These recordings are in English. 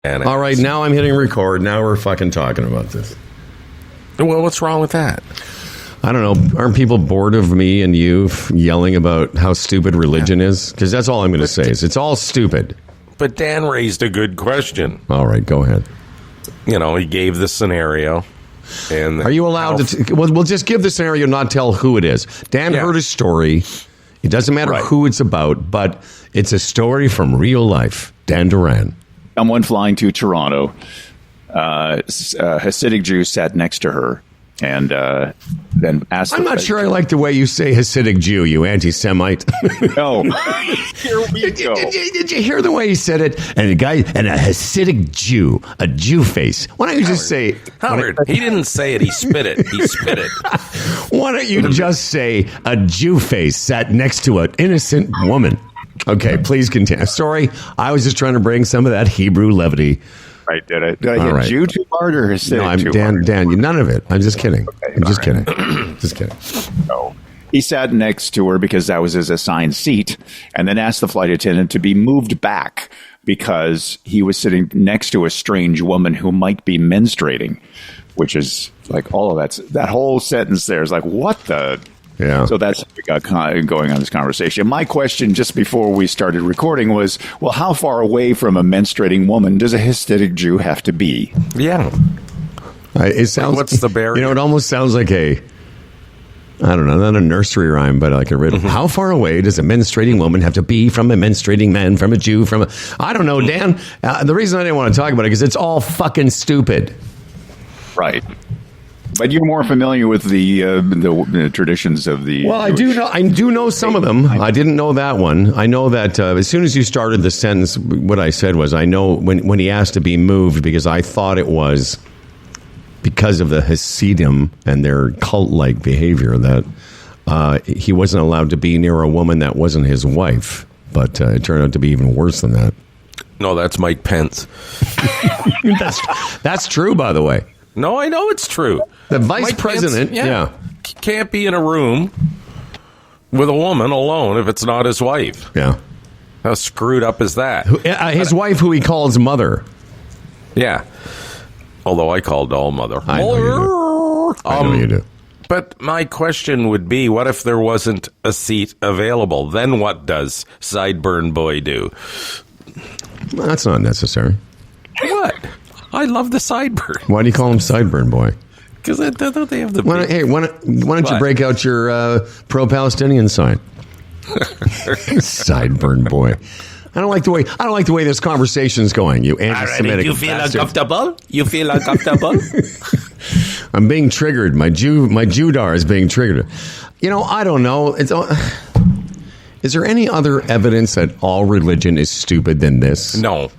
All right, now I'm hitting record. Now we're fucking talking about this. Well, what's wrong with that? I don't know. Aren't people bored of me and you yelling about how stupid religion is? Because that's all I'm going to say is it's all stupid. But Dan raised a good question. All right, go ahead. You know, he gave the scenario. And are you allowed to? We'll just give the scenario, not tell who it is. Dan heard a story. It doesn't matter who it's about, but it's a story from real life. Dan Duran. Someone flying to Toronto. A Hasidic Jew sat next to her and then asked... I'm not sure I like the way you say Hasidic Jew, you anti-Semite. No. Here we go. Did you hear the way he said it? And a Hasidic Jew, a Jew face. Why don't you just say... Howard, he didn't say it, he spit it. He spit it. Why don't you just say a Jew face sat next to an innocent woman? Okay, please continue. Sorry, I was just trying to bring some of that Hebrew levity. Right, did I hit Jew too hard or Hasidic no, I'm too Dan, hard? Dan, none of it. I'm just kidding. Okay, I'm just kidding. Just kidding. No. He sat next to her because that was his assigned seat and then asked the flight attendant to be moved back because he was sitting next to a strange woman who might be menstruating, which is like all of that whole sentence there is like, what the... Yeah. So that's we got going on this conversation. My question just before we started recording was, well, how far away from a menstruating woman does a Hasidic Jew have to be? Yeah. It sounds. What's the barrier? You know, it almost sounds like I don't know, not a nursery rhyme, but like a riddle. Mm-hmm. How far away does a menstruating woman have to be from a menstruating man, from a Jew, from a... I don't know, Dan. The reason I didn't want to talk about it is because it's all fucking stupid. Right. But you're more familiar with the traditions of the... Well, I do know some of them. I didn't know that one. I know that as soon as you started the sentence, what I said was, I know when he asked to be moved, because I thought it was because of the Hasidim and their cult-like behavior that he wasn't allowed to be near a woman that wasn't his wife. But it turned out to be even worse than that. No, that's Mike Pence. That's true, by the way. No, I know it's true. The vice president, can't be in a room with a woman alone if it's not his wife. Yeah. How screwed up is that? His wife, who he calls mother. Yeah. Although I called all mother. I know you do. But my question would be, what if there wasn't a seat available? Then what does Sideburn Boy do? Well, that's not necessary. What? I love the Sideburn. Why do you call him Sideburn Boy? Because they have the... Why don't you break out your pro-Palestinian sign? Sideburn Boy. I don't like the way this conversation's going. You anti-Semitic. You feel uncomfortable? You feel uncomfortable? I'm being triggered. My Judar is being triggered. You know, I don't know. Is there any other evidence that all religion is stupid than this? No.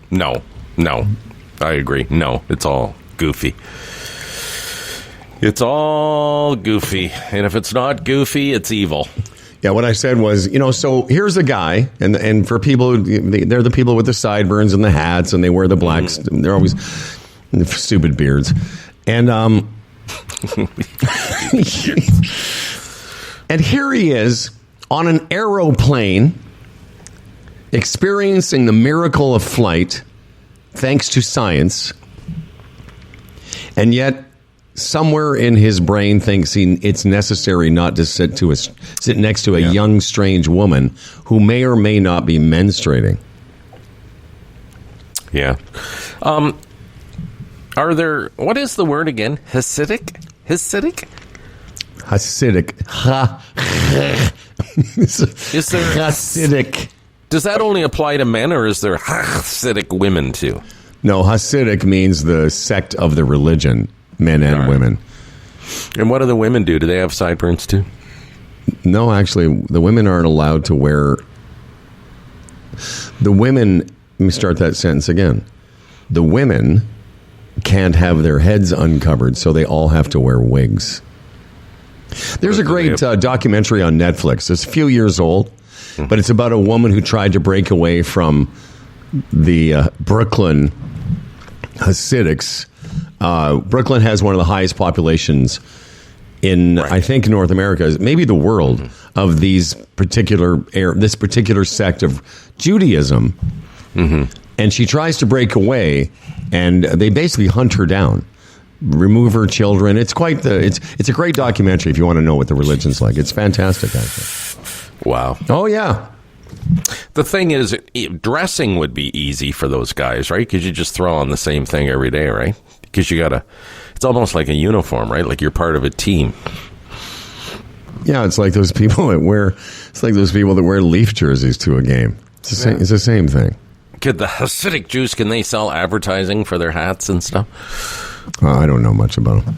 I agree. No, it's all goofy. It's all goofy. And if it's not goofy, it's evil. Yeah, what I said was, so here's a guy, and for people, they're the people with the sideburns and the hats, and they wear the blacks. They're always stupid beards. And and here he is on an aeroplane experiencing the miracle of flight thanks to science, and yet somewhere in his brain thinks it's necessary not to sit next to a young, strange woman who may or may not be menstruating. Yeah. What is the word again? Hasidic? Hasidic. Is there Hasidic? Does that only apply to men, or is there Hasidic women too? No, Hasidic means the sect of the religion, men and women. And what do the women do? Do they have sideburns too? No, actually, the women aren't allowed to wear... Let me start that sentence again. The women can't have their heads uncovered, so they all have to wear wigs. There's a great documentary on Netflix. It's a few years old, but it's about a woman who tried to break away from the Brooklyn Hasidics. Brooklyn has one of the highest populations in, I think, North America, maybe the world, of this particular sect of Judaism. And she tries to break away, and they basically hunt her down, remove her children. It's quite it's a great documentary if you want to know what the religion's like. It's fantastic, actually. Wow. Oh, yeah. The thing is, dressing would be easy for those guys, right? Because you just throw on the same thing every day, right? Because it's almost like a uniform, right? Like you're part of a team. Yeah, it's like those people that wear Leaf jerseys to a game. It's the same thing. Could the Hasidic Jews, can they sell advertising for their hats and stuff? I don't know much about them.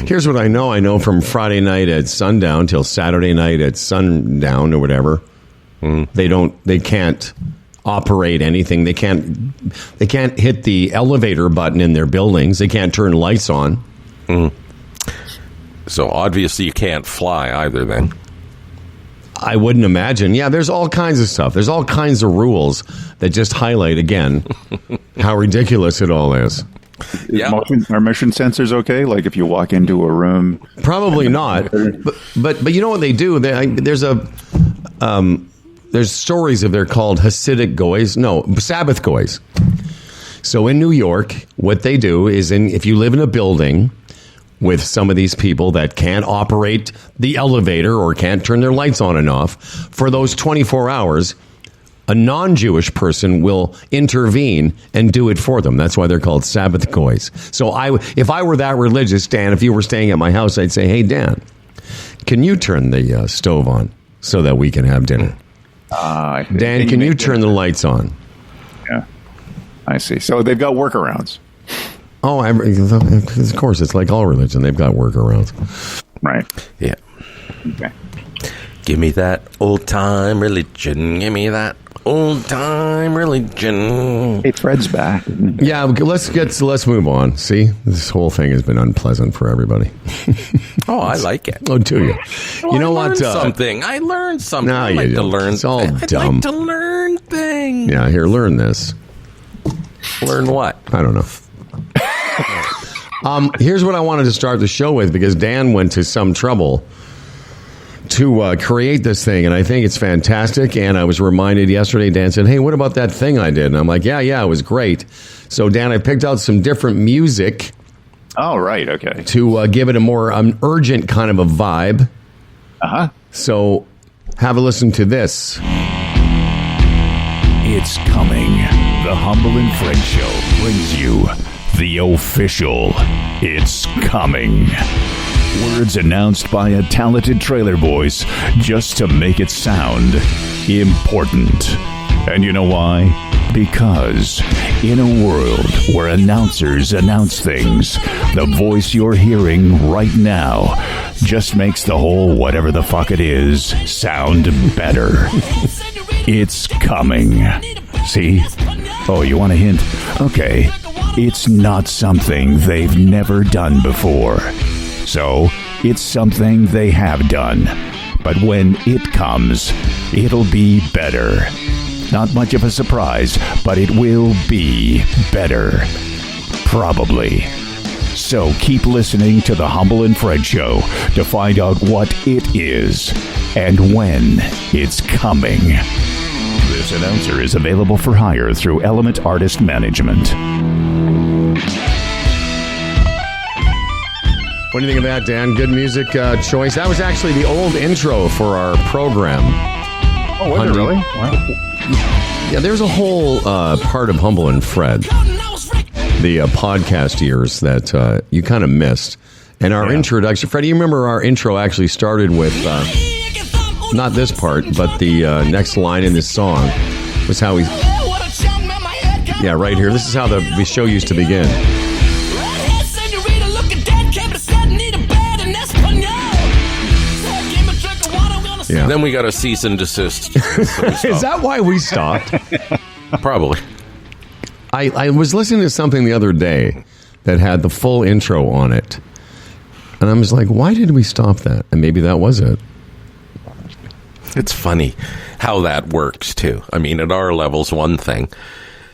Here's what I know. I know from Friday night at sundown till Saturday night at sundown or whatever, they can't operate anything. They can't hit the elevator button in their buildings. They can't turn lights on. So obviously you can't fly either then. I wouldn't imagine. Yeah, there's all kinds of stuff. There's all kinds of rules that just highlight, again, how ridiculous it all is. Yeah. Are motion sensors okay? Like if you walk into a room? Probably not. But you know what they do? There's stories of they're called Hasidic goys. No, Sabbath goys. So in New York, what they do is if you live in a building with some of these people that can't operate the elevator or can't turn their lights on and off, for those 24 hours, a non-Jewish person will intervene and do it for them. That's why they're called Sabbath goys. So if I were that religious, Dan, if you were staying at my house, I'd say, hey, Dan, can you turn the stove on so that we can have dinner? Dan, can you turn the lights on? Yeah, I see. So they've got workarounds. Oh, of course, it's like all religion. They've got workarounds. Right. Yeah. Okay. Give me that old-time religion. Give me that old-time religion. Hey, Fred's back. Yeah, let's move on. See, this whole thing has been unpleasant for everybody. Oh, I like it. Oh, do you? Well, you know I what? I learned something. No, I like you to don't. learn. It's all I'd dumb. like to learn things. Yeah, here, learn this. Learn what? I don't know. Here's what I wanted to start the show with, because Dan went to some trouble to create this thing, and I think it's fantastic. And I was reminded yesterday, Dan said, hey, what about that thing I did? And I'm like, yeah, it was great. So, Dan, I picked out some different music. Oh, right, okay. To give it a more urgent kind of a vibe. Uh-huh. So, have a listen to this. It's coming. The Humble and Fred Show brings you the official It's Coming. Words announced by a talented trailer voice just to make it sound important. And you know why? Because in a world where announcers announce things, the voice you're hearing right now just makes the whole whatever the fuck it is sound better. It's coming. See? Oh, you want a hint? Okay. It's not something they've never done before. So, it's something they have done. But when it comes, it'll be better. Not much of a surprise, but it will be better. Probably. So keep listening to the Humble and Fred Show to find out what it is and when it's coming. This announcer is available for hire through Element Artist Management. What do you think of that, Dan? Good music choice. That was actually the old intro for our program. Oh, was it really? Wow. Yeah, there's a whole part of Humble and Fred, the podcast years that you kind of missed. And our introduction, Freddie, you remember our intro actually started with not this part, but the next line in this song was how we... Yeah, right here. This is how the show used to begin. Yeah. Then we got a cease and desist. Is that why we stopped? Probably. I was listening to something the other day that had the full intro on it. And I was like, why did we stop that? And maybe that was it. It's funny how that works, too. I mean, at our level's one thing.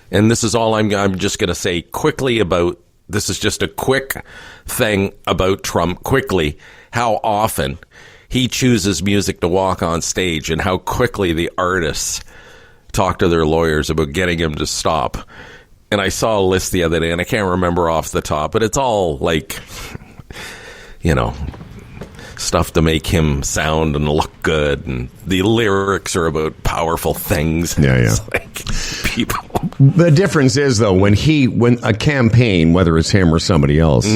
And this is all I'm just going to say quickly about, this is just a quick thing about Trump quickly, how often he chooses music to walk on stage and how quickly the artists talk to their lawyers about getting him to stop. And I saw a list the other day, and I can't remember off the top, but it's all like, stuff to make him sound and look good, and the lyrics are about powerful things. Yeah. It's like, people. The difference is, though, when a campaign, whether it's him or somebody else,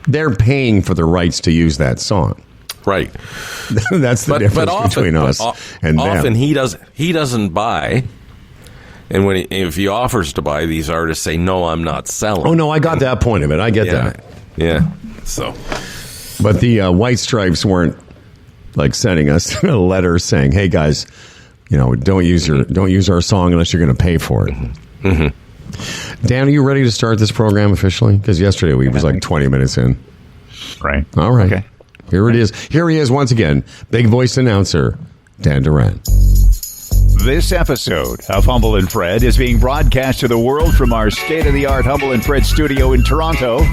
they're paying for the rights to use that song. Right. That's the difference between us and them. Often he doesn't buy. And if he offers to buy, these artists say, "No, I'm not selling." Oh no, I got that point of it. I get that. Yeah. So, but the White Stripes weren't like sending us a letter saying, "Hey guys, don't use our song unless you're going to pay for it." Mm-hmm. Dan, are you ready to start this program officially? Because yesterday we was like 20 minutes in. Right. All right. Okay. Here it is. Here he is once again, big voice announcer Dan Duran. This episode of Humble and Fred is being broadcast to the world from our state-of-the-art Humble and Fred studio in Toronto,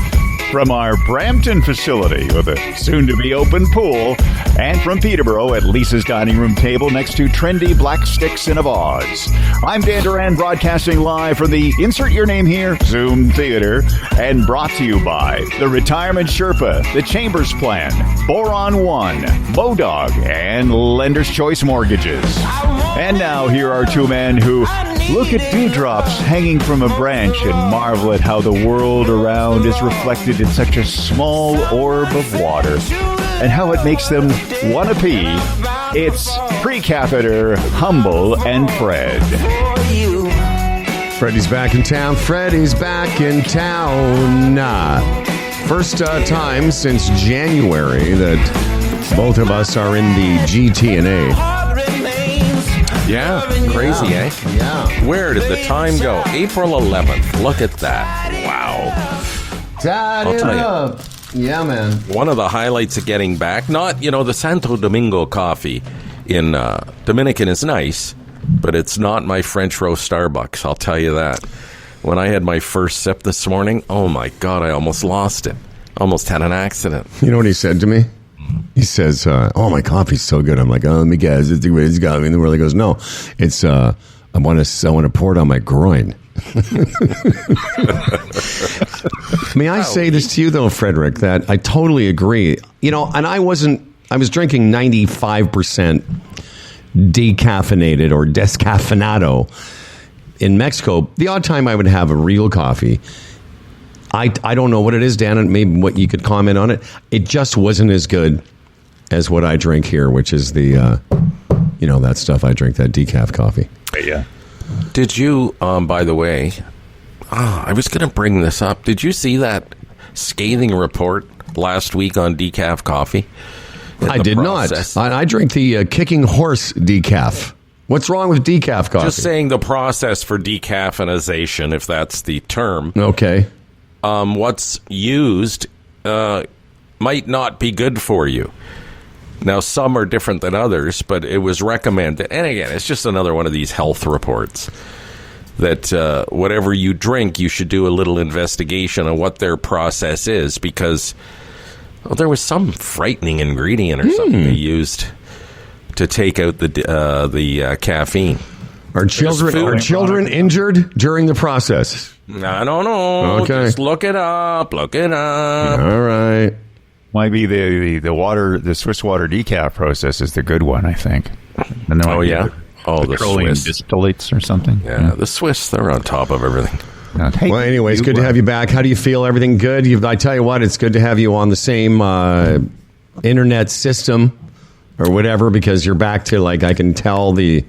from our Brampton facility with a soon-to-be open pool, and from Peterborough at Lisa's dining room table next to trendy Black Sticks Inn of Oz. I'm Dan Duran, broadcasting live from the Insert Your Name Here Zoom Theater, and brought to you by the Retirement Sherpa, the Chambers Plan, Boron One, Bodog, and Lender's Choice Mortgages. And now, here are two men who look at dewdrops hanging from a branch and marvel at how the world around is reflected in such a small orb of water and how it makes them want to pee. It's Precatheter, Humble, and Fred. Freddie's back in town. Freddie's back in town. First time since January that both of us are in the GTNA. yeah, crazy, eh? Yeah. Where did the time go? April 11th. Look at that. Wow. I'll tell you. Yeah, man. One of the highlights of getting back, the Santo Domingo coffee in Dominican is nice, but it's not my French roast Starbucks, I'll tell you that. When I had my first sip this morning, oh my God, I almost lost it. Almost had an accident. You know what he said to me? He says, "Oh, my coffee's so good." I'm like, "Oh, let me guess, it's the greatest coffee in the world." He goes, "No, it's I want to pour it on my groin." May I say this to you though, Frederick, that I totally agree. And I was drinking 95% decaffeinated or descafeinado in Mexico. The odd time I would have a real coffee. I don't know what it is, Dan, and maybe what you could comment on it. It just wasn't as good as what I drink here, which is the, that stuff I drink, that decaf coffee. Yeah. Did you, by the way, I was going to bring this up. Did you see that scathing report last week on decaf coffee? I did not. I drink the Kicking Horse decaf. What's wrong with decaf coffee? Just saying the process for decaffeinization, if that's the term. Okay. What's used might not be good for you. Now, some are different than others, but it was recommended. And again, it's just another one of these health reports that whatever you drink, you should do a little investigation on what their process is, because there was some frightening ingredient or something they used to take out the caffeine. Are children injured during the process? I don't know. Okay. Just look it up. Look it up. All right. Might be the Swiss water decaf process is the good one, I think. And Oh, yeah? The petroleum Swiss. distillates or something. Yeah, the Swiss, they're on top of everything. Hey, Well, anyways, good to have you back. How do you feel? Everything good? I tell you what, it's good to have you on the same internet system or whatever, because you're back to, I can tell the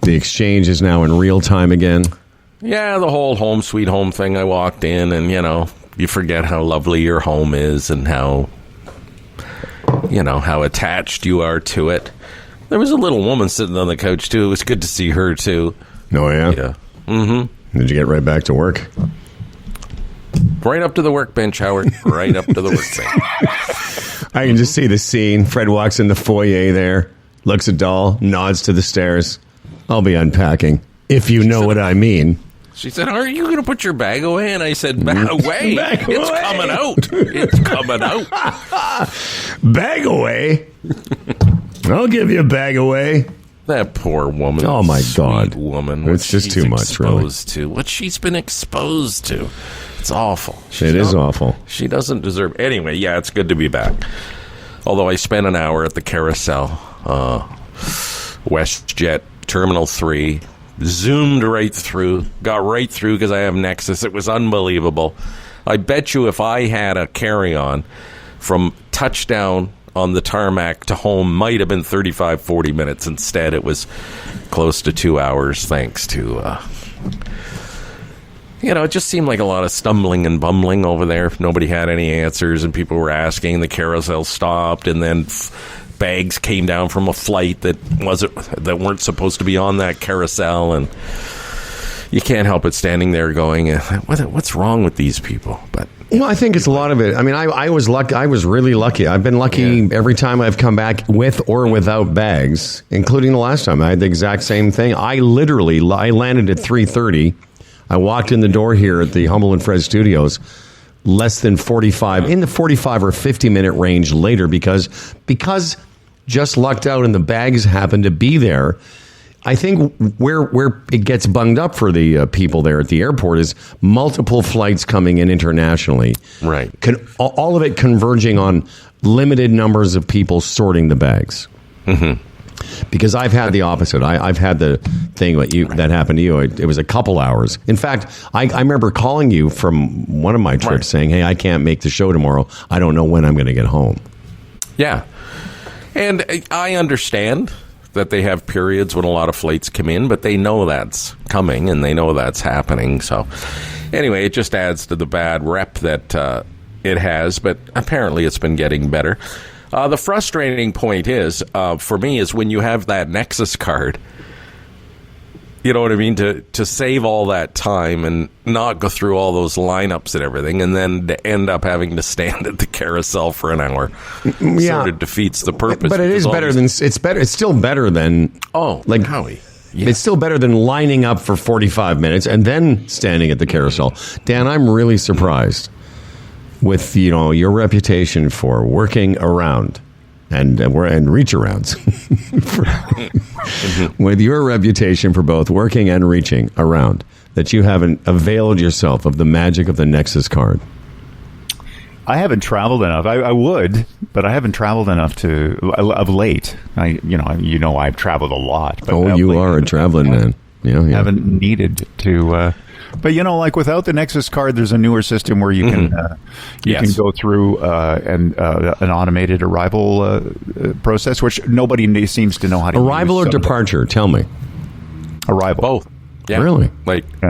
exchange is now in real time again. Yeah, the whole home sweet home thing. I walked in and, you forget how lovely your home is and how attached you are to it. There was a little woman sitting on the couch, too. It was good to see her, too. Oh, yeah? Yeah. Mm-hmm. Did you get right back to work? Right up to the workbench, Howard. Right up to the workbench. I can just see the scene. Fred walks in the foyer there, looks at Doll, nods to the stairs. I'll be unpacking, if you know what I mean. She said, "Are you going to put your bag away?" And I said, "Bag away. It's coming out. It's coming out." Bag away? I'll give you a bag away. That poor woman. Oh, my God. Woman. It's just too much, really. What she's been exposed to. It's awful. It is awful. She doesn't deserve... Anyway, yeah, it's good to be back. Although I spent an hour at the Carousel, WestJet, Terminal 3, zoomed right through, got right through because I have Nexus. It was unbelievable. I bet you if I had a carry-on from touchdown on the tarmac to home, might have been 35, 40 minutes. Instead, it was close to 2 hours thanks to... it just seemed like a lot of stumbling and bumbling over there. Nobody had any answers, and people were asking. The carousel stopped, and then bags came down from a flight that weren't supposed to be on that carousel, and you can't help but standing there going, "What's wrong with these people?" But well, I think it's a lot of it. I mean, I was lucky. I was really lucky. I've been lucky every time I've come back with or without bags, including the last time. I had the exact same thing. I landed at 3:30. I walked in the door here at the Humble and Fred Studios less than 45, in the 45 or 50 minute range later because just lucked out and the bags happened to be there. I think where it gets bunged up for the people there at the airport is multiple flights coming in internationally. Right. All of it converging on limited numbers of people sorting the bags. Mm-hmm. Because I've had the opposite. I've had the thing that happened to you. It was a couple hours. In fact, I remember calling you from one of my trips saying, "Hey, I can't make the show tomorrow. I don't know when I'm going to get home." Yeah. And I understand that they have periods when a lot of flights come in, but they know that's coming and they know that's happening. So anyway, it just adds to the bad rep that it has, but apparently it's been getting better. The frustrating point is, for me, is when you have that Nexus card, you know what I mean, to save all that time and not go through all those lineups and everything, and then to end up having to stand at the carousel for an hour, sort of defeats the purpose. But it is better than it's better. It's still better than Howie. Yeah. It's still better than lining up for 45 minutes and then standing at the carousel. Dan, I'm really surprised with your reputation for working around and reach arounds. With your reputation for both working and reaching around, that you haven't availed yourself of the magic of the Nexus card. I haven't traveled enough. I would, but I haven't traveled enough of late. I've traveled a lot. But you are a traveling man. Yeah. Haven't needed to. But like without the Nexus card, there's a newer system where you can can go through an automated arrival process, which nobody seems to know how to arrival use. Or departure. Tell me, arrival. Both. Yeah. Really?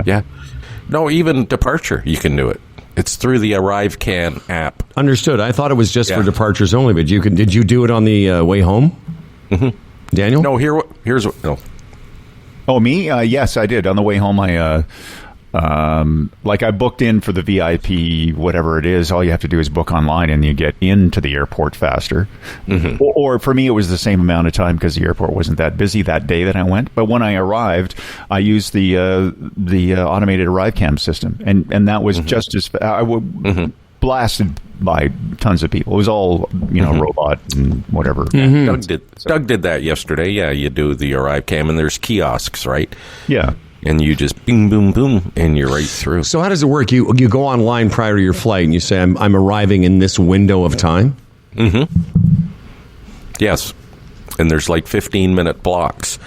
Yeah. No, even departure, you can do it. It's through the ArriveCan app. Understood. I thought it was just for departures only, but you can. Did you do it on the way home, Daniel? No. Here's what. No. Oh, me? Yes, I did. On the way home, I booked in for the VIP, whatever it is. All you have to do is book online and you get into the airport faster. Mm-hmm. Or for me, it was the same amount of time because the airport wasn't that busy that day that I went. But when I arrived, I used the automated ArriveCam system. And that was just as... blasted by tons of people. It was all, robot and whatever. Mm-hmm. Doug did that yesterday. Yeah, you do the ArriveCam and there's kiosks, right? Yeah. And you just bing, boom, boom, and you're right through. So how does it work? You go online prior to your flight and you say, I'm arriving in this window of time? Mm-hmm. Yes. And there's 15-minute blocks.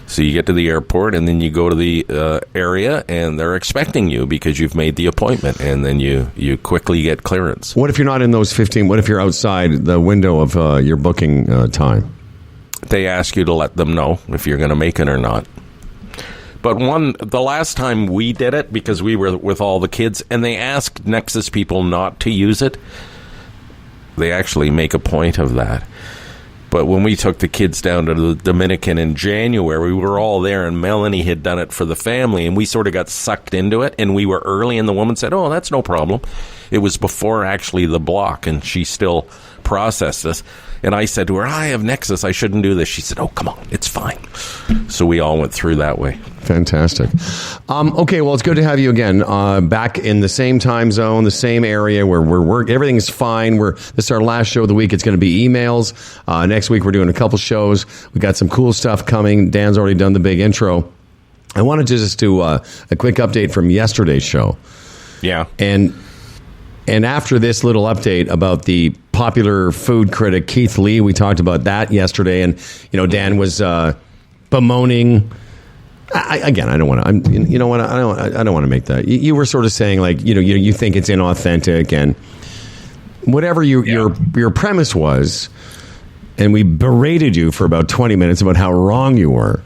So you get to the airport and then you go to the area and they're expecting you because you've made the appointment, and then you quickly get clearance. What if you're not in those 15? What if you're outside the window of your booking time? They ask you to let them know if you're going to make it or not. But the last time we did it, because we were with all the kids, and they asked Nexus people not to use it, they actually make a point of that. But when we took the kids down to the Dominican in January, we were all there, and Melanie had done it for the family, and we sort of got sucked into it, and we were early, and the woman said, "Oh, that's no problem." It was before actually the block, and she still processed this. And I said to her, "I have Nexus, I shouldn't do this." She said, "Oh, come on, it's fine." So we all went through that way. Fantastic. Okay, well, it's good to have you again. Back in the same time zone, the same area where we're everything's fine. This is our last show of the week. It's going to be emails. Next week, we're doing a couple shows. We got some cool stuff coming. Dan's already done the big intro. I wanted to just do a quick update from yesterday's show. Yeah. And after this little update about the popular food critic Keith Lee, we talked about that yesterday, and Dan was bemoaning. I don't want to. You know what? I don't want to make that. You were sort of saying like you think it's inauthentic and whatever your premise was, and we berated you for about 20 minutes about how wrong you were.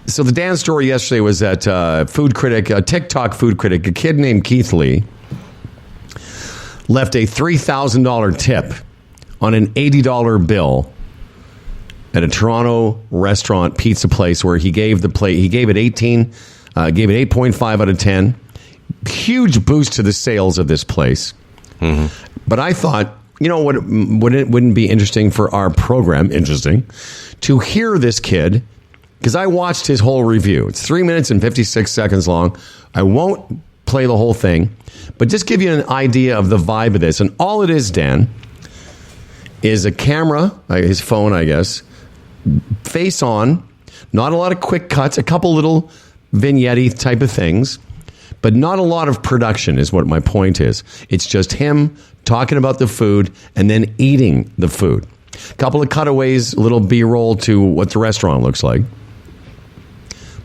So the Dan story yesterday was that a TikTok food critic, a kid named Keith Lee, left a $3,000 tip on an $80 bill at a Toronto restaurant pizza place where he gave it 8.5 out of 10. Huge boost to the sales of this place. Mm-hmm. But I thought, wouldn't be interesting for our program, to hear this kid, because I watched his whole review. It's 3 minutes and 56 seconds long. I won't play the whole thing, but just give you an idea of the vibe of this. And all it is, Dan, is a camera, his phone, I guess, face on, not a lot of quick cuts, a couple little vignette type of things, but not a lot of production is what my point is. It's just him talking about the food and then eating the food. A couple of cutaways, a little B-roll to what the restaurant looks like.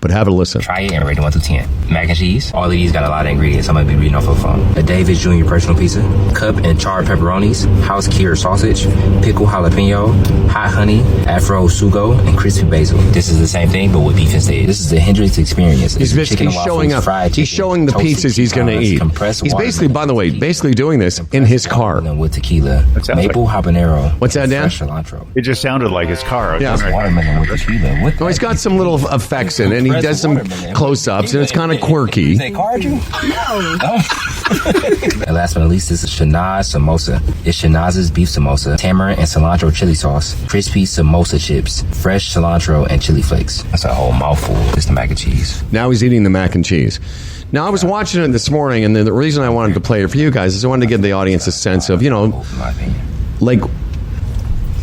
But have a listen. Try it and rate it 1 to 10. Mac and cheese. All of these got a lot of ingredients. I might be reading off the phone. A Davis Jr. personal pizza. Cup and charred pepperonis. House cured sausage. Pickle jalapeno. Hot honey. Afro sugo. And crispy basil. This is the same thing, but with beef instead. This is the Hendrix experience. He's showing up. He's showing the pizzas he's going to eat. He's basically, by the way, doing this in his car. With tequila. Maple habanero. What's that, Dan? Cilantro. It just sounded like his car. Yeah. Watermelon with tequila. Oh, he's got some little effects in it, and he does some close-ups, and it's kind of quirky. Is that card you? No. And last but not least, this is Shanaz Samosa. It's Shanaz's beef samosa, tamarind and cilantro chili sauce, crispy samosa chips, fresh cilantro and chili flakes. That's a whole mouthful. It's the mac and cheese. Now he's eating the mac and cheese. Now, I was watching it this morning, and the reason I wanted to play it for you guys is I wanted to give the audience a sense of, like,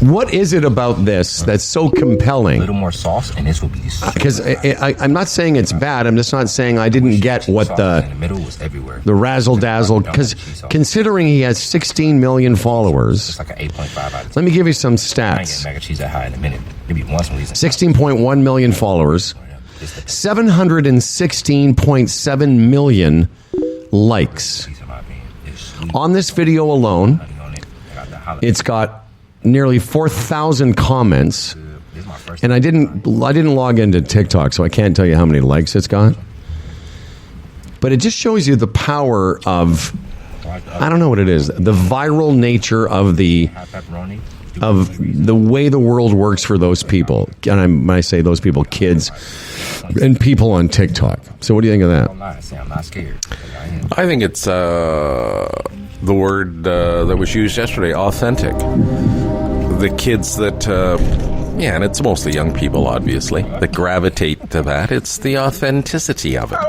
what is it about this that's so compelling? A little more sauce, and this will be because I'm not saying it's bad. I'm just not saying I didn't get what the razzle dazzle. Because considering he has 16 million followers, it's like an 8.5. Let me give you some stats. 16.1 million followers, 716.7 million likes on this video alone. It's got nearly 4,000 comments, and I didn't log into TikTok, so I can't tell you how many likes it's got. But it just shows you the power of, I don't know what it is, the viral nature of the way the world works for those people. And when I say those people, kids and people on TikTok. So what do you think of that? I'm not scared. I think it's the word that was used yesterday, authentic. The kids that, and it's mostly young people, obviously, that gravitate to that. It's the authenticity of it.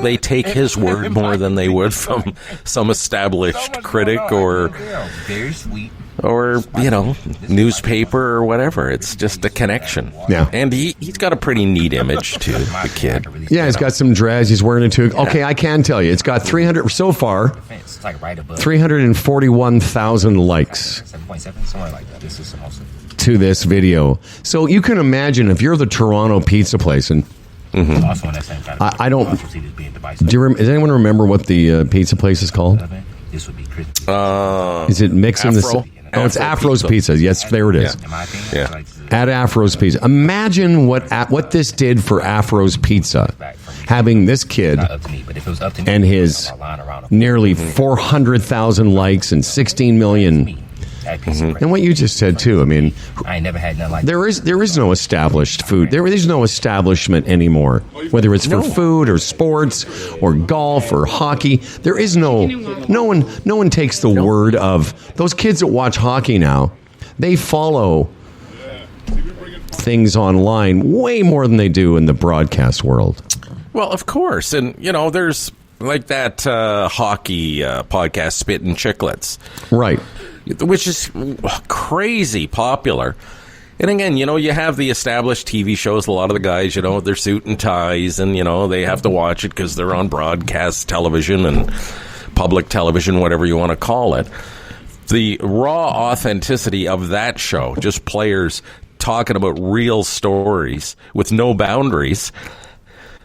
They take his word more than they would from some established critic or newspaper or whatever. It's just a connection. Yeah. And he's got a pretty neat image, too, the kid. Yeah, he's got some dreads. He's wearing a toque. Okay, I can tell you. It's got 341,000 likes to this video. So you can imagine if you're the Toronto pizza place and I don't. Does anyone remember what the pizza place is called? Is it mixing Afro? Oh, it's Afro's Pizza. Yes, there it is. Yeah. At Afro's Pizza. Imagine what this did for Afro's Pizza, having this kid and his nearly 400,000 likes and 16 million. And what you just said too. I mean, I ain't never had nothing like there is no established food. There is no establishment anymore. Whether it's for food or sports or golf or hockey, there is no one takes the word of those kids that watch hockey now. They follow things online way more than they do in the broadcast world. Well, of course. And, there's like that hockey podcast, Spittin' Chicklets. Right. Which is crazy popular. And again, you have the established TV shows. A lot of the guys, their suit and ties, and, they have to watch it because they're on broadcast television and public television, whatever you want to call it. The raw authenticity of that show, just players talking about real stories with no boundaries,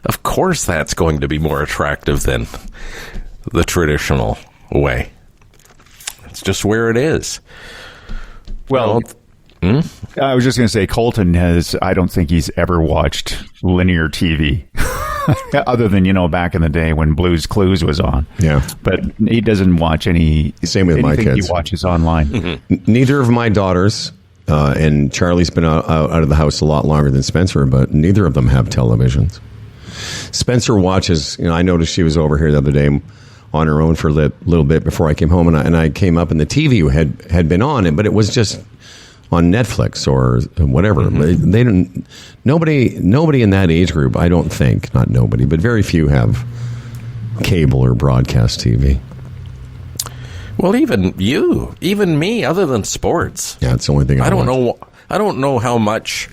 of course that's going to be more attractive than the traditional way. It's just where it is. Well, I was just going to say, Colton I don't think he's ever watched linear TV. Other than, back in the day when Blue's Clues was on. Yeah. But he doesn't watch Same with my kids. He watches online. Mm-hmm. Neither of my daughters, and Charlie's been out of the house a lot longer than Spencer, but neither of them have televisions. Spencer watches, I noticed she was over here the other day on her own for a little bit before I came home, and I came up and the TV had been on, but it was just on Netflix or whatever. Mm-hmm. They didn't. Nobody in that age group, I don't think, not nobody, but very few have cable or broadcast TV. Well, even me, other than sports. Yeah, it's the only thing I watch. I don't know how much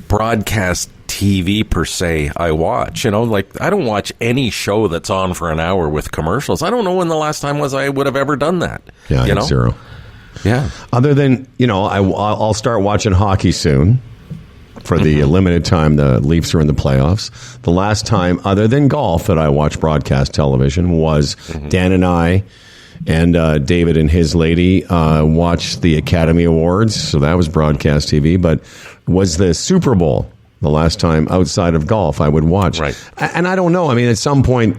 broadcast TV per se I watch. I don't watch any show that's on for an hour with commercials. I don't know when the last time was I would have ever done that. Yeah, I think zero. Yeah. Other than, I'll start watching hockey soon for the limited time the Leafs are in the playoffs. The last time, other than golf, that I watched broadcast television was Dan and I and David and his lady watched the Academy Awards. So that was broadcast TV. But was the Super Bowl the last time outside of golf I would watch. Right. And I don't know. I mean, at some point,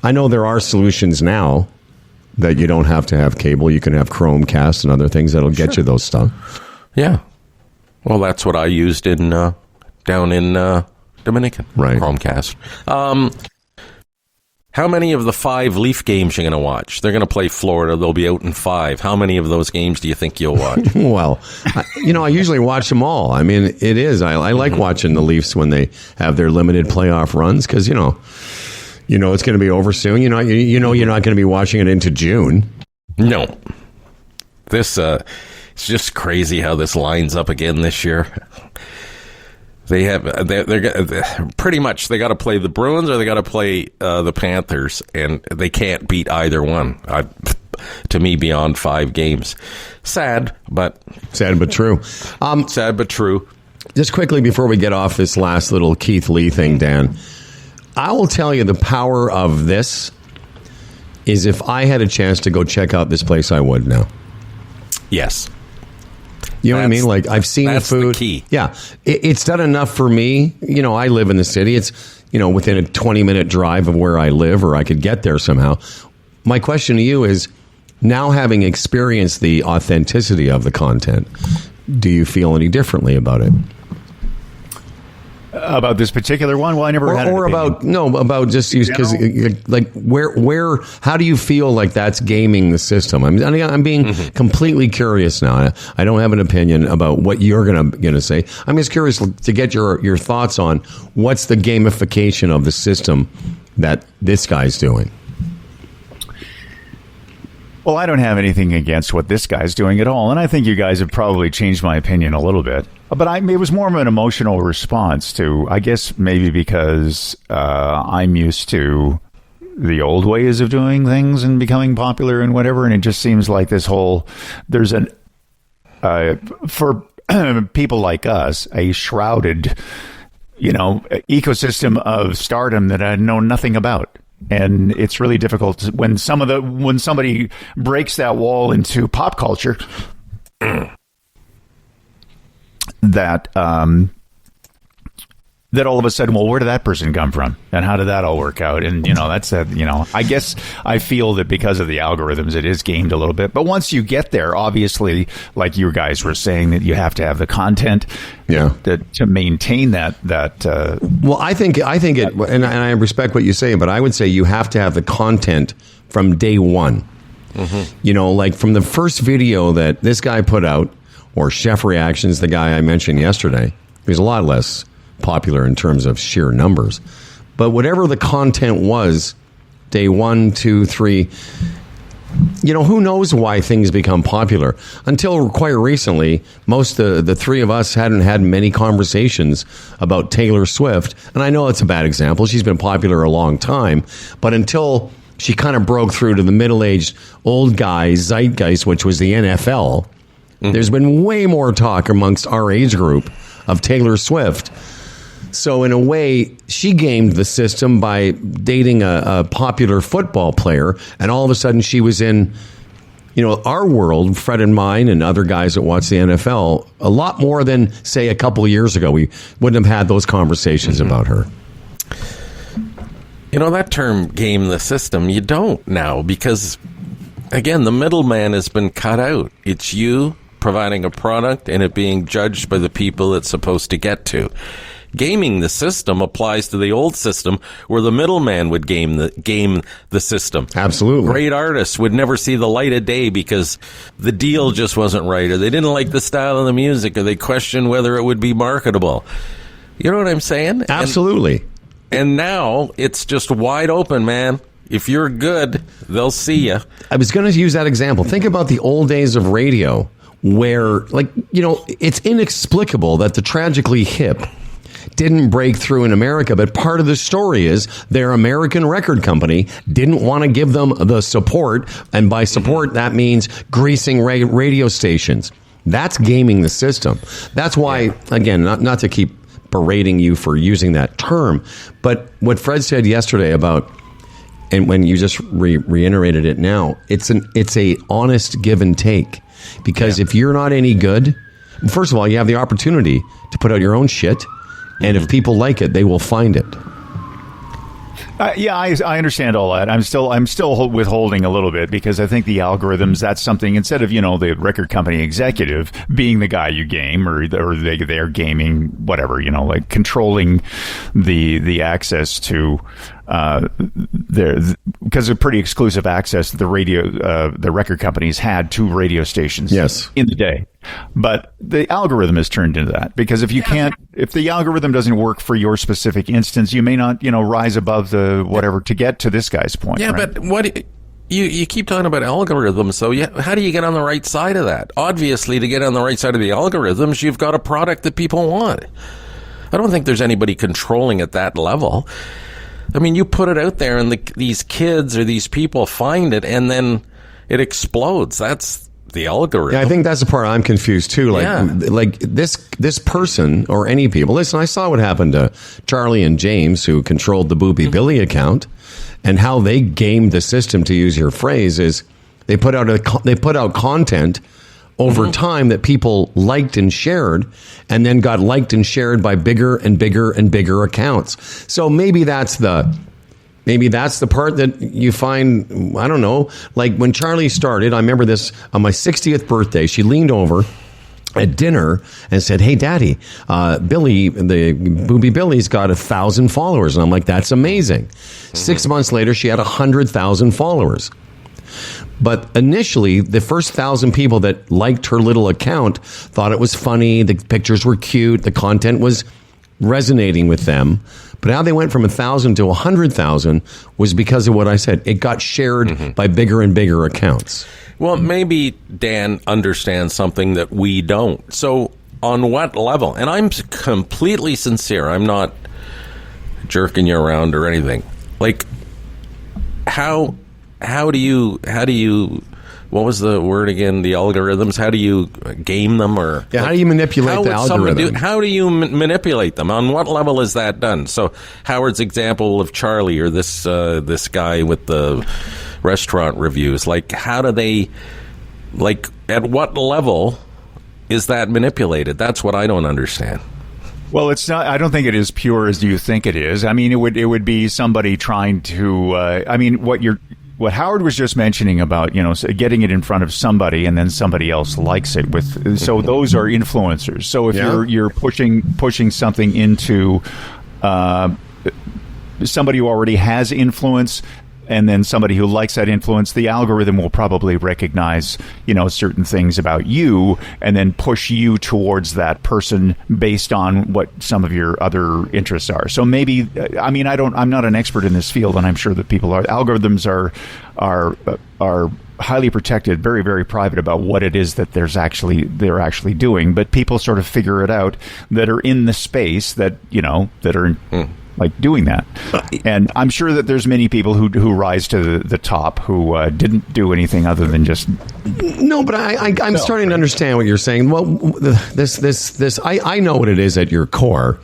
I know there are solutions now that you don't have to have cable. You can have Chromecast and other things that'll get you those stuff. Yeah. Well, that's what I used in down in Dominican. Right. Chromecast. How many of the 5 Leaf games you're going to watch? They're going to play Florida. They'll be out in 5. How many of those games do you think you'll watch? Well, I usually watch them all. I mean, it is. I like watching the Leafs when they have their limited playoff runs because, it's going to be over soon. You're not going to be watching it into June. No. This, it's just crazy how this lines up again this year. They're pretty much, they got to play the Bruins or they got to play the Panthers, and they can't beat either one. To me, beyond 5 games. Sad, but true. Sad, but true. Just quickly before we get off this last little Keith Lee thing, Dan, I will tell you the power of this is if I had a chance to go check out this place, I would now. Yes. You know what I mean? Like, I've seen the food. The key. Yeah. It's done enough for me. I live in the city. It's, within a 20-minute drive of where I live, or I could get there somehow. My question to you is, now having experienced the authenticity of the content, do you feel any differently about it? About this particular one? Well, I never had an opinion. about just because, like, where, how do you feel like that's gaming the system? I'm being completely curious now. I don't have an opinion about what you're gonna say. I'm just curious to get your thoughts on what's the gamification of the system that this guy's doing. Well, I don't have anything against what this guy's doing at all, and I think you guys have probably changed my opinion a little bit. But it was more of an emotional response to, I guess, maybe because I'm used to the old ways of doing things and becoming popular and whatever, and it just seems like there's for people like us, a shrouded, ecosystem of stardom that I know nothing about. And it's really difficult when somebody breaks that wall into pop culture that all of a sudden, well, where did that person come from? And how did that all work out? And, I guess I feel that because of the algorithms, it is gamed a little bit. But once you get there, obviously, like you guys were saying, that you have to have the content to maintain that. Well, I think it, and I respect what you say, but I would say you have to have the content from day one. Mm-hmm. Like from the first video that this guy put out, or Chef Reactions, the guy I mentioned yesterday. He's a lot less popular in terms of sheer numbers. But whatever the content was, day 1, 2, 3, who knows why things become popular? Until quite recently, most of the three of us hadn't had many conversations about Taylor Swift. And I know it's a bad example. She's been popular a long time. But until she kind of broke through to the middle-aged old guy zeitgeist, which was the NFL, there's been way more talk amongst our age group of Taylor Swift. So in a way, she gamed the system by dating a popular football player, and all of a sudden she was in, our world, Fred and mine and other guys that watch the NFL, a lot more than, say, a couple of years ago. We wouldn't have had those conversations about her. That term, game the system, you don't now because, again, the middleman has been cut out. It's you providing a product and it being judged by the people it's supposed to get to. Gaming the system applies to the old system where the middleman would game the system. Absolutely. Great artists would never see the light of day because the deal just wasn't right, or they didn't like the style of the music, or they questioned whether it would be marketable. You know what I'm saying? Absolutely. And now it's just wide open, man. If you're good, they'll see you. I was going to use that example. Think about the old days of radio where, it's inexplicable that the Tragically Hip didn't break through in America, but part of the story is their American record company didn't want to give them the support, and by support that means greasing radio stations. That's gaming the system. That's why, again, not to keep berating you for using that term, but what Fred said yesterday about, and when you just reiterated it now, it's a honest give and take, because if you're not any good, first of all, you have the opportunity to put out your own shit. And if people like it, they will find it. I understand all that. I'm still withholding a little bit because I think the algorithms, that's something, instead of, the record company executive being the guy you game, or they're gaming whatever, like controlling the access to because of pretty exclusive access the record companies had to radio stations in the day. But the algorithm has turned into that, because if the algorithm doesn't work for your specific instance, you may not, rise above the whatever to get to this guy's point. Yeah, right? but what you keep talking about algorithms, so how do you get on the right side of that? Obviously, to get on the right side of the algorithms, you've got a product that people want. I don't think there's anybody controlling at that level. I mean, you put it out there and these kids or these people find it and then it explodes. That's the algorithm. Yeah, I think that's the part I'm confused too. Like this person or any people. Listen, I saw what happened to Charlie and James, who controlled the Boopy Billy account, and how they gamed the system, to use your phrase, is they put out content over time that people liked and shared, and then got liked and shared by bigger and bigger and bigger accounts. So maybe that's the part that you find, I don't know, like when Charlie started, I remember this on my 60th birthday, she leaned over at dinner and said, "Hey, Daddy, Billy, the Boopy Billy's got 1,000 followers." And I'm like, "That's amazing." 6 months later, she had 100,000 followers. But initially, the first 1,000 people that liked her little account thought it was funny, the pictures were cute, the content was resonating with them. But how they went from 1,000 to 100,000 was because of what I said. It got shared by bigger and bigger accounts. Well, maybe Dan understands something that we don't. So on what level? And I'm completely sincere. I'm not jerking you around or anything. Like, how do you what was the word again? The algorithms. How do you game them, or how do you manipulate the algorithm? How do you manipulate them? On what level is that done? So Howard's example of Charlie, or this guy with the restaurant reviews. Like, how do they? Like, at what level is that manipulated? That's what I don't understand. Well, it's not. I don't think it is pure as you think it is. I mean, it would be somebody trying to. What Howard was just mentioning about, getting it in front of somebody and then somebody else likes it with. So those are influencers. So if you're pushing something into somebody who already has influence, and then somebody who likes that influence, the algorithm will probably recognize, certain things about you and then push you towards that person based on what some of your other interests are. So maybe, I'm not an expert in this field, and I'm sure that people are. Algorithms are highly protected, very, very private about what it is that they're actually doing. But people sort of figure it out that are in the space that are like doing that. And I'm sure that there's many people who rise to the top who didn't do anything other than just. No, but I'm starting to understand what you're saying. Well, I know what it is at your core.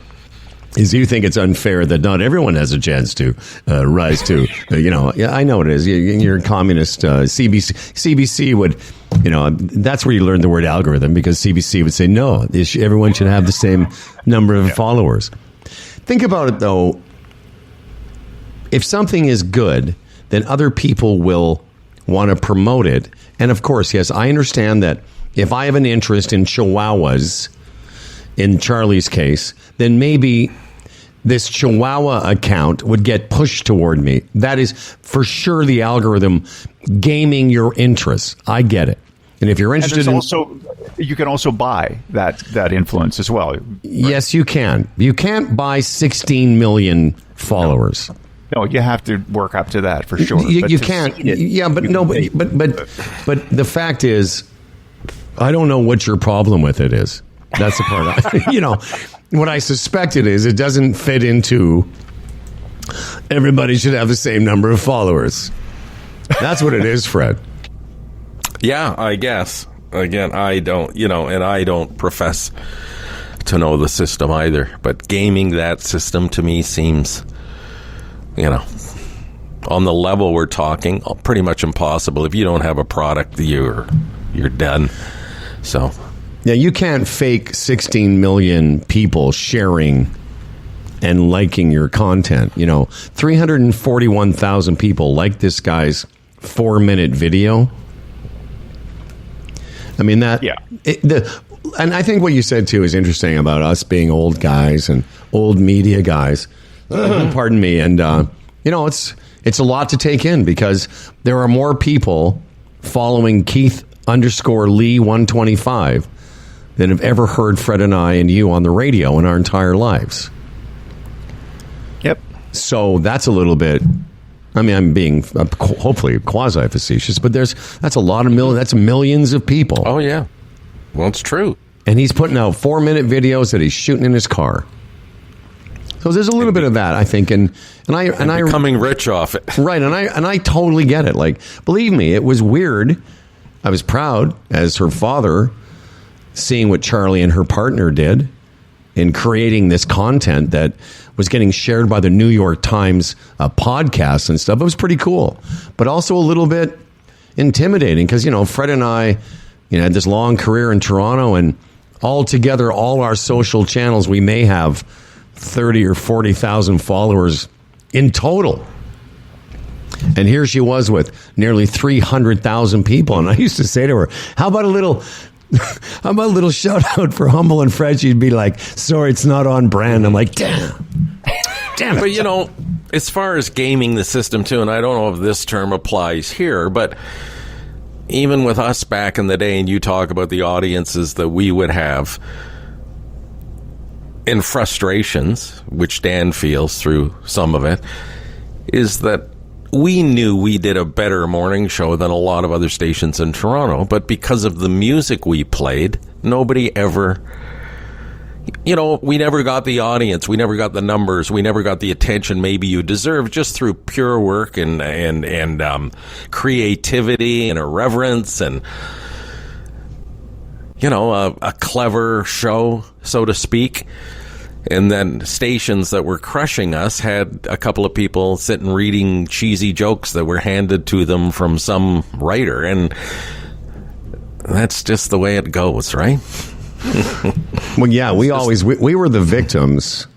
Is you think it's unfair that not everyone has a chance to rise to, yeah, I know what it is. You're a communist. CBC would, that's where you learn the word algorithm, because CBC would say, no, everyone should have the same number of followers. Think about it, though. If something is good, then other people will want to promote it. And of course, yes, I understand that if I have an interest in chihuahuas, in Charlie's case, then maybe this Chihuahua account would get pushed toward me. That is for sure the algorithm gaming your interests. I get it. And if you're interested you can also buy that influence as well. Right? Yes, you can. You can't buy 16 million followers. No, you have to work up to that for sure. You can't. But the fact is, I don't know what your problem with it is. That's the part. What I suspect it is, it doesn't fit into everybody should have the same number of followers. That's what it is, Fred. Yeah, I guess. Again, I don't, and I don't profess to know the system either. But gaming that system to me seems, on the level we're talking, pretty much impossible. If you don't have a product, you're done. So. Yeah, you can't fake 16 million people sharing and liking your content. 341,000 people like this guy's 4-minute video. I mean, that. Yeah. And I think what you said, too, is interesting about us being old guys and old media guys. Pardon me. And, it's a lot to take in, because there are more people following Keith_Lee 125 than have ever heard Fred and I and you on the radio in our entire lives. Yep. So that's a little bit. I mean, I'm being hopefully quasi-facetious, but that's a lot of that's millions of people. Oh yeah, well, it's true. And he's putting out 4-minute videos that he's shooting in his car. So there's a little bit of that, I think, and I becoming rich off it, right? And I totally get it. Like, believe me, it was weird. I was proud as her father, seeing what Charlie and her partner did in creating this content that was getting shared by the New York Times podcasts and stuff. It was pretty cool, but also a little bit intimidating, because, Fred and I, had this long career in Toronto, and all together, all our social channels, we may have 30 or 40,000 followers in total. And here she was with nearly 300,000 people. And I used to say to her, how about a little shout out for Humble and Fred? She'd be like, sorry, it's not on brand. I'm like, damn it. But, as far as gaming the system, too, and I don't know if this term applies here, but even with us back in the day, and you talk about the audiences that we would have and frustrations, which Dan feels through some of it, is that we knew we did a better morning show than a lot of other stations in Toronto, but because of the music we played, nobody ever, we never got the audience, we never got the numbers, we never got the attention maybe you deserve, just through pure work and creativity and irreverence and, a clever show, so to speak. And then stations that were crushing us had a couple of people sitting reading cheesy jokes that were handed to them from some writer. And that's just the way it goes, right? Well, yeah, we were the victims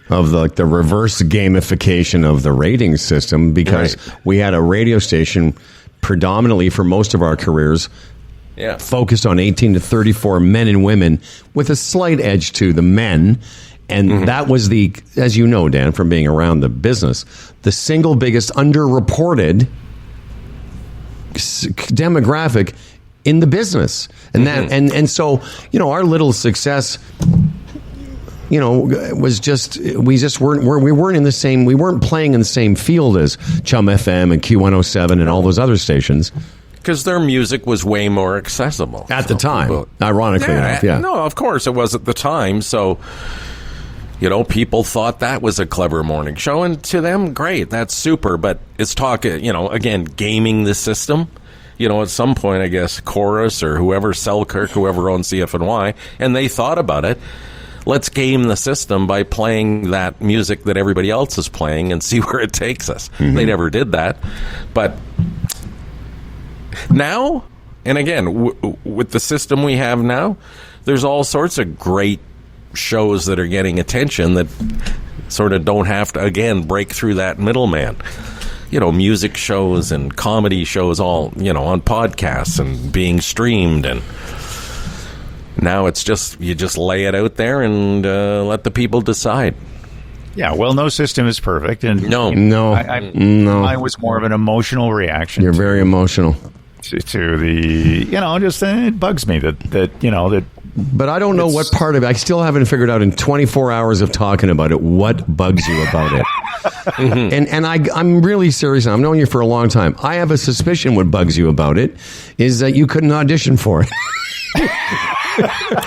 of the reverse gamification of the rating system, because we had a radio station predominantly for most of our careers focused on 18 to 34 men and women, with a slight edge to the men. And that was as you know, Dan, from being around the business, the single biggest underreported demographic in the business. And that, and so, our little success, was we weren't playing in the same field as Chum FM and Q107 and all those other stations. Because their music was way more accessible. At the time, ironically enough, yeah. No, of course it was at the time, so... people thought that was a clever morning show, and to them, great, that's super. But it's again, gaming the system. At some point, I guess, Chorus or whoever, Selkirk, whoever owns CFNY, and they thought about it. Let's game the system by playing that music that everybody else is playing and see where it takes us. Mm-hmm. They never did that. But now, and again, with the system we have now, there's all sorts of great shows that are getting attention that sort of don't have to, again, break through that middleman. Music shows and comedy shows all, on podcasts and being streamed. And now it's you just lay it out there and let the people decide. Yeah, well, no system is perfect. And no. Mine was more of an emotional reaction. You're very emotional. To the, it bugs me that. But I don't know what part of it. I still haven't figured out in 24 hours of talking about it what bugs you about it. And I'm really serious. I've known you for a long time. I have a suspicion what bugs you about it is that you couldn't audition for it.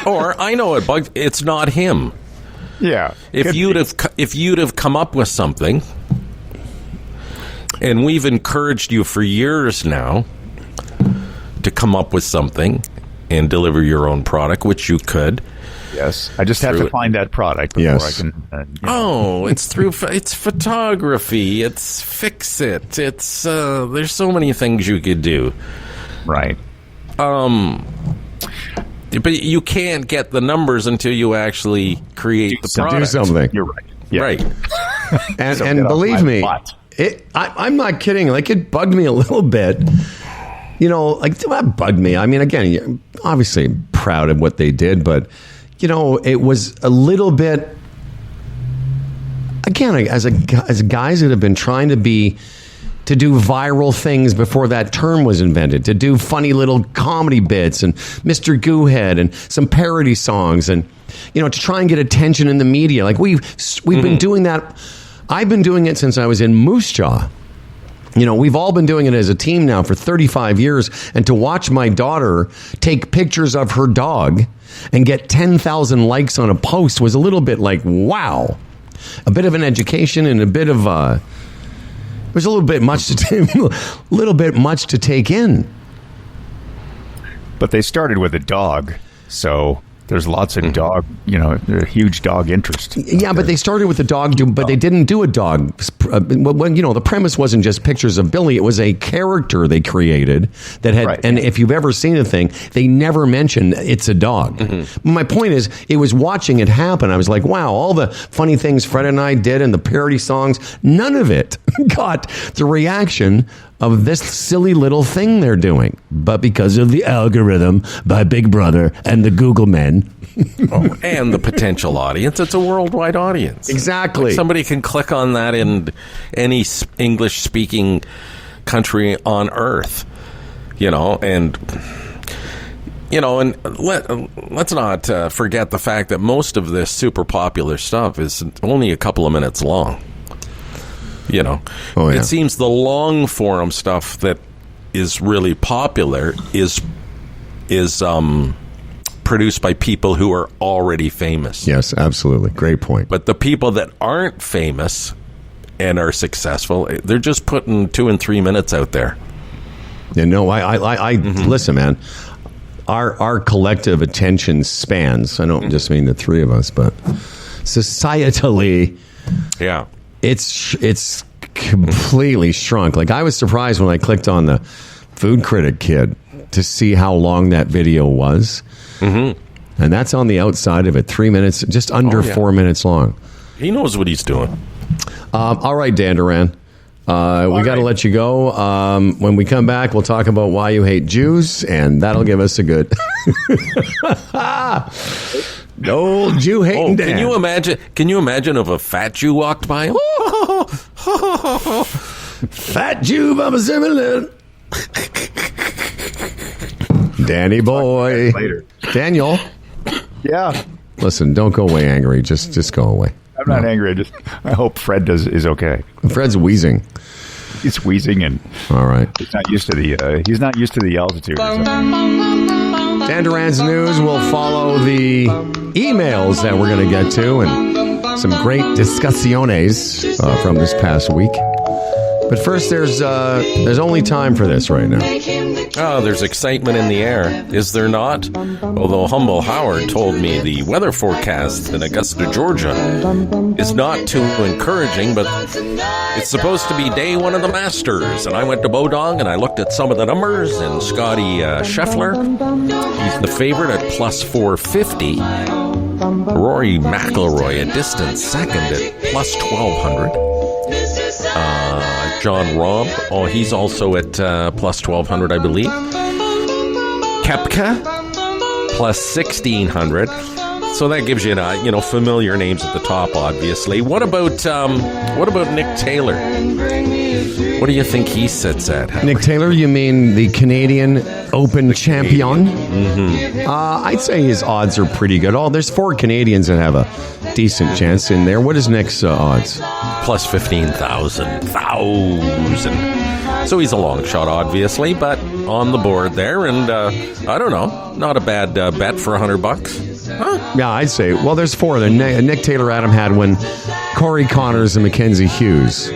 Or I know it bugs. It's not him. Yeah. If you'd have come up with something, and we've encouraged you for years now to come up with something and deliver your own product, which you could. Yes, I just have to find that product before I can. It's photography. It's fix it. It's there's so many things you could do. Right. But you can't get the numbers until you actually create the product. Do something. You're right. Yeah. Right. and believe me, I'm not kidding. Like, it bugged me a little bit. That bugged me. I mean, again, obviously I'm proud of what they did, but, it was a little bit, again, as guys that have been trying to do viral things before that term was invented, to do funny little comedy bits and Mr. Goohead and some parody songs and, to try and get attention in the media. Like, we've been doing that. I've been doing it since I was in Moose Jaw. We've all been doing it as a team now for 35 years. And to watch my daughter take pictures of her dog and get 10,000 likes on a post was a little bit like, wow. A bit of an education and a bit of it was a little bit much to take in. But they started with a dog, so there's lots of dog, huge dog interest. Yeah, but they started with the dog, but they didn't do a dog. The premise wasn't just pictures of Billy. It was a character they created that had, right. And if you've ever seen the thing, they never mentioned it's a dog. Mm-hmm. My point is, it was watching it happen. I was like, wow, all the funny things Fred and I did and the parody songs, none of it got the reaction of this silly little thing they're doing. But because of the algorithm by Big Brother and the Google men. And the potential audience. It's a worldwide audience. Exactly. Like, somebody can click on that in any English-speaking country on Earth. And let's not forget the fact that most of this super popular stuff is only a couple of minutes long. Oh, yeah. It seems the long form stuff that is really popular is produced by people who are already famous. Yes, absolutely. Great point. But the people that aren't famous and are successful, they're just putting 2 and 3 minutes out there. I listen, man. Our collective attention spans, I don't just mean the three of us, but societally, yeah, it's completely shrunk. Like, I was surprised when I clicked on the Food Critic Kid to see how long that video was. Mm-hmm. And that's on the outside of it, 3 minutes, just under 4 minutes long. He knows what he's doing. All right, Dan Duran. We got to let you go. When we come back, we'll talk about why you hate Jews, and that'll give us a good... Old Jew hating Dan. Can you imagine if a fat Jew walked by him? Fat Jew, Mama Zimmerlin. Danny boy. Later. Daniel. Yeah. Listen, don't go away angry. Just go away. I'm not angry. I hope Fred is okay. Fred's wheezing. He's wheezing and all right. He's not used to the altitude. Dan Duran's news will follow the emails that we're going to get to and some great discussiones from this past week. But first, there's only time for this right now. Oh, there's excitement in the air, is there not? Although Humble Howard told me the weather forecast in Augusta, Georgia is not too encouraging, but it's supposed to be day one of the Masters. And I went to Bodog and I looked at some of the numbers, and Scotty Scheffler, he's the favorite at plus 450. Rory McIlroy, a distant second at plus 1,200. John Rahm, he's also at plus 1,200, I believe. Koepka, plus 1,600. So that gives you, familiar names at the top, obviously. What about Nick Taylor? What do you think he sits at, Howard? Nick Taylor, you mean the Canadian Open champion? Mm-hmm. I'd say his odds are pretty good. There's 4 Canadians that have a decent chance in there. What is Nick's odds? Plus 15,000. So he's a long shot, obviously, but on the board there. And I don't know, not a bad bet for $100. Huh? Yeah, I'd say. Well, there's 4 there. Nick Taylor, Adam Hadwin, Corey Connors, and Mackenzie Hughes.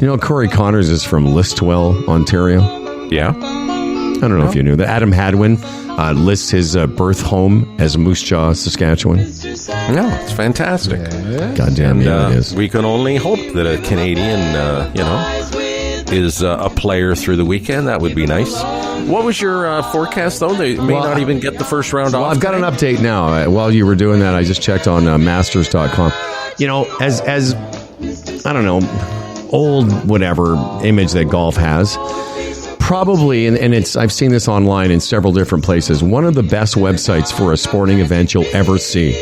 You know, Corey Connors is from Listowel, Ontario. Yeah. I don't know if you knew that. Adam Hadwin lists his birth home as Moose Jaw, Saskatchewan. No, it's fantastic. Goddamn, yeah, it is. We can only hope that a Canadian, is a player through the weekend. That would be nice. What was your forecast, though? They may not even get the first round off. I've got an update now. While you were doing that, I just checked on masters.com. You know, as I don't know, old whatever image that golf has, probably, and it's I've seen this online in several different places, one of the best websites for a sporting event you'll ever see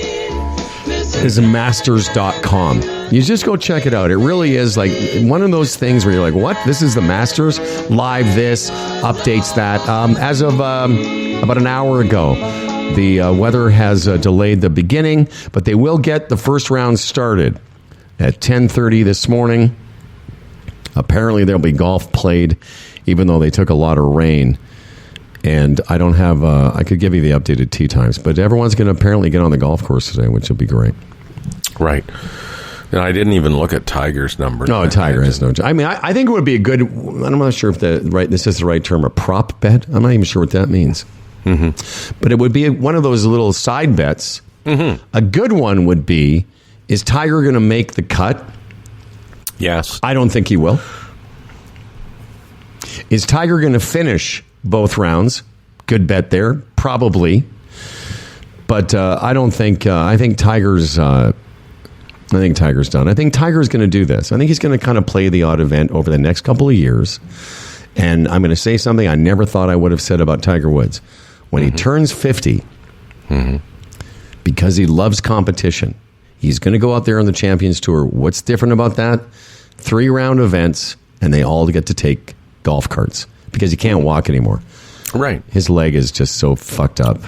is masters.com. You just go check it out. It really is like one of those things where you're like, what? This is the Masters? Live this, updates that. As of about an hour ago, the weather has delayed the beginning, but they will get the first round started at 10:30 this morning. Apparently there'll be golf played, even though they took a lot of rain. And I don't have, I could give you the updated tee times, but everyone's going to apparently get on the golf course today, which will be great. Right. And I didn't even look at Tiger's numbers. No, Tiger has no. I mean, I think it would be a good, I'm not sure if this is the right term, a prop bet. I'm not even sure what that means. Mm-hmm. But it would be one of those little side bets. Mm-hmm. A good one would be, is Tiger going to make the cut? Yes. I don't think he will. Is Tiger going to finish both rounds? Good bet there. Probably. But I don't think, I think Tiger's done. I think Tiger's going to do this. I think he's going to kind of play the odd event over the next couple of years. And I'm going to say something I never thought I would have said about Tiger Woods. When he turns 50, because he loves competition, he's going to go out there on the Champions Tour. What's different about that? 3-round events, and they all get to take golf carts because he can't walk anymore. Right. His leg is just so fucked up.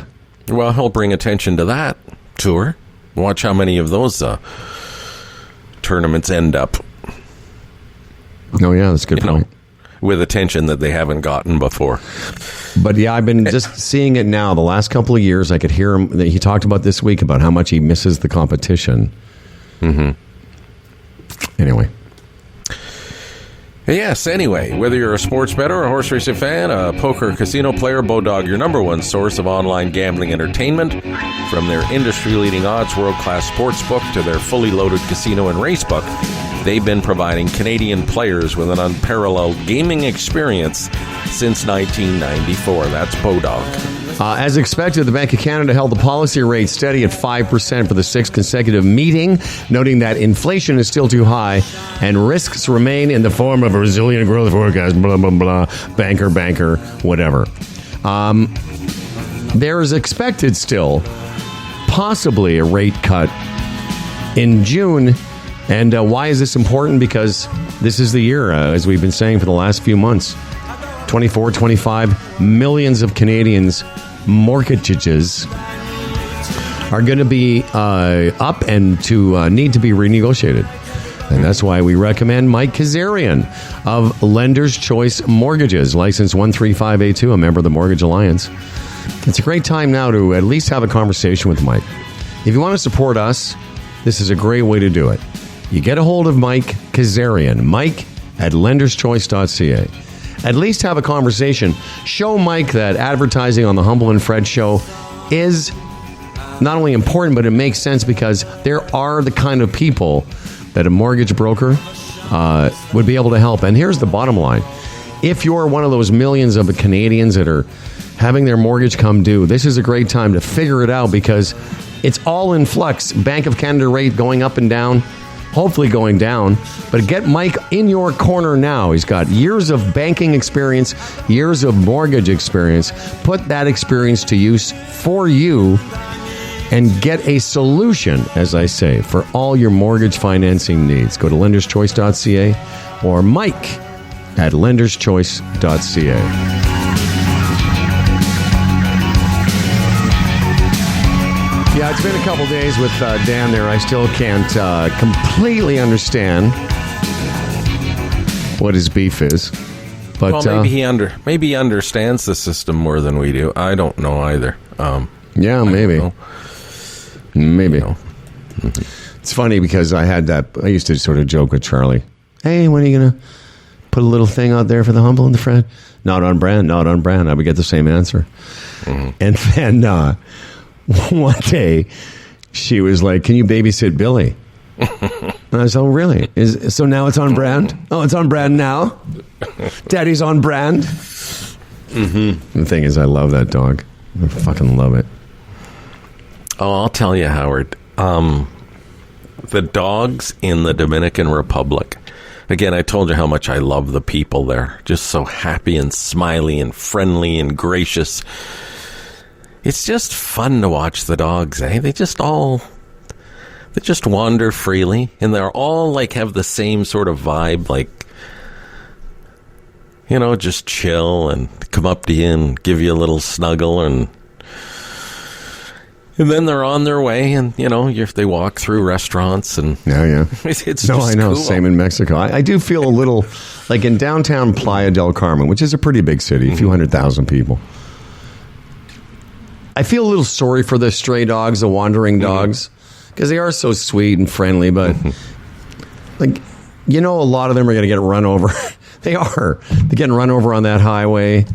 Well, he'll bring attention to that tour. Watch how many of those tournaments end up. Oh, yeah, that's a good point. With attention that they haven't gotten before. But yeah, I've been just seeing it now. The last couple of years, I could hear him. He talked about this week about how much he misses the competition. Mm-hmm. Anyway. Yes, anyway, whether you're a sports bettor or a horse racing fan, a poker or casino player, Bodog, your number one source of online gambling entertainment. From their industry-leading odds, world-class sportsbook to their fully loaded casino and racebook, they've been providing Canadian players with an unparalleled gaming experience since 1994. That's Bodog. As expected, the Bank of Canada held the policy rate steady at 5% for the 6th consecutive meeting, noting that inflation is still too high and risks remain in the form of a resilient growth forecast, blah, blah, blah, banker, whatever. There is expected still possibly a rate cut in June. And why is this important? Because this is the year, as we've been saying for the last few months, 24, 25 millions of Canadians' mortgages are going to be up and to need to be renegotiated. And that's why we recommend Mike Kazarian of Lenders Choice Mortgages, license 135A2, a member of the Mortgage Alliance. It's a great time now to at least have a conversation with Mike. If you want to support us, this is a great way to do it. You get a hold of Mike Kazarian, Mike at lenderschoice.ca. At least have a conversation. Show Mike that advertising on the Humble and Fred show is not only important, but it makes sense because there are the kind of people that a mortgage broker would be able to help. And here's the bottom line. If you're one of those millions of Canadians that are having their mortgage come due, this is a great time to figure it out because it's all in flux. Bank of Canada rate going up and down, hopefully going down. But get Mike in your corner now. He's got years of banking experience, years of mortgage experience. Put that experience to use for you and get a solution, as I say, for all your mortgage financing needs. Go to lenderschoice.ca or Mike at lenderschoice.ca. Yeah, it's been a couple days with Dan there. I still can't completely understand what his beef is. But well, maybe he understands the system more than we do. I don't know either. Yeah, maybe. Maybe. It's funny because I used to sort of joke with Charlie. Hey, when are you going to put a little thing out there for the Humble and the Fred? Not on brand, not on brand. I would get the same answer. Mm-hmm. And then one day she was like, can you babysit Billy? And I said, oh, really? So now it's on brand? Oh, it's on brand now? Daddy's on brand? Mm-hmm. The thing is, I love that dog. I fucking love it. Oh, I'll tell you, Howard. The dogs in the Dominican Republic. Again, I told you how much I love the people there. Just so happy and smiley and friendly and gracious. It's just fun to watch the dogs, eh? They just wander freely, and they're all like have the same sort of vibe, like, you know, just chill and come up to you and give you a little snuggle and then they're on their way, and you know, they walk through restaurants, and yeah, it's no, just I know. cool. Same in Mexico. I do feel a little like in downtown Playa del Carmen, which is a pretty big city, a few 100,000 people. I feel a little sorry for the stray dogs, the wandering dogs, because they are so sweet and friendly. But like, you know, a lot of them are going to get run over. They are. They're getting run over on that highway.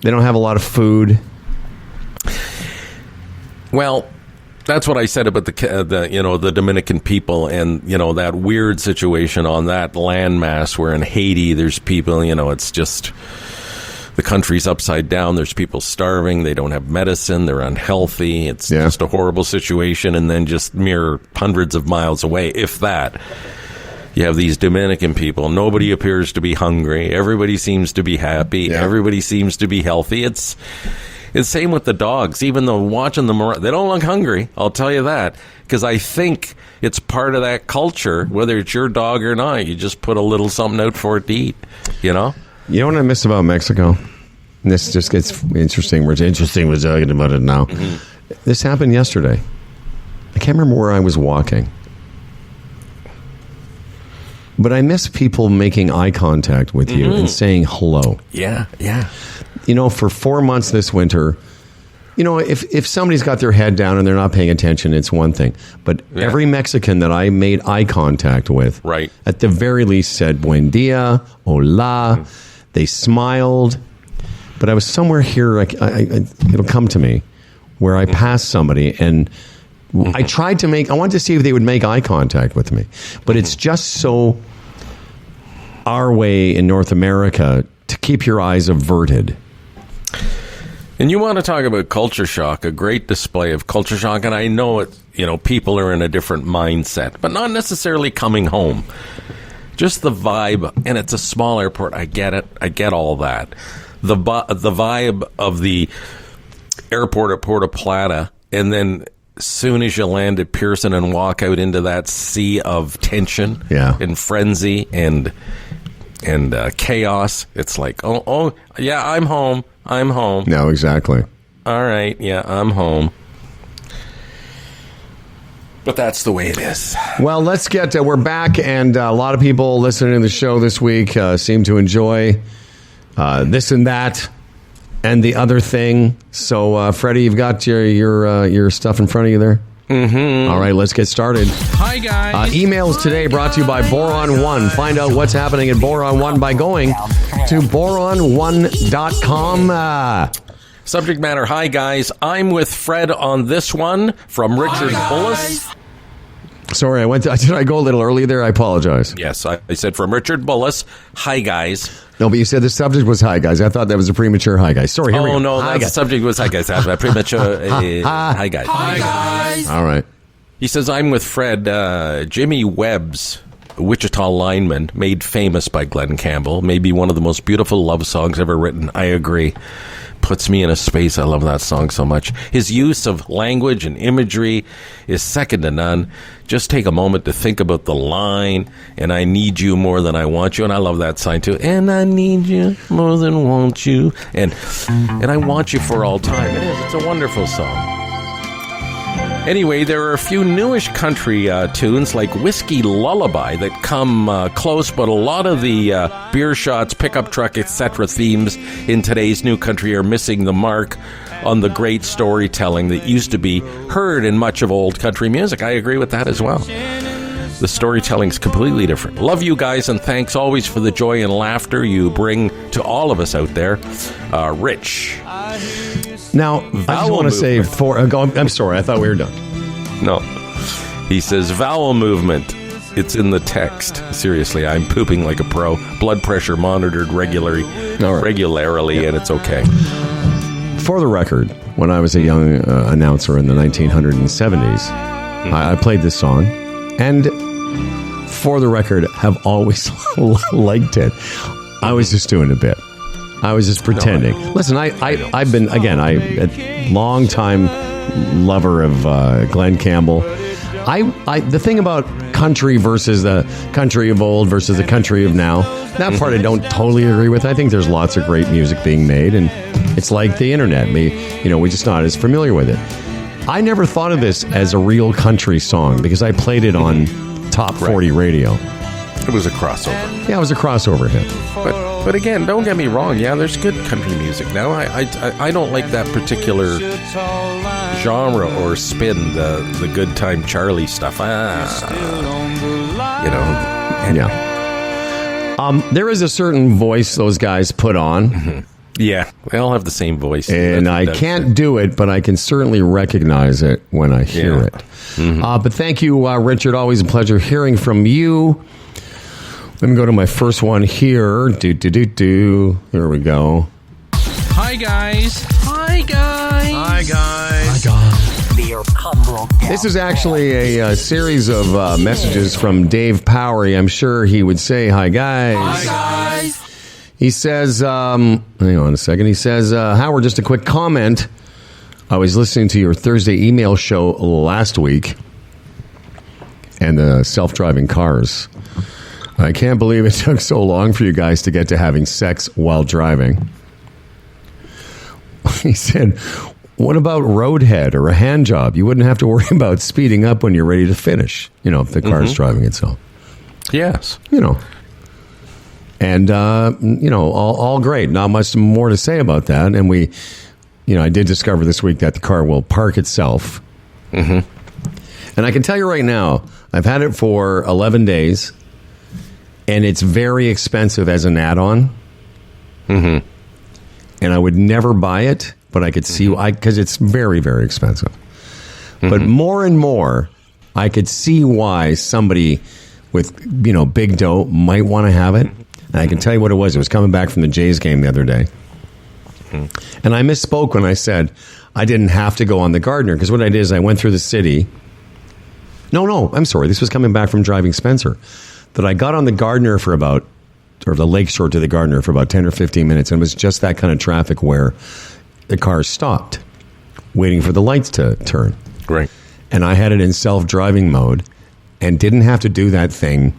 They don't have a lot of food. Well, that's what I said about the Dominican people and, you know, that weird situation on that landmass where in Haiti there's people, you know, it's just the country's upside down. There's people starving. They don't have medicine. They're unhealthy. It's just a horrible situation. And then just mere hundreds of miles away, if that, you have these Dominican people. Nobody appears to be hungry. Everybody seems to be happy. Yeah. Everybody seems to be healthy. It's same with the dogs. Even though watching them, they don't look hungry. I'll tell you that. Because I think it's part of that culture, whether it's your dog or not. You just put a little something out for it to eat, you know? You know what I miss about Mexico? And this just gets interesting. We're talking about it now. Mm-hmm. This happened yesterday. I can't remember where I was walking. But I miss people making eye contact with you and saying hello. Yeah, yeah. You know, for 4 months this winter, you know, if somebody's got their head down and they're not paying attention, it's one thing. But every Mexican that I made eye contact with, at the very least said, buen dia, hola. They smiled. But I was somewhere here, it'll come to me, where I passed somebody and I wanted to see if they would make eye contact with me. But it's just so our way in North America to keep your eyes averted. And you want to talk about culture shock, a great display of culture shock. And I know it, you know, people are in a different mindset, but not necessarily coming home. Just the vibe, and it's a small airport. I get it. I get all that. The vibe of the airport at Puerto Plata, and then soon as you land at Pearson and walk out into that sea of tension and frenzy and chaos, it's like, oh, yeah, I'm home. No, exactly. All right, yeah, I'm home. But that's the way it is. Well, let's get, we're back, and a lot of people listening to the show this week seem to enjoy this and that and the other thing. So, Freddie, you've got your stuff in front of you there? Mm-hmm. All right, let's get started. Hi, guys. Emails today brought to you by Boron One. Find out what's happening at Boron One by going to boron1.com. Subject matter, hi, guys. I'm with Fred on this one from Richard Bullis. Sorry, did I go a little early there? I apologize. Yes, I said from Richard Bullis. Hi, guys. No, but you said the subject was hi, guys. I thought that was a premature hi, guys. Sorry, here we go. Oh, no, the subject was hi, guys. That's a premature hi, guys. Hi, guys. All right. He says, I'm with Fred. Jimmy Webb's Wichita Lineman, made famous by Glenn Campbell, maybe one of the most beautiful love songs ever written. I agree. Puts me in a space. I love that song so much. His use of language and imagery is second to none. Just take a moment to think about the line, and I need you more than I want you. And I love that sign too. And I need you more than want you. And I want you for all time. It is. It's a wonderful song. Anyway, there are a few newish country tunes like Whiskey Lullaby that come close, but a lot of the beer shots, pickup truck, etc. themes in today's new country are missing the mark on the great storytelling that used to be heard in much of old country music. I agree with that as well. The storytelling's completely different. Love you guys, and thanks always for the joy and laughter you bring to all of us out there. Rich. Now, I just want to say, I'm sorry, I thought we were done. No. He says, vowel movement. It's in the text. Seriously, I'm pooping like a pro. Blood pressure monitored regularly, and it's okay. For the record, when I was a young announcer in the 1970s, I played this song, and for the record, have always liked it. I was just doing a bit. I was just pretending. Listen, I've been, again, a long time lover of Glenn Campbell. The thing about country versus the country of old versus the country of now, that part I don't totally agree with. I think there's lots of great music being made, and it's like the internet. We're just not as familiar with it. I never thought of this as a real country song because I played it on Top 40 radio. It was a crossover. Yeah, it was a crossover hit. But again, don't get me wrong. Yeah, there's good country music now. I don't like that particular genre or spin, the Good Time Charlie stuff. There is a certain voice those guys put on. Mm-hmm. Yeah, they all have the same voice. And I can't do it, but I can certainly recognize it when I hear it. Mm-hmm. But thank you, Richard. Always a pleasure hearing from you. Let me go to my first one here. Here we go. Hi, guys. Hi, guys. Hi, guys. Hi, guys. This is actually a series of messages from Dave Powery. I'm sure he would say, hi, guys. Hi, guys. He says, hang on a second. He says, Howard, just a quick comment. I was listening to your Thursday email show last week and the self-driving cars. I can't believe it took so long for you guys to get to having sex while driving. He said, what about roadhead or a hand job? You wouldn't have to worry about speeding up when you're ready to finish, if the car's driving itself. Yes. And, all great. Not much more to say about that. And I did discover this week that the car will park itself. Mm-hmm. And I can tell you right now, I've had it for 11 days. And it's very expensive as an add-on. Mm-hmm. And I would never buy it, but I could see because it's very, very expensive. Mm-hmm. But more and more, I could see why somebody with big dough might want to have it. And I can tell you what it was. It was coming back from the Jays game the other day, and I misspoke when I said I didn't have to go on the Gardner because what I did is I went through the city. No, I'm sorry. This was coming back from driving Spencer. That I got on the Gardner or the Lakeshore to the Gardner for about 10 or 15 minutes, and it was just that kind of traffic where the cars stopped, waiting for the lights to turn. Right. and I had it in self-driving mode and didn't have to do that thing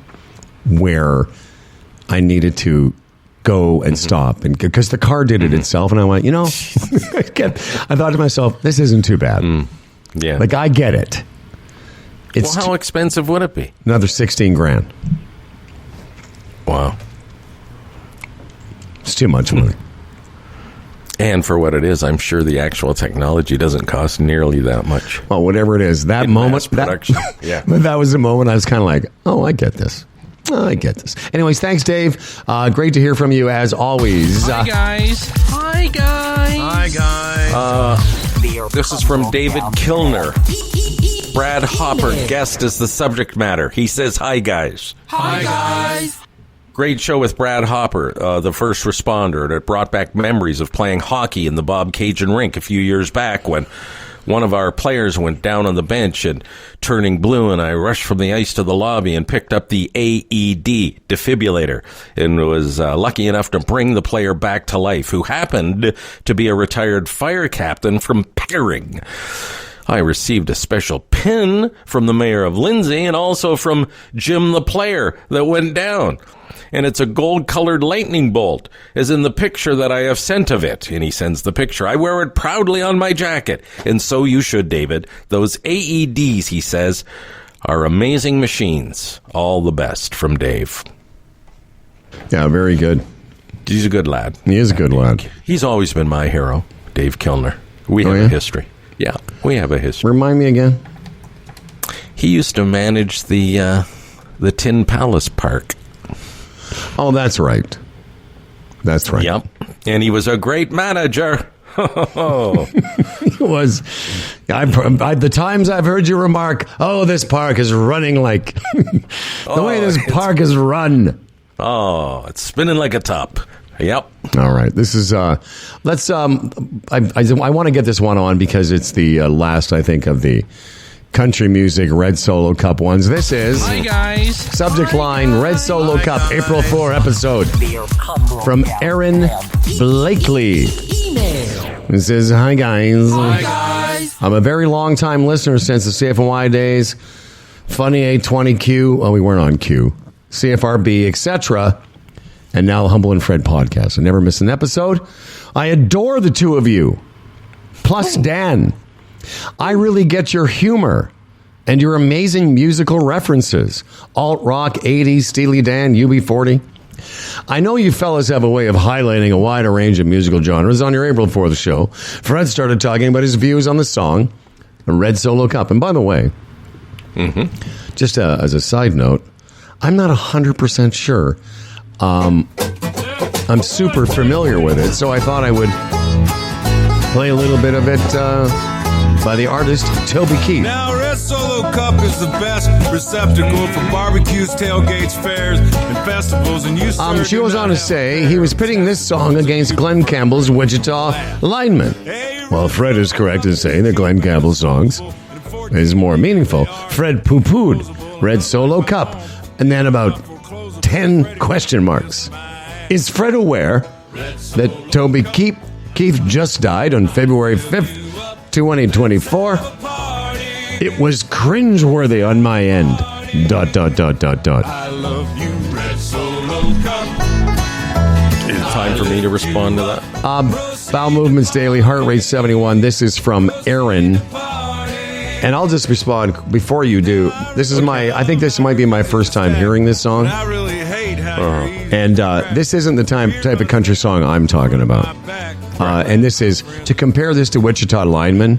where I needed to go and stop, and because the car did it itself, and I went, I thought to myself, this isn't too bad. Yeah. Like, I get it. It's Well, how expensive would it be? another $16,000. Wow. It's too much money. And for what it is, I'm sure the actual technology doesn't cost nearly that much. Well, whatever it is, that In moment, mass production. Yeah. but that was the moment I was kind of like, oh, I get this. Anyways, thanks, Dave. Great to hear from you as always. Hi, guys. Hi, guys. This is from David Kilner. Brad Hopper guest is the subject matter. He says, hi, guys. Hi, guys. Great show with Brad Hopper, the first responder that brought back memories of playing hockey in the Bob Cajun rink a few years back when one of our players went down on the bench and turning blue, and I rushed from the ice to the lobby and picked up the AED defibrillator and was lucky enough to bring the player back to life, who happened to be a retired fire captain from Pickering. I received a special pin from the mayor of Lindsay and also from Jim the player that went down. And it's a gold-colored lightning bolt, as in the picture that I have sent of it. And he sends the picture. I wear it proudly on my jacket. And so you should, David. Those AEDs, he says, are amazing machines. All the best from Dave. Yeah, very good. He's a good lad. He is a good lad. He's always been my hero, Dave Kilner. We have yeah? a history. Yeah, we have a history. Remind me again. He used to manage the Tin Palace Park. Oh, that's right. That's right. Yep. And he was a great manager. It was. The times I've heard you remark, "Oh, this park is running like the way this park is run." Oh, it's spinning like a top. Yep. All right. This is. Let's. I want to get this one on because it's the last, I think, of the country music Red Solo Cup ones. This is Hi, guys. subject line Red Solo Cup April 4 episode from Aaron Blakely. This is, hi guys. Hi, guys. I'm a very long time listener since the CFNY days. Funny A20Q. Well, we weren't on Q. CFRB, etc. And now Humble and Fred podcast. I never miss an episode. I adore the two of you. Plus Dan. I really get your humor and your amazing musical references. Alt rock, 80s, Steely Dan, UB40. I know you fellas have a way of highlighting a wider range of musical genres. On your April 4th show, Fred started talking about his views on the song Red Solo Cup. And by the way, just as a side note, I'm not 100% sure. I'm super familiar with it, so I thought I would play a little bit of it by the artist Toby Keith. Now, Red Solo Cup is the best receptacle for barbecues, tailgates, fairs, and festivals. And you She goes on to say he was pitting this song against Glenn Campbell's Wichita Lineman. Well, Fred is correct in saying that Glenn Campbell's songs is more meaningful. Fred poo-pooed Red Solo Cup, and then about 10 question marks. Is Fred aware that Toby Keith just died on February 5th, 2024? It was cringeworthy on my end. ... I love you, Red Solo Cup. Is it time for me to respond to that? Bowel Movements Daily, heart rate 71. This is from Aaron. And I'll just respond before you do. This is I think this might be my first time hearing this song. I really hate how you're easy. And this isn't the type of country song I'm talking about. And this is, to compare this to Wichita Lineman,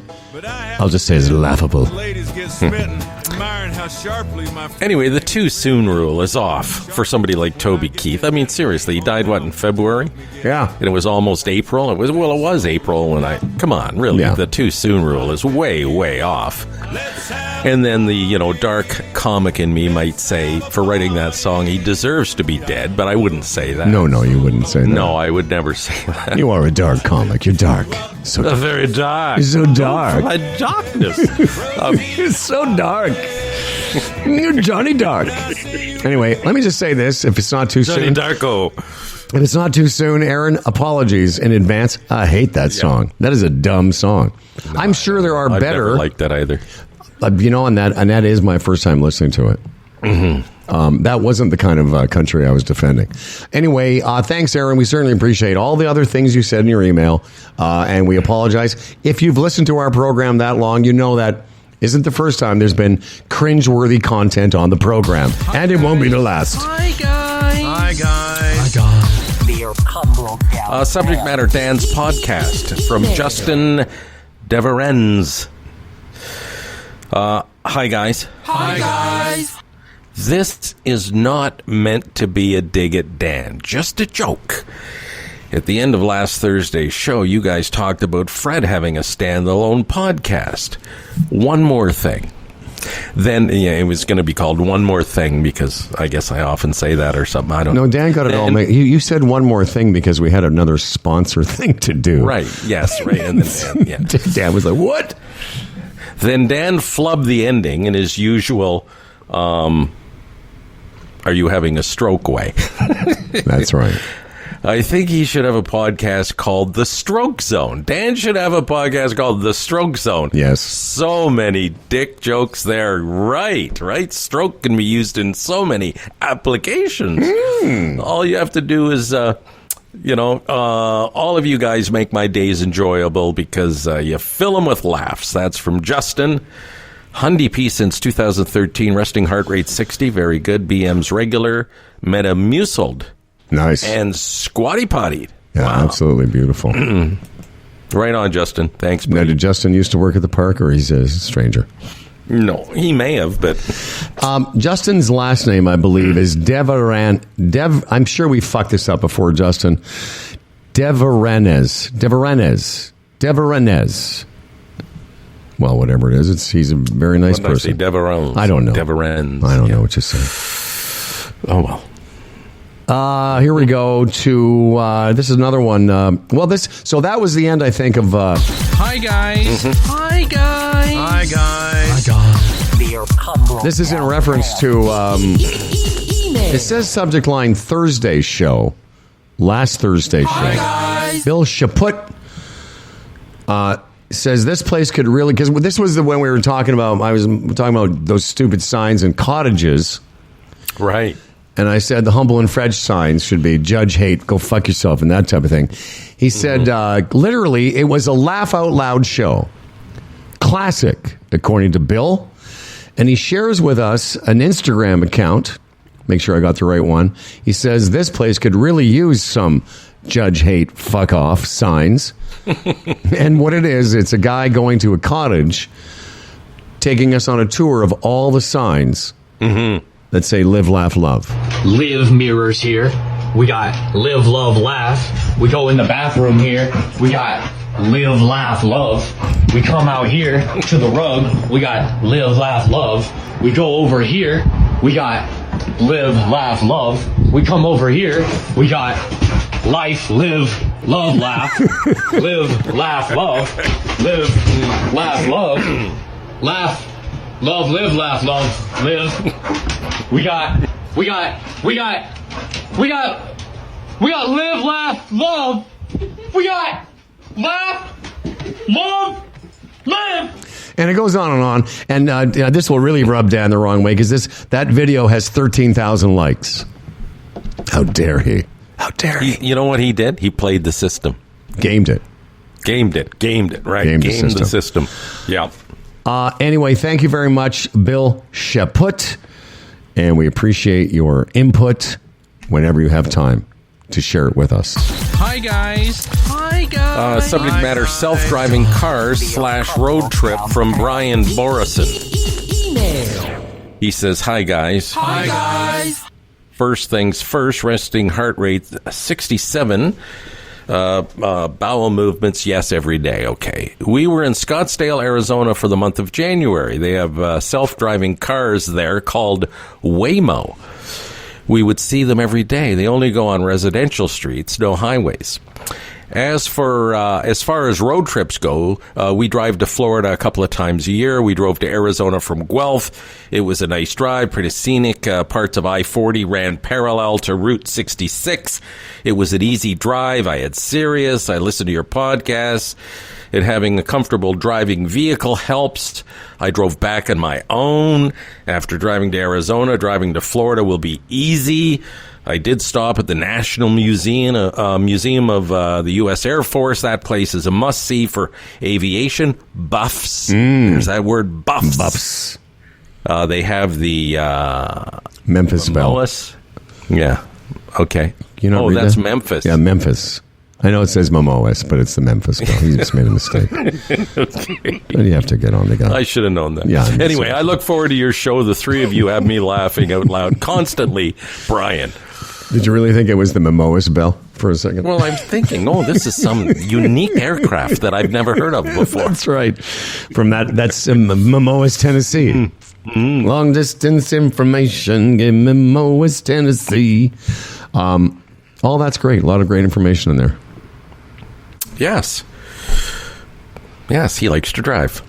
I'll just say it's laughable. Ladies get smitten, admiring how sharply my Anyway, the too soon rule is off for somebody like Toby Keith. I mean, seriously, he died, in February? Yeah. And it was almost April? It was April when come on, really, Yeah. the too soon rule is way, way off. And then the, dark comic in me might say, for writing that song, he deserves to be dead, but I wouldn't say that. No, you wouldn't say that. No, I would never say that. You are a dark comic. You're dark. So dark. Very dark. You're so dark. My darkness. You're so dark. You're Johnny Dark. Anyway, let me just say this. If it's not too Johnny soon. Darko. If it's not too soon, Aaron, apologies in advance. I hate that song. That is a dumb song. I'm sure there are I've better. never liked that either. and that is my first time listening to it. That wasn't the kind of country I was defending. Anyway, thanks, Aaron. We certainly appreciate all the other things you said in your email, and we apologize. If you've listened to our program that long, you know that isn't the first time there's been cringeworthy content on the program, and it won't be the last. Hi, guys. Hi, guys. Subject Matter Dan's podcast from Justin Deverenz. Hi, guys. Hi, guys. This is not meant to be a dig at Dan, just a joke. At the end of last Thursday's show, you guys talked about Fred having a standalone podcast. One More Thing. Then, it was going to be called One More Thing because I guess I often say that or something. I don't know. No, Dan got it all made. You said one more thing because we had another sponsor thing to do. Right, yes, right. And then, Dan was like, what? Then Dan flubbed the ending in his usual, are you having a stroke way? That's right. I think he should have a podcast called The Stroke Zone. Dan should have a podcast called The Stroke Zone. Yes. So many dick jokes there. Right. Stroke can be used in so many applications. All you have to do is, all of you guys make my days enjoyable because you fill them with laughs. That's from Justin. Hyundai P since 2013. Resting heart rate 60. Very good. BM's regular. Metamuciled. Nice. And squatty potty. Yeah, wow. Absolutely beautiful. Right on, Justin. Thanks, buddy. Now, did Justin used to work at the park, or he's a stranger? No, he may have, but... Justin's last name, I believe, is I'm sure we fucked this up before, Justin. Deverenez. Well, whatever it is, he's a very nice person. Deverenz. I don't know. Deverenz. I don't know what you say. Oh, well. Here we go to this is another one. So that was the end, I think, of. Hi, guys. Hi, guys. Hi, guys. This is in reference to. It says subject line Thursday show, last Thursday show. Hi, guys. Bill Chaput says this place could really, because this was when we were talking about. I was talking about those stupid signs in cottages, right? And I said the Humble and French signs should be judge hate, go fuck yourself, and that type of thing. He said, literally, it was a laugh out loud show. Classic, according to Bill. And he shares with us an Instagram account. Make sure I got the right one. He says this place could really use some judge hate, fuck off signs. And what it is, it's a guy going to a cottage, taking us on a tour of all the signs. That say live, laugh, love. Live mirrors here. We got live, love, laugh. We go in the bathroom here. We got live, laugh, love. We come out here to the rug. We got live, laugh, love. We go over here. We got live, laugh, love. We come over here. We got life, live, love, laugh. Live, laugh, love. Live, laugh, love. Laugh. Love, live, laugh, love, live. We got live, laugh, love. We got laugh, love, live. And it goes on and on. And this will really rub Dan the wrong way because that video has 13,000 likes. How dare he? How dare he? You know what he did? He played the system. Gamed it. Right. Gamed the system. Yeah. Anyway, thank you very much, Bill Chaput, and we appreciate your input whenever you have time to share it with us. Hi, guys. Hi, guys. Subject matter, self-driving cars / road trip from Brian Borison. He says, hi, guys. Hi, guys. First things first, resting heart rate 67. Bowel movements, yes, every day. Okay. We were in Scottsdale, Arizona for the month of January. They have self-driving cars there called Waymo. We would see them every day. They only go on residential streets, no highways. As far as road trips go, we drive to Florida a couple of times a year. We drove to Arizona from Guelph. It was a nice drive, pretty scenic. Parts of I-40 ran parallel to Route 66. It was an easy drive. I had Sirius. I listened to your podcasts. And having a comfortable driving vehicle helps. I drove back on my own. After driving to Arizona, driving to Florida will be easy. I did stop at the National Museum of the U.S. Air Force. That place is a must-see for aviation buffs. There's that word, buffs. Buffs. They have the Memphis Belle. Momoas. Yeah. Okay. You know, that's Memphis. Yeah, Memphis. I know it says Momoas, but it's the Memphis Belle. He just made a mistake. Okay. But you have to get on the guy. I should have known that. Yeah, anyway, I look forward to your show. The three of you have me laughing out loud constantly. Brian. Did you really think it was the Momoas Belle for a second? Well, I'm thinking, this is some unique aircraft that I've never heard of before. That's right. From that's Momoas, Tennessee. Long distance information, give me Momoas, Tennessee. All that's great. A lot of great information in there. Yes. Yes, he likes to drive.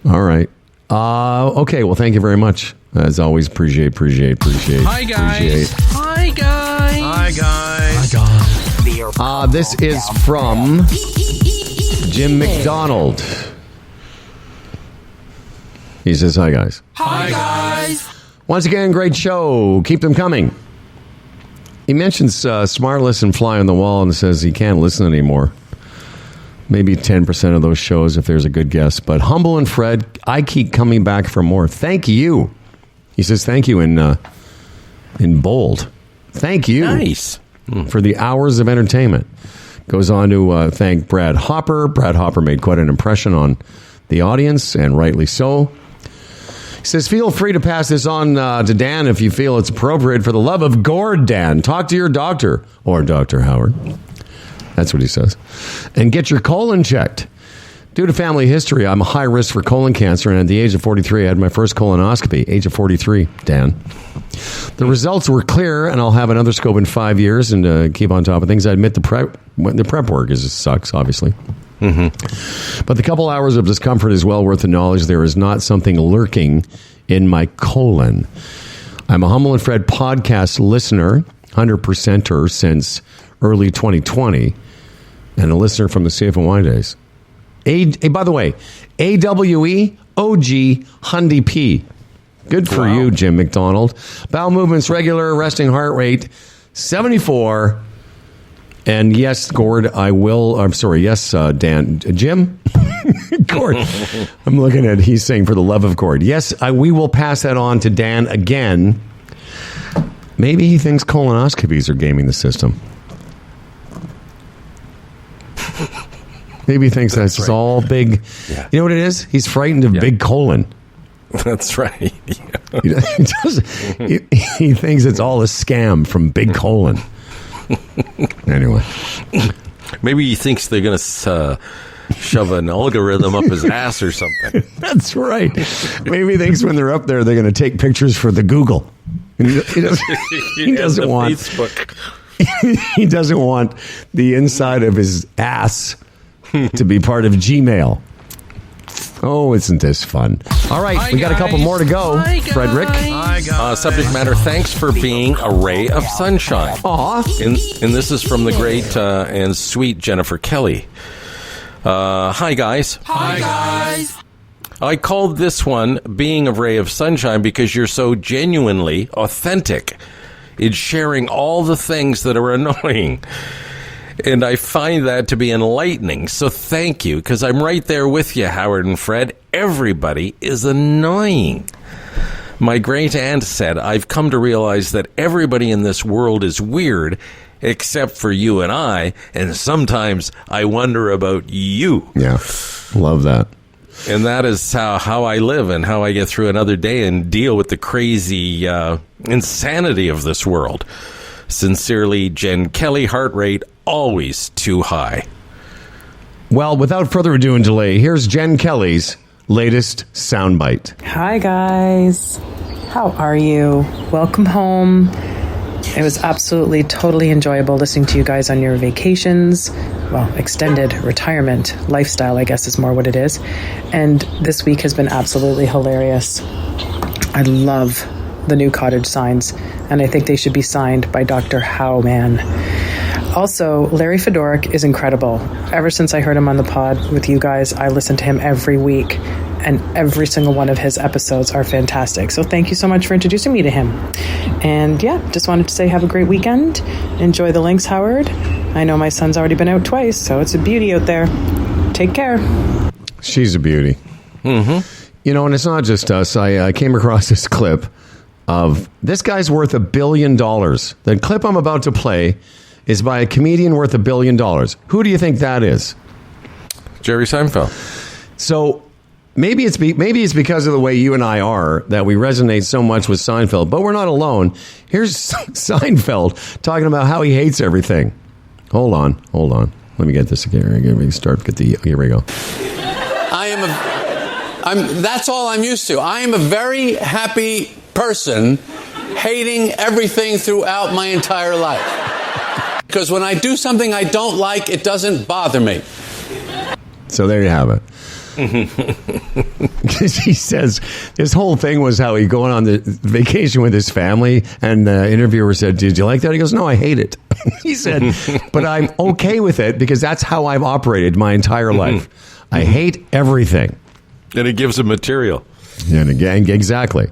All right. Okay, well, thank you very much. As always, appreciate. Hi, guys. Hi, guys. Hi, guys. This is from Jim McDonald. He says, hi, guys. Hi, guys. Once again, great show. Keep them coming. He mentions Smartless and Fly on the Wall and says he can't listen anymore. Maybe 10% of those shows if there's a good guest. But Humble and Fred, I keep coming back for more. Thank you. He says thank you in bold. Thank you. Nice. For the hours of entertainment. Goes on to thank Brad Hopper. Brad Hopper made quite an impression on the audience, and rightly so. He says, feel free to pass this on to Dan if you feel it's appropriate. For the love of Gord, Dan, talk to your doctor or Dr. Howard. That's what he says. And get your colon checked. Due to family history, I'm a high risk for colon cancer, and at the age of 43, I had my first colonoscopy. Age of 43, Dan. The results were clear, and I'll have another scope in 5 years and keep on top of things. I admit the prep work sucks, obviously. Mm-hmm. But the couple hours of discomfort is well worth the knowledge there is not something lurking in my colon. I'm a Humble and Fred podcast listener, 100%er since early 2020, and a listener from the CFNY days. By the way, AWE OG Hyundai P. Good for you, Jim McDonald. Bowel movements regular, resting heart rate 74. And yes, Gord, I will. I'm sorry. Yes, Dan. Jim? Gord. I'm looking at, he's saying for the love of Gord. Yes, we will pass that on to Dan again. Maybe he thinks colonoscopies are gaming the system. Maybe he thinks that's right. All big. Yeah. You know what it is? He's frightened of big colon. That's right. Yeah. He thinks it's all a scam from big colon. Anyway. Maybe he thinks they're going to shove an algorithm up his ass or something. That's right. Maybe he thinks when they're up there, they're going to take pictures for the Google. He doesn't want Facebook. He doesn't want the inside of his ass to be part of Gmail. Oh, isn't this fun? All right, we got a couple more to go. Frederick. Hi, guys. Subject matter, thanks for being a ray of sunshine. Aw. And this is from the great and sweet Jennifer Kelly. Hi, guys. Hi, guys. I called this one being a ray of sunshine because you're so genuinely authentic in sharing all the things that are annoying. And I find that to be enlightening. So thank you, because I'm right there with you, Howard and Fred. Everybody is annoying. My great aunt said, I've come to realize that everybody in this world is weird, except for you and I. And sometimes I wonder about you. Yeah, love that. And that is how I live and how I get through another day and deal with the crazy insanity of this world. Sincerely, Jen Kelly, heart rate always too high. Well, without further ado and delay, here's Jen Kelly's latest soundbite. Hi, guys. How are you? Welcome home It was absolutely, totally enjoyable listening to you guys on your vacations. Well, extended retirement lifestyle, I guess is more what it is. And this week has been absolutely hilarious. I love the new cottage signs, and I think they should be signed by Dr. Howman. Also, Larry Fedoruk is incredible. Ever since I heard him on the pod with you guys, I listen to him every week, and every single one of his episodes are fantastic. So thank you so much for introducing me to him. And yeah, just wanted to say have a great weekend. Enjoy the links, Howard. I know my son's already been out twice, so it's a beauty out there. Take care. She's a beauty. Mm-hmm. You know, and it's not just us. I came across this clip of this guy's worth $1 billion. The clip I'm about to play is by a comedian worth $1 billion. Who do you think that is? Jerry Seinfeld. So maybe it's because of the way you and I are that we resonate so much with Seinfeld, but we're not alone. Here's Seinfeld talking about how he hates everything. Hold on. Let me get this again. Here we go. That's all I'm used to. I am a very happy person hating everything throughout my entire life. Because when I do something I don't like, it doesn't bother me. So there you have it. He says his whole thing was how he going on the vacation with his family, and the interviewer said, "Did you like that?" He goes, "No, I hate it." He said, "But I'm okay with it because that's how I've operated my entire life. I hate everything." And it gives him material. And again, exactly.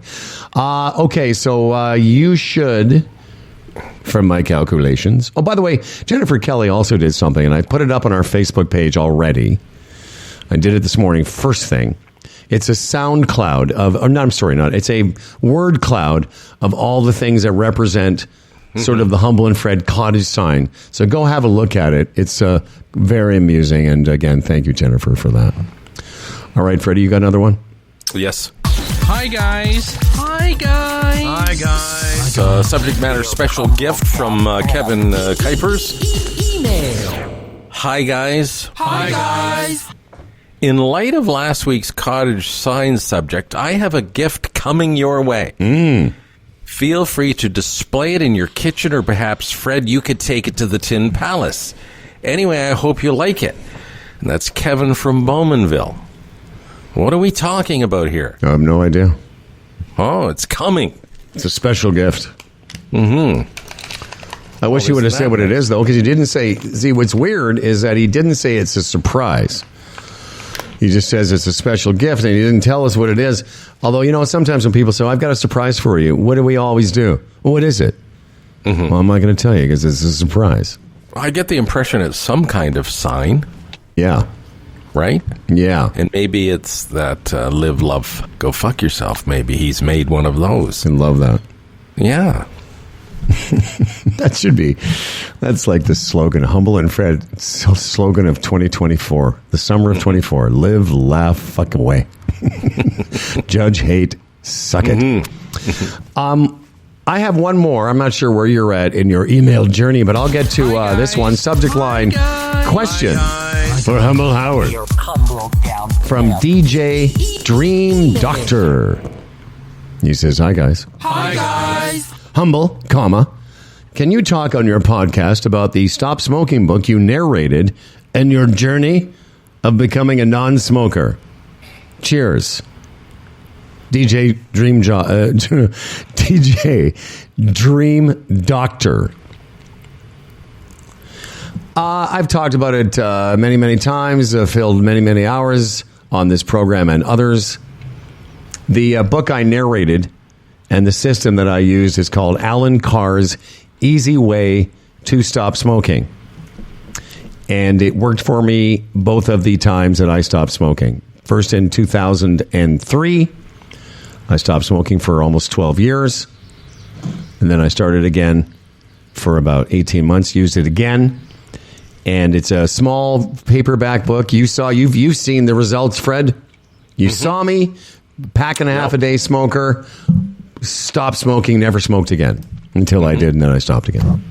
Okay, so you should, from my calculations. Oh, by the way, Jennifer Kelly also did something, and I put it up on our Facebook page already. I did it this morning, first thing. It's a sound cloud it's a word cloud of all the things that represent sort of the Humble and Fred cottage sign. So go have a look at it. It's very amusing. And again, thank you, Jennifer, for that. All right, Freddie, you got another one? Yes. Hi, guys. Hi, guys. Hi, guys. Subject matter special gift from Kevin Kuipers. Email. Hi, guys. Hi, guys. In light of last week's cottage sign subject, I have a gift coming your way. Feel free to display it in your kitchen, or perhaps, Fred, you could take it to the Tin Palace. Anyway, I hope you like it. And that's Kevin from Bowmanville. What are we talking about here? I have no idea. Oh, it's coming. It's a special gift. Mm-hmm. I wish he would have said what it is, though, because he didn't say... See, what's weird is that he didn't say it's a surprise. He just says it's a special gift, and he didn't tell us what it is. Although, you know, sometimes when people say, I've got a surprise for you, what do we always do? Well, what is it? Mm-hmm. Well, I'm not going to tell you because it's a surprise. I get the impression it's some kind of sign. Yeah. Right? Yeah. And maybe it's that live, love, go fuck yourself. Maybe he's made one of those. I love that. Yeah. That's like the slogan, Humble and Fred, slogan of 2024, the summer of 24. Live, laugh, fuck away. Judge, hate, suck it. Mm-hmm. I have one more. I'm not sure where you're at in your email journey, but I'll get to this one. Subject line, question for Humble Howard from DJ Dream Doctor. He says, hi, guys. Hi, guys. Humble, comma, can you talk on your podcast about the Stop Smoking book you narrated and your journey of becoming a non-smoker? Cheers. DJ Dream Doctor. I've talked about it many, many times, filled many, many hours on this program and others. The book I narrated and the system that I used is called Alan Carr's Easy Way to Stop Smoking. And it worked for me both of the times that I stopped smoking. First in 2003, I stopped smoking for almost 12 years. And then I started again for about 18 months, used it again. And it's a small paperback book. You've seen the results, Fred. You saw me, pack and a half a day smoker, stopped smoking, never smoked again until I did, and then I stopped again.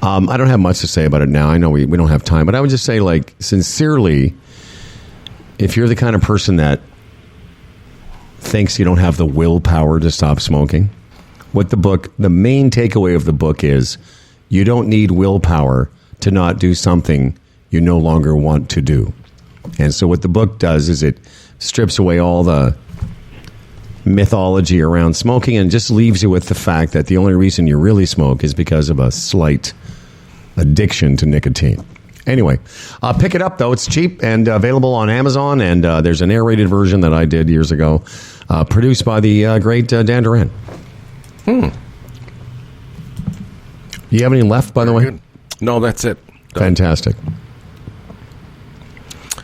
I don't have much to say about it now. I know we don't have time, but I would just say, like, sincerely, if you're the kind of person that thinks you don't have the willpower to stop smoking, what the main takeaway of the book is, you don't need willpower to not do something you no longer want to do. And so what the book does is it strips away all the mythology around smoking and just leaves you with the fact that the only reason you really smoke is because of a slight addiction to nicotine. Anyway, pick it up, though. It's cheap and available on Amazon, and there's a narrated version that I did years ago, produced by the great Dan Duran. Do you have any left, by the way? Good. No, that's it. Fantastic.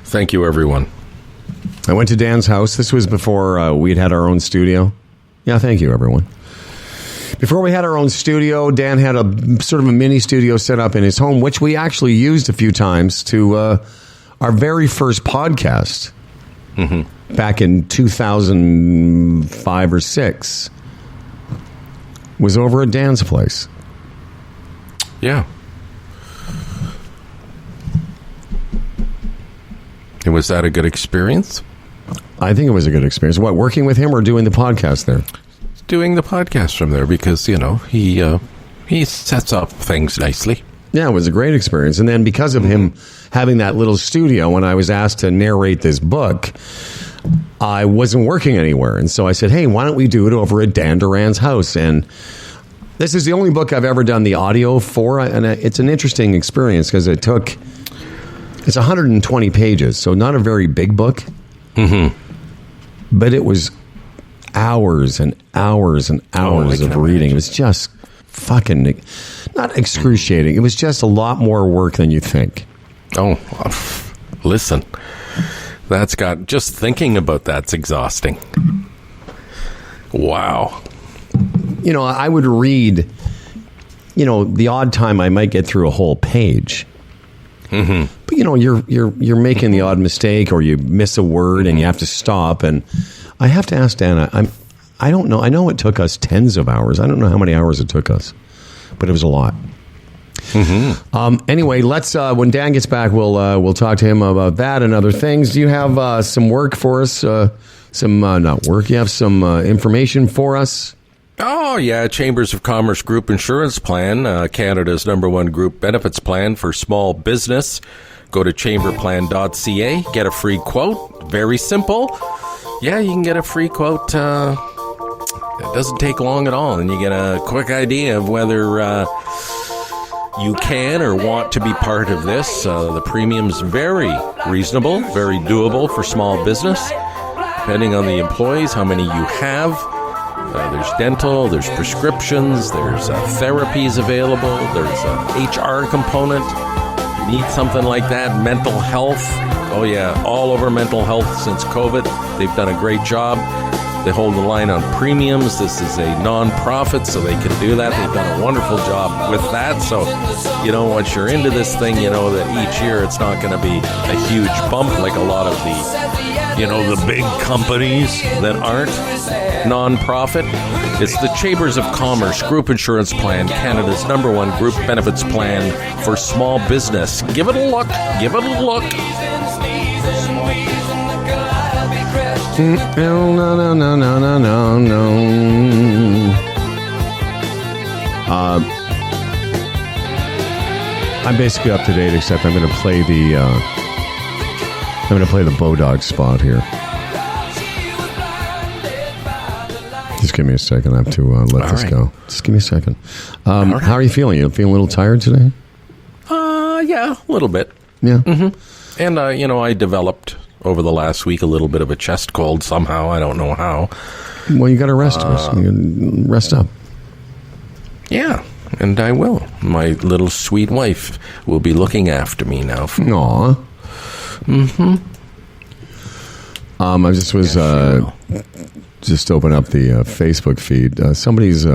Thank you, everyone. I went to Dan's house. This was before we'd had our own studio. Yeah, thank you, everyone. Before we had our own studio, Dan had a sort of a mini studio set up in his home, which we actually used a few times to our very first podcast back in 2005 or 6 was over at Dan's place. Yeah. And was that a good experience? I think it was a good experience. What, working with him or doing the podcast there? Doing the podcast from there because, you know, he sets up things nicely. Yeah, it was a great experience. And then because of him having that little studio, when I was asked to narrate this book, I wasn't working anywhere. And so I said, hey, why don't we do it over at Dan Duran's house? And this is the only book I've ever done the audio for. And it's an interesting experience because it's 120 pages, so not a very big book. But it was hours and hours and hours of reading. It was just fucking, not excruciating. It was just a lot more work than you think. Oh, listen, just thinking about that's exhausting. Wow. You know, I would read, you know, the odd time I might get through a whole page. But you know, you're making the odd mistake, or you miss a word and you have to stop. And I have to ask Dan. I don't know. I know it took us tens of hours. I don't know how many hours it took us, but it was a lot. Anyway, let's when Dan gets back, we'll talk to him about that and other things. Do you have some work for us? Not work. You have some information for us. Oh, yeah. Chambers of Commerce Group Insurance Plan, Canada's #1 group benefits plan for small business. Go to chamberplan.ca, get a free quote. Very simple. Yeah, you can get a free quote. It doesn't take long at all, and you get a quick idea of whether you can or want to be part of this. The premium's very reasonable, very doable for small business, depending on the employees, how many you have. There's dental, there's prescriptions, there's therapies available, there's a HR component. You need something like that. Mental health. Oh, yeah, all over mental health since COVID. They've done a great job. They hold the line on premiums. This is a non-profit, so they can do that. They've done a wonderful job with that. So, you know, once you're into this thing, you know that each year it's not going to be a huge bump like a lot of the, you know, the big companies that aren't non-profit. It's the Chambers of Commerce Group Insurance Plan, Canada's #1 group benefits plan for small business. Give it a look. Give it a look. No. I'm basically up to date, except I'm going to play the Bodog spot here. Just give me a second. I have to let this go. Just give me a second. How are you feeling? You feeling a little tired today? Yeah, a little bit. Yeah. And, you know, I developed over the last week a little bit of a chest cold somehow. I don't know how. Well, you got to rest. Rest up. Yeah, and I will. My little sweet wife will be looking after me now. Aw. I just was just open up the Facebook feed. Somebody's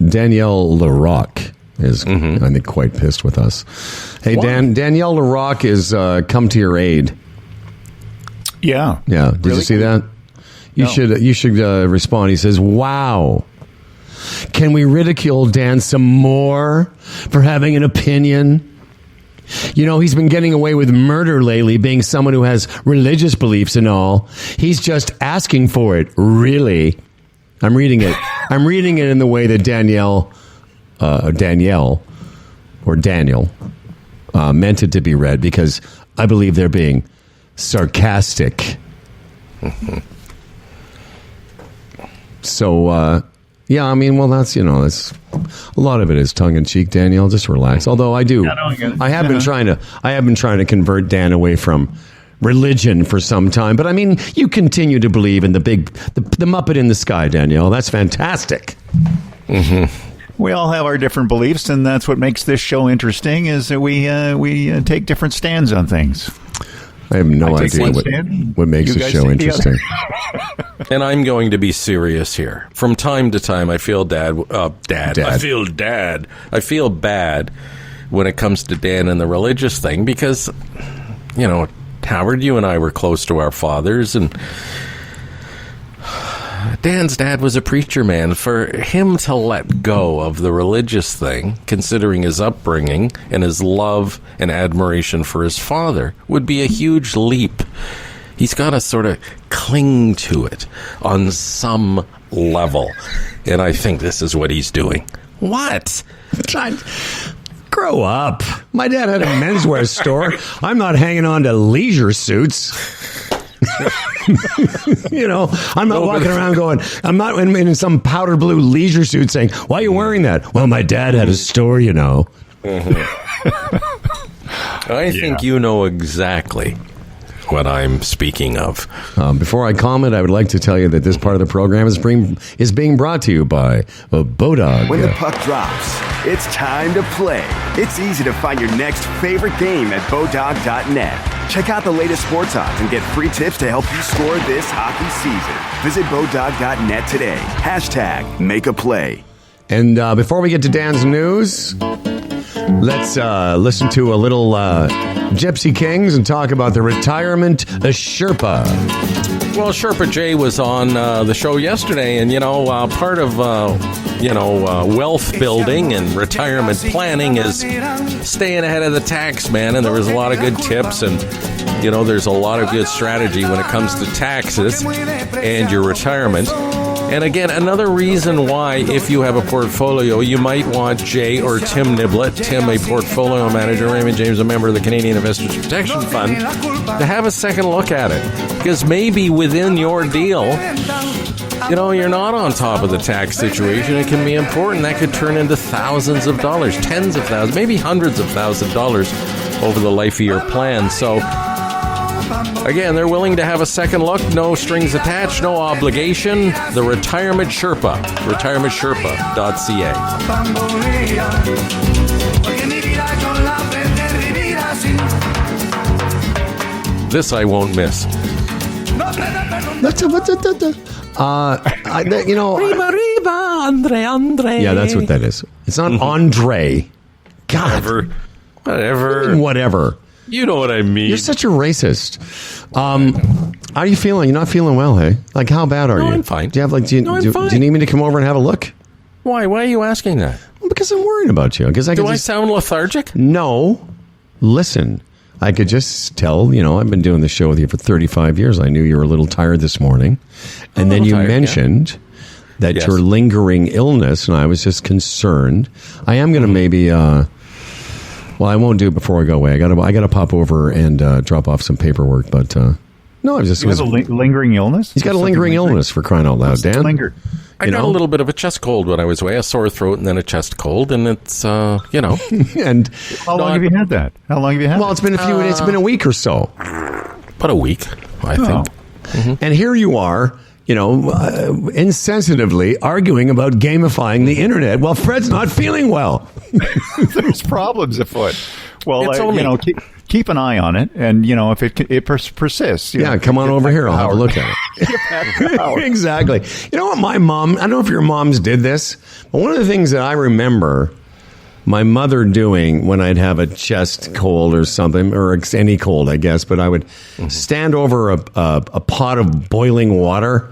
Danielle Larocque is, I think, quite pissed with us. Hey, Danielle Larocque is come to your aid. Yeah. Yeah. Did you see that? You should respond. He says, "Wow. Can we ridicule Dan some more for having an opinion? You know, he's been getting away with murder lately, being someone who has religious beliefs and all. He's just asking for it, really." I'm reading it. I'm reading it in the way that Danielle or Daniel meant it to be read, because I believe they're being sarcastic. So, yeah, I mean, well, that's a lot of it is tongue in cheek, Danielle. Just relax. Although I have been trying to convert Dan away from religion for some time. But I mean, you continue to believe in the Muppet in the sky, Danielle. That's fantastic. We all have our different beliefs, and that's what makes this show interesting, is that we take different stands on things. I have no idea what makes the show interesting. And I'm going to be serious here. From time to time, I feel Dad. I feel bad when it comes to Dan and the religious thing, because, Howard, you and I were close to our fathers, and Dan's dad was a preacher man. For him to let go of the religious thing, considering his upbringing and his love and admiration for his father, would be a huge leap. He's got to sort of cling to it on some level. And I think this is what he's doing. What? Grow up. My dad had a menswear store. I'm not hanging on to leisure suits. I'm not walking around going, I'm not in some powder blue leisure suit saying, why are you wearing that? Well, my dad had a store, I think you know exactly what I'm speaking of. Before I comment, I would like to tell you that this part of the program is being brought to you by Bodog. When the puck drops, it's time to play. It's easy to find your next favorite game at Bodog.net. Check out the latest sports odds and get free tips to help you score this hockey season. Visit Bodog.net today. #MakeAPlay. And before we get to Dan's news, let's listen to a little Gypsy Kings and talk about the retirement Sherpa. Well, Sherpa Jay was on the show yesterday, and part of wealth building and retirement planning is staying ahead of the tax, man. And there was a lot of good tips, and there's a lot of good strategy when it comes to taxes and your retirement. And again, another reason why, if you have a portfolio, you might want Jay or Tim Niblett, Tim, a portfolio manager, Raymond James, a member of the Canadian Investors Protection Fund, to have a second look at it. Because maybe within your deal, you're not on top of the tax situation. It can be important. That could turn into thousands of dollars, tens of thousands, maybe hundreds of thousands of dollars over the life of your plan. So, again, they're willing to have a second look. No strings attached, no obligation. The Retirement Sherpa, retirementsherpa.ca. This I won't miss. Andre. Yeah, that's what that is. It's not Andre. God. Whatever. You know what I mean. You're such a racist. How are you feeling? You're not feeling well, hey? Like, how bad are you? I'm fine. Do you have do you need me to come over and have a look? Why? Why are you asking that? Well, because I'm worried about you. Do I sound lethargic? No. Listen, I could just tell, I've been doing the show with you for 35 years. I knew you were a little tired this morning. And then you mentioned that your lingering illness, and I was just concerned. I am going to maybe... well, I won't do it before I go away. I got to pop over and drop off some paperwork. But no, I just... He has a lingering illness? He's got a lingering illness, for crying out loud, Dan. I got a little bit of a chest cold when I was away, a sore throat and then a chest cold, and it's, And how long have you had that? Well, it's been it's been a week or so. About a week, I think. And here you are, insensitively arguing about gamifying the internet while Fred's not feeling well. There's problems afoot. Well, it's keep an eye on it, and if it persists, come on over here. I'll have a look at it. Exactly. You know what, my mom? I don't know if your moms did this, but one of the things that I remember my mother doing when I'd have a chest cold or something, or any cold, I guess, but I would stand over a pot of boiling water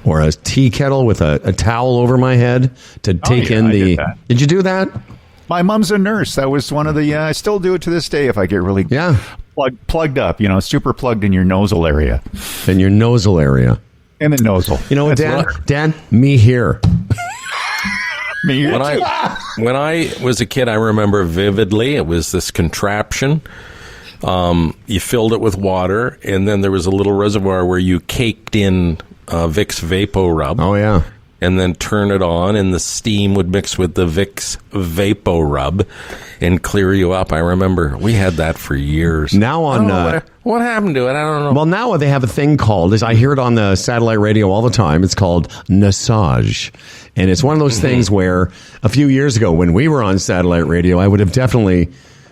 or a tea kettle with a towel over my head to take in the... Did you do that? My mom's a nurse. That was one of the... I still do it to this day if I get really plugged up, super plugged in your nosal area. In your nosal area. And the nozzle. You know what, Dan? Me here. Me here. When I was a kid, I remember vividly, it was this contraption. You filled it with water, and then there was a little reservoir where you caked in Vicks VapoRub. Oh, yeah. And then turn it on, and the steam would mix with the Vicks VapoRub and clear you up. I remember we had that for years. Now on what happened to it? I don't know. Well, now they have a thing called, I hear it on the satellite radio all the time. It's called Nassage, and it's one of those things where a few years ago when we were on satellite radio, I would have definitely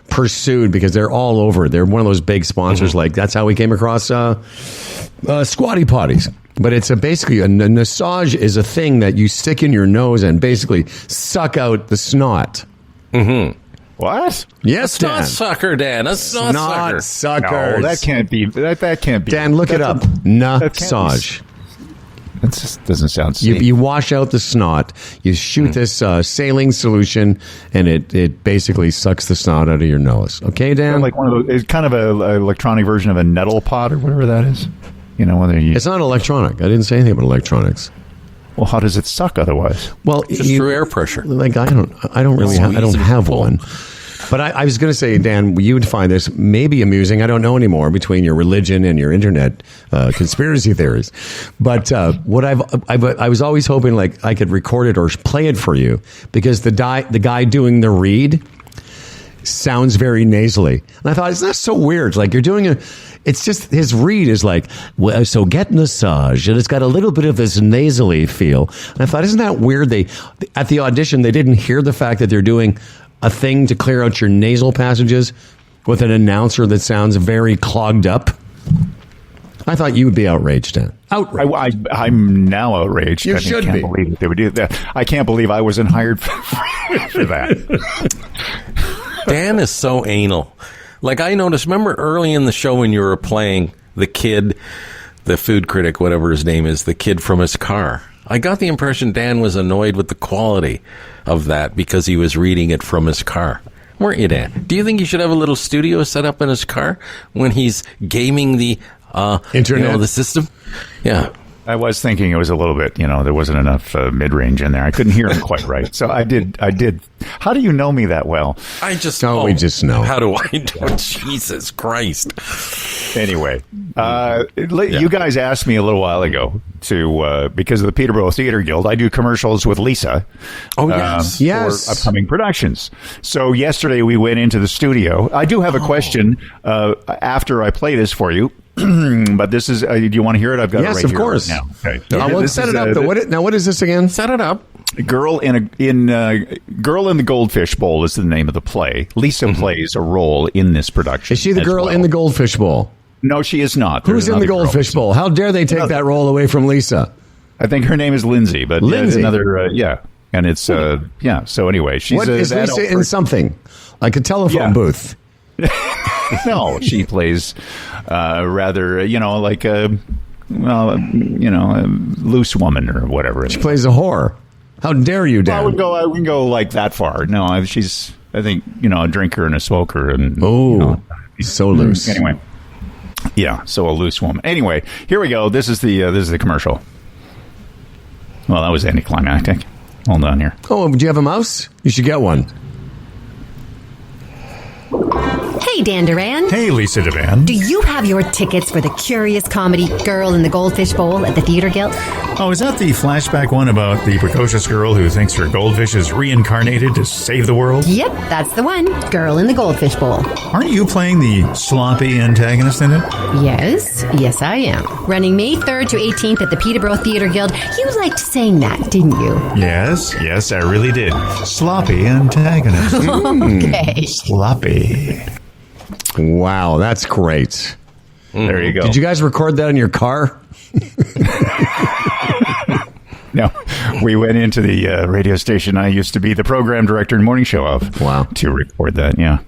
pursued because they're all over. They're one of those big sponsors. Like that's how we came across Squatty Potties. But it's basically a Nassage is a thing that you stick in your nose and basically suck out the snot. Mm-hmm. What? Yes, Dan. Snot sucker, Dan. A snot sucker. No, that can't be. That can't be. Dan, look it up. Nassage. That just doesn't sound safe. You wash out the snot. You shoot this saline solution, and it basically sucks the snot out of your nose. Okay, Dan? Like one of those. It's kind of an electronic version of a nettle pot or whatever that is. You know, whether you. It's not electronic. I didn't say anything about electronics. Well, how does it suck otherwise? Well, just through air pressure. Like I don't have one. But I was going to say, Dan, you would find this maybe amusing. I don't know anymore between your religion and your internet conspiracy theories. But what I was always hoping like I could record it or play it for you because the guy doing the read sounds very nasally, and I thought it's not so weird. It's like you're doing it's just his read is like, well, so get massage, and it's got a little bit of this nasally feel. And I thought, isn't that weird? They at the audition they didn't hear the fact that they're doing a thing to clear out your nasal passages with an announcer that sounds very clogged up. I thought you would be outraged, Dan. Outraged. I'm now outraged. You should can't be. Believe that they would do that. I can't believe I wasn't hired for that. Dan is so anal. Like I noticed, remember early in the show when you were playing the kid, the food critic, whatever his name is, the kid from his car. I got the impression Dan was annoyed with the quality of that because he was reading it from his car. Weren't you, Dan? Do you think he should have a little studio set up in his car when he's gaming the internet, the system? Yeah. I was thinking it was a little bit, there wasn't enough mid-range in there. I couldn't hear him quite right. So I did. How do you know me that well? I just we just know. How do I know? Jesus Christ. Anyway, you guys asked me a little while ago to, because of the Peterborough Theatre Guild, I do commercials with Lisa. Oh, yes. For upcoming productions. So yesterday we went into the studio. I do have a question after I play this for you. But this is, do you want to hear it? I've got it right here. Yes, of course. Right now. Okay. So set it up. What is this again? Set it up. Girl in the Goldfish Bowl is the name of the play. Lisa plays a role in this production. Is she the girl in the Goldfish Bowl? No, she is not. Who's in the Goldfish Bowl? How dare they take that role away from Lisa? I think her name is Lindsay, but Lindsay. Another, and it's So anyway, she's what is Lisa in something like a telephone booth? No, she plays rather, like a loose woman or whatever. She plays a whore. How dare you, Dan? Well, I wouldn't go like that far. No, she's, I think, a drinker and a smoker, and so loose. Anyway, so a loose woman. Anyway, here we go. This is the commercial. Well, that was anticlimactic. Hold on here. Oh, do you have a mouse? You should get one. Hey, Dan Duran. Hey, Lisa Devan. Do you have your tickets for the curious comedy Girl in the Goldfish Bowl at the Theatre Guild? Oh, is that the flashback one about the precocious girl who thinks her goldfish is reincarnated to save the world? Yep, that's the one. Girl in the Goldfish Bowl. Aren't you playing the sloppy antagonist in it? Yes, I am. Running May 3rd to 18th at the Peterborough Theatre Guild. You liked saying that, didn't you? Yes, I really did. Sloppy antagonist. Okay. Sloppy. Wow, that's great. There you go. Did you guys record that in your car? No, we went into the radio station I used to be the program director and morning show of. Wow. To record that, yeah.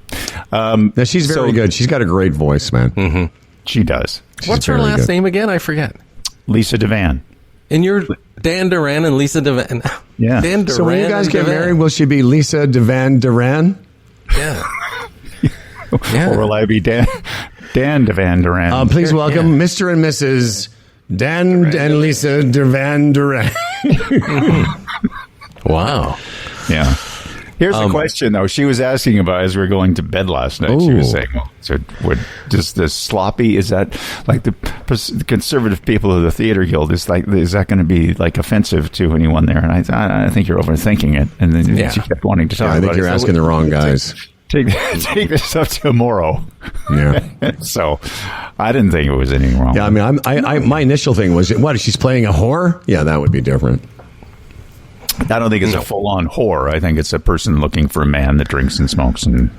Now, she's very good. She's got a great voice, man. Mm-hmm. She does. What's her last name again? I forget. Lisa Devan. And you're Dan Duran and Lisa Devan. Yeah. Dan Duran. So when you guys get married, will she be Lisa Devan Duran? Yeah. Or will I be Dan Devan Duran? Please welcome Mr. and Mrs. Dan and Lisa Van Duran. Wow. Yeah. Here's a question, though. She was asking about as we were going to bed last night. She was saying, well, so just the sloppy, is that like the conservative people of the Theater Guild, is that going to be like offensive to anyone there? And I think you're overthinking it. And then she kept wanting to talk about it. I think you're asking the wrong guys. Take this up tomorrow. Yeah. So I didn't think it was anything wrong. Yeah, I mean, my initial thing was, what, she's playing a whore? Yeah, that would be different. I don't think it's a full-on whore. I think it's a person looking for a man that drinks and smokes, and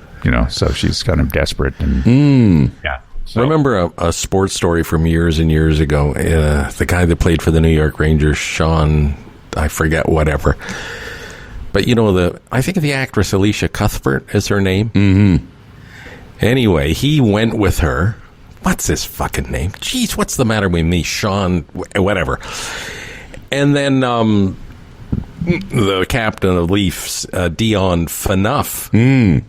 so she's kind of desperate. And yeah. So. Remember a sports story from years and years ago? The guy that played for the New York Rangers, Sean, I forget whatever. But I think the actress Alicia Cuthbert is her name. Mm-hmm. Anyway, he went with her. What's his fucking name? Jeez, what's the matter with me? Sean, whatever. And then the captain of Leafs, Dion Phaneuf,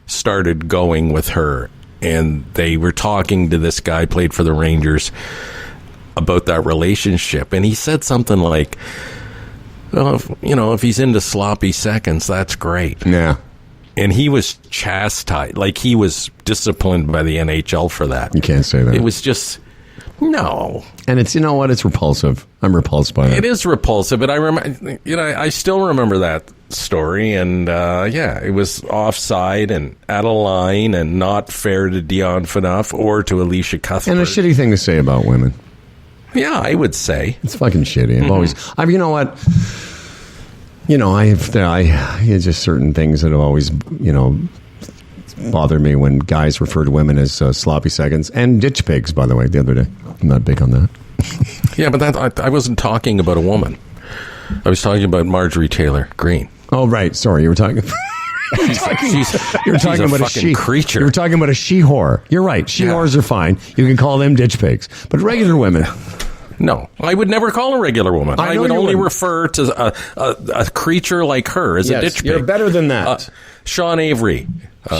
started going with her. And they were talking to this guy, played for the Rangers, about that relationship. And he said something like, well, if he's into sloppy seconds, that's great. Yeah. And he was chastised, like he was disciplined by the NHL for that. You can't say that. It was just, no. And it's, it's repulsive. I'm repulsed by it. It is repulsive, but I remember, I still remember that story. And it was offside and out of line and not fair to Dion Phaneuf or to Alicia Cuthbert. And a shitty thing to say about women. Yeah, I would say it's fucking shitty. You know what? I just certain things that have always, bothered me when guys refer to women as sloppy seconds and ditch pigs. By the way, the other day, I'm not big on that. Yeah, but I wasn't talking about a woman. I was talking about Marjorie Taylor Greene. Oh, right. Sorry, you were talking. You're talking about a she creature. You were talking about a she whore. You're right. She whores are fine. You can call them ditch pigs, but regular women. No, I would never call a regular woman. I would only refer to a creature like her as a ditch pig. You're better than that. Sean Avery.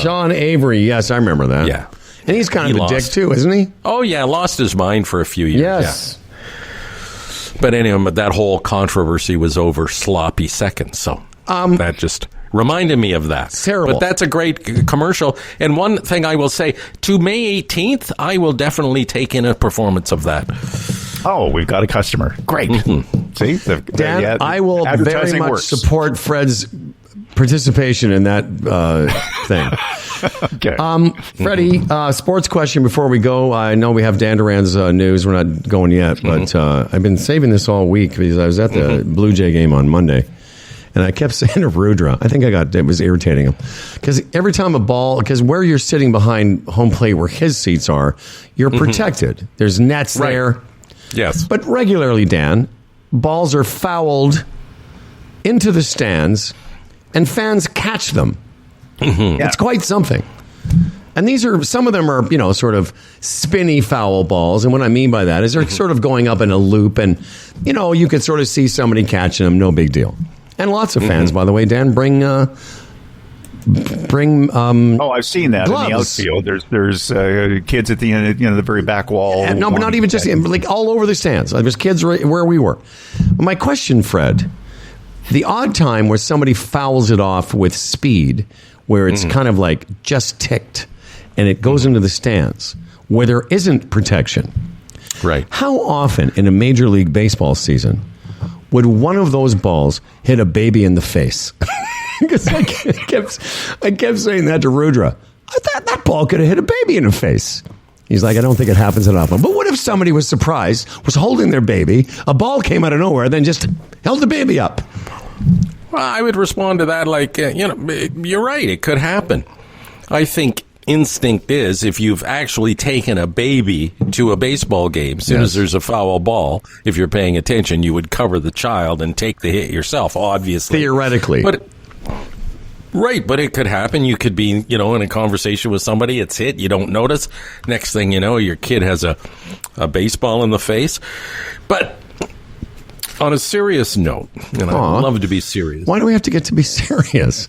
Sean Avery, yes, I remember that. Yeah. And he's kind of a dick too, isn't he? Oh, yeah, lost his mind for a few years. Yes. Yeah. But anyway, that whole controversy was over sloppy seconds, so that just reminded me of that. It's terrible. But that's a great commercial. And one thing I will say, to May 18th, I will definitely take in a performance of that. Oh, we've got a customer. Great. Mm-hmm. See? Dan, I will very much support Fred's participation in that thing. Okay. Freddie, sports question before we go. I know we have Dan Duran's news. We're not going yet, but I've been saving this all week because I was at the Blue Jay game on Monday. And I kept saying to Rudra, I think it was irritating him. Because every time because where you're sitting behind home plate where his seats are, you're protected. There's nets there. Yes. But regularly, Dan, balls are fouled into the stands and fans catch them. Mm-hmm. It's quite something. And some of them are, sort of spinny foul balls. And what I mean by that is they're sort of going up in a loop and, you could sort of see somebody catching them. No big deal. And lots of fans, by the way, Dan, bring I've seen that gloves. In the outfield. There's kids at the end, the very back wall. And no, but not even just like all over the stands. There's kids right where we were. My question, Fred, the odd time where somebody fouls it off with speed, where it's kind of like just ticked, and it goes into the stands, where there isn't protection. Right. How often in a Major League Baseball season would one of those balls hit a baby in the face? Because I kept saying that to Rudra. I thought that ball could have hit a baby in the face. He's like, I don't think it happens that often. But what if somebody was surprised, was holding their baby, a ball came out of nowhere, then just held the baby up? Well, I would respond to that like, you're right, it could happen. I think instinct is if you've actually taken a baby to a baseball game, as soon as there's a foul ball, if you're paying attention, you would cover the child and take the hit yourself, obviously. Theoretically. Right, but it could happen. You could be, in a conversation with somebody, it's hit, you don't notice. Next thing you know, your kid has a baseball in the face. But on a serious note, and I love to be serious. Why do we have to get to be serious?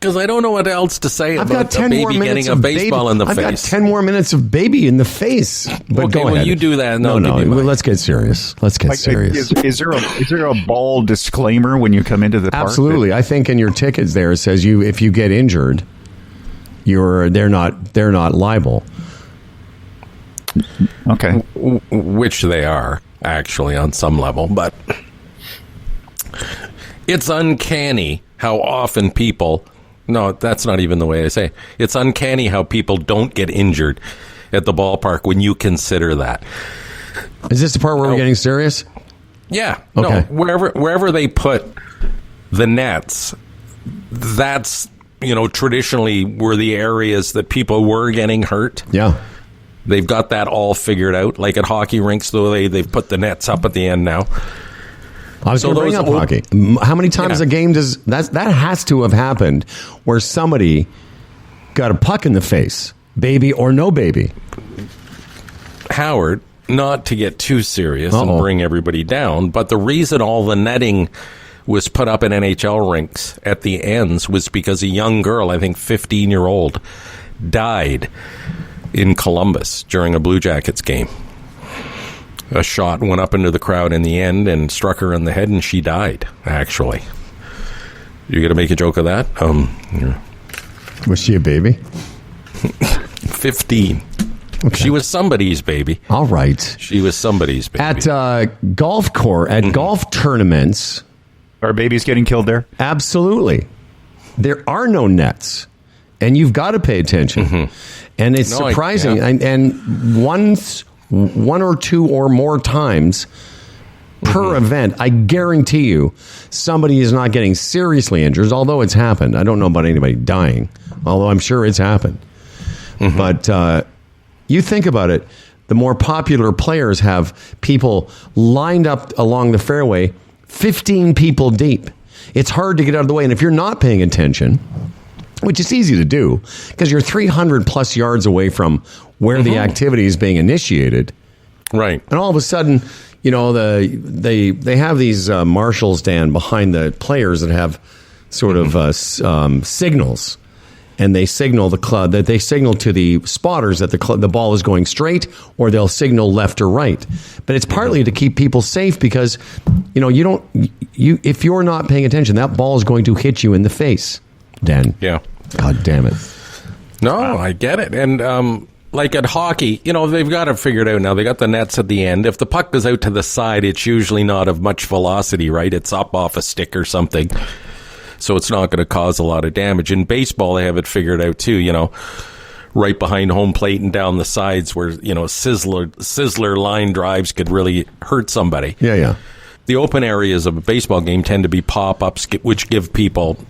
because I don't know what else to say I've got about 10 a more baby minutes getting a of baseball baby. in the I've got face. 10 more minutes of baby in the face. But Okay, go well, ahead. you do that, and No, I'll give you mine. let's get serious. Let's get serious. Is there a ball disclaimer when you come into the park? Absolutely. I think in your tickets there it says if you get injured, they're not liable. Okay. Which they are, actually, on some level. But it's uncanny how often people... No, that's not even the way I say it. It's uncanny how people don't get injured at the ballpark when you consider that. Is this the part where we're getting serious? Yeah. Okay. No, wherever they put the nets, that's, traditionally were the areas that people were getting hurt. Yeah. They've got that all figured out. Like at hockey rinks, though, they've put the nets up at the end now. I was going to bring up hockey. How many times a game does that has to have happened where somebody got a puck in the face, baby or no baby? Howard, not to get too serious and bring everybody down, but the reason all the netting was put up in NHL rinks at the ends was because a young girl, I think 15-year-old, died in Columbus during a Blue Jackets game. A shot went up into the crowd in the end and struck her in the head, and she died, actually. You going to make a joke of that? Was she a baby? 15. Okay. She was somebody's baby. All right. She was somebody's baby. At golf tournaments... Are babies getting killed there? Absolutely. There are no nets, and you've got to pay attention. And it's surprising. And one or two or more times per event, I guarantee you somebody is not getting seriously injured, although it's happened. I don't know about anybody dying, although I'm sure it's happened. But you think about it, the more popular players have people lined up along the fairway, 15 people deep. It's hard to get out of the way. And if you're not paying attention, which is easy to do because you're 300 plus yards away from where the activity is being initiated. Right. And all of a sudden, they have these marshals stand behind the players that have sort of signals. And they signal they signal to the spotters that the ball is going straight, or they'll signal left or right. But it's partly to keep people safe because, if you're not paying attention, that ball is going to hit you in the face, Dan. Yeah. God damn it. No, I get it. And like at hockey, they've got it figured out now. They got the nets at the end. If the puck goes out to the side, it's usually not of much velocity, right? It's up off a stick or something. So it's not going to cause a lot of damage. In baseball, they have it figured out too, right behind home plate and down the sides where, sizzler line drives could really hurt somebody. Yeah. The open areas of a baseball game tend to be pop-ups, which give people,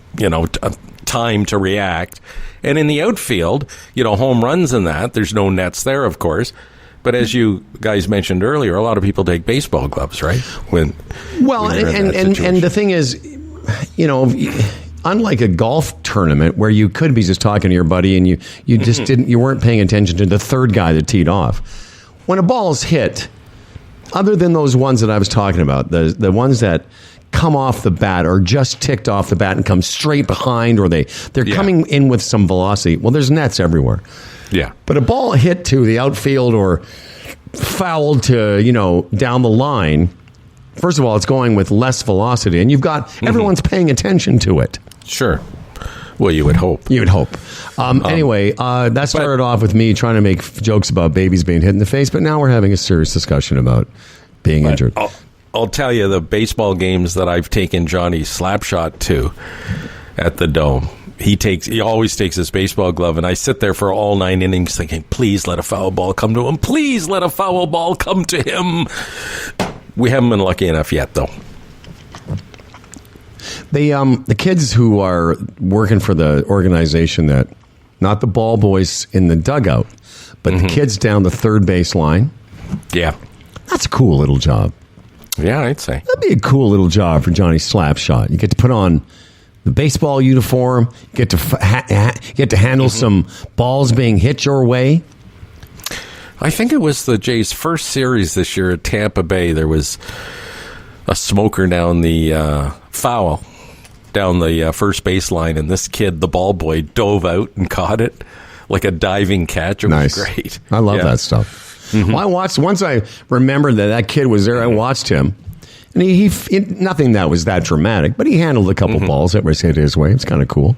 time to react. And in the outfield, home runs and that, there's no nets there, of course. But as you guys mentioned earlier, a lot of people take baseball gloves, right? And the thing is, unlike a golf tournament where you could be just talking to your buddy and you just you weren't paying attention to the third guy that teed off. When a ball's hit, other than those ones that I was talking about, the ones that come off the bat or just ticked off the bat and come straight behind, or they're coming in with some velocity. Well, there's nets everywhere. Yeah. But a ball hit to the outfield or fouled to, down the line, first of all, it's going with less velocity, and you've got everyone's paying attention to it. Sure. Well, you would hope. Anyway, that started off with me trying to make jokes about babies being hit in the face, but now we're having a serious discussion about being injured. I'll tell you, the baseball games that I've taken Johnny Slapshot to at the Dome, he always takes his baseball glove, and I sit there for all 9 innings thinking, please let a foul ball come to him. Please let a foul ball come to him. We haven't been lucky enough yet, though. The kids who are working for the organization that, not the ball boys in the dugout, but the kids down the third base line. Yeah. That's a cool little job. Yeah, I'd say. That'd be a cool little job for Johnny Slapshot. You get to put on the baseball uniform, you get to handle some balls being hit your way. I think it was the Jays' first series this year at Tampa Bay. There was a smoker down the foul down the first baseline, and this kid, the ball boy, dove out and caught it like a diving catch. It was great. I love that stuff. Mm-hmm. Well, once I remembered that kid was there, I watched him. And he nothing that was that dramatic, but he handled a couple balls that was hit his way. It's kind of cool.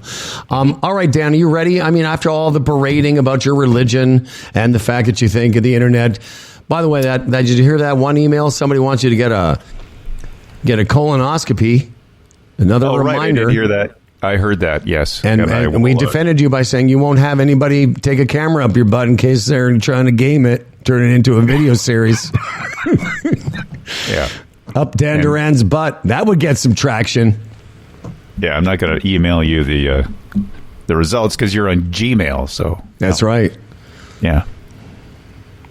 All right, Dan, are you ready? I mean, after all the berating about your religion and the fact that you think of the internet. By the way, that did you hear that one email? Somebody wants you to get a colonoscopy. Another reminder. Right, I did hear that. I heard that, yes. And we defended you by saying you won't have anybody take a camera up your butt in case they're trying to game it, turn it into a video series. Yeah. Up Dan Duran's butt. That would get some traction. Yeah, I'm not going to email you the results because you're on Gmail. So that's right. Yeah.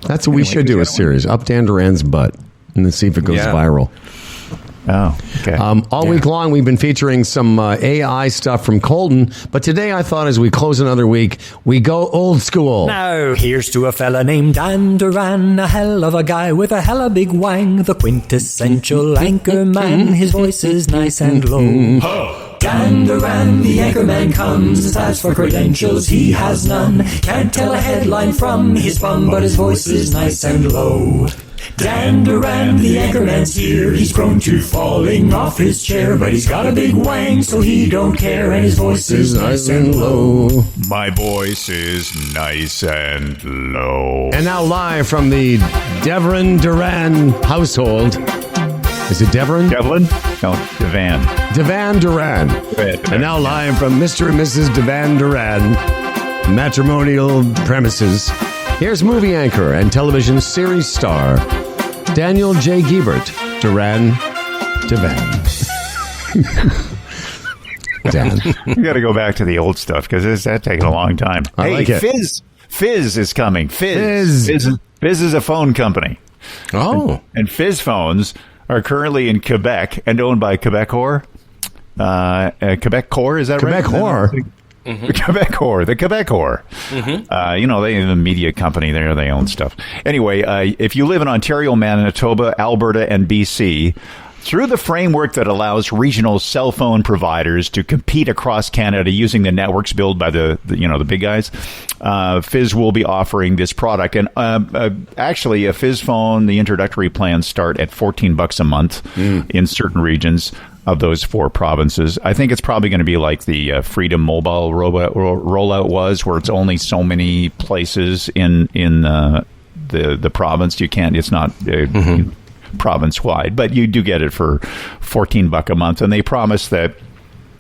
That's what we should do, a series. Up Dan Duran's butt. And then see if it goes viral. Oh, okay. All week long, we've been featuring some AI stuff from Colton. But today, I thought as we close another week, we go old school. Now, here's to a fella named Dan Duran, a hell of a guy with a hella big wang, the quintessential anchor man. His voice is nice and low. Dan Duran, the anchorman comes. As for credentials, he has none. Can't tell a headline from his bum, but his voice is nice and low. Dan Duran, the anchorman's here. He's prone to falling off his chair, but he's got a big wang, so he don't care, and his voice is nice and low. My voice is nice and low. And now live from the Devon Duran household. Is it Devon? Devlin? No, Devan. Devan Duran. And now live from Mr. and Mrs. Devan Duran matrimonial premises. Here's movie anchor and television series star Daniel J. Giebert, Duran Devan. Dan. You got to go back to the old stuff because that's taking a long time. I like it. Fizz is coming. Fizz is a phone company. Oh. And Fizz phones are currently in Quebec and owned by Quebecor. Quebecor, is that right? Quebecor. Mm-hmm. The Quebecor. Mm-hmm. They have a media company there. They own stuff. Anyway, if you live in Ontario, Manitoba, Alberta, and BC, through the framework that allows regional cell phone providers to compete across Canada using the networks built by the big guys, Fizz will be offering this product. And actually, a Fizz phone, the introductory plans start at $14 a month in certain regions of those 4 provinces. I think it's probably going to be like the Freedom Mobile rollout was, where it's only so many places in the province. You can't. It's not province wide, but you do get it for $14 a month, and they promise that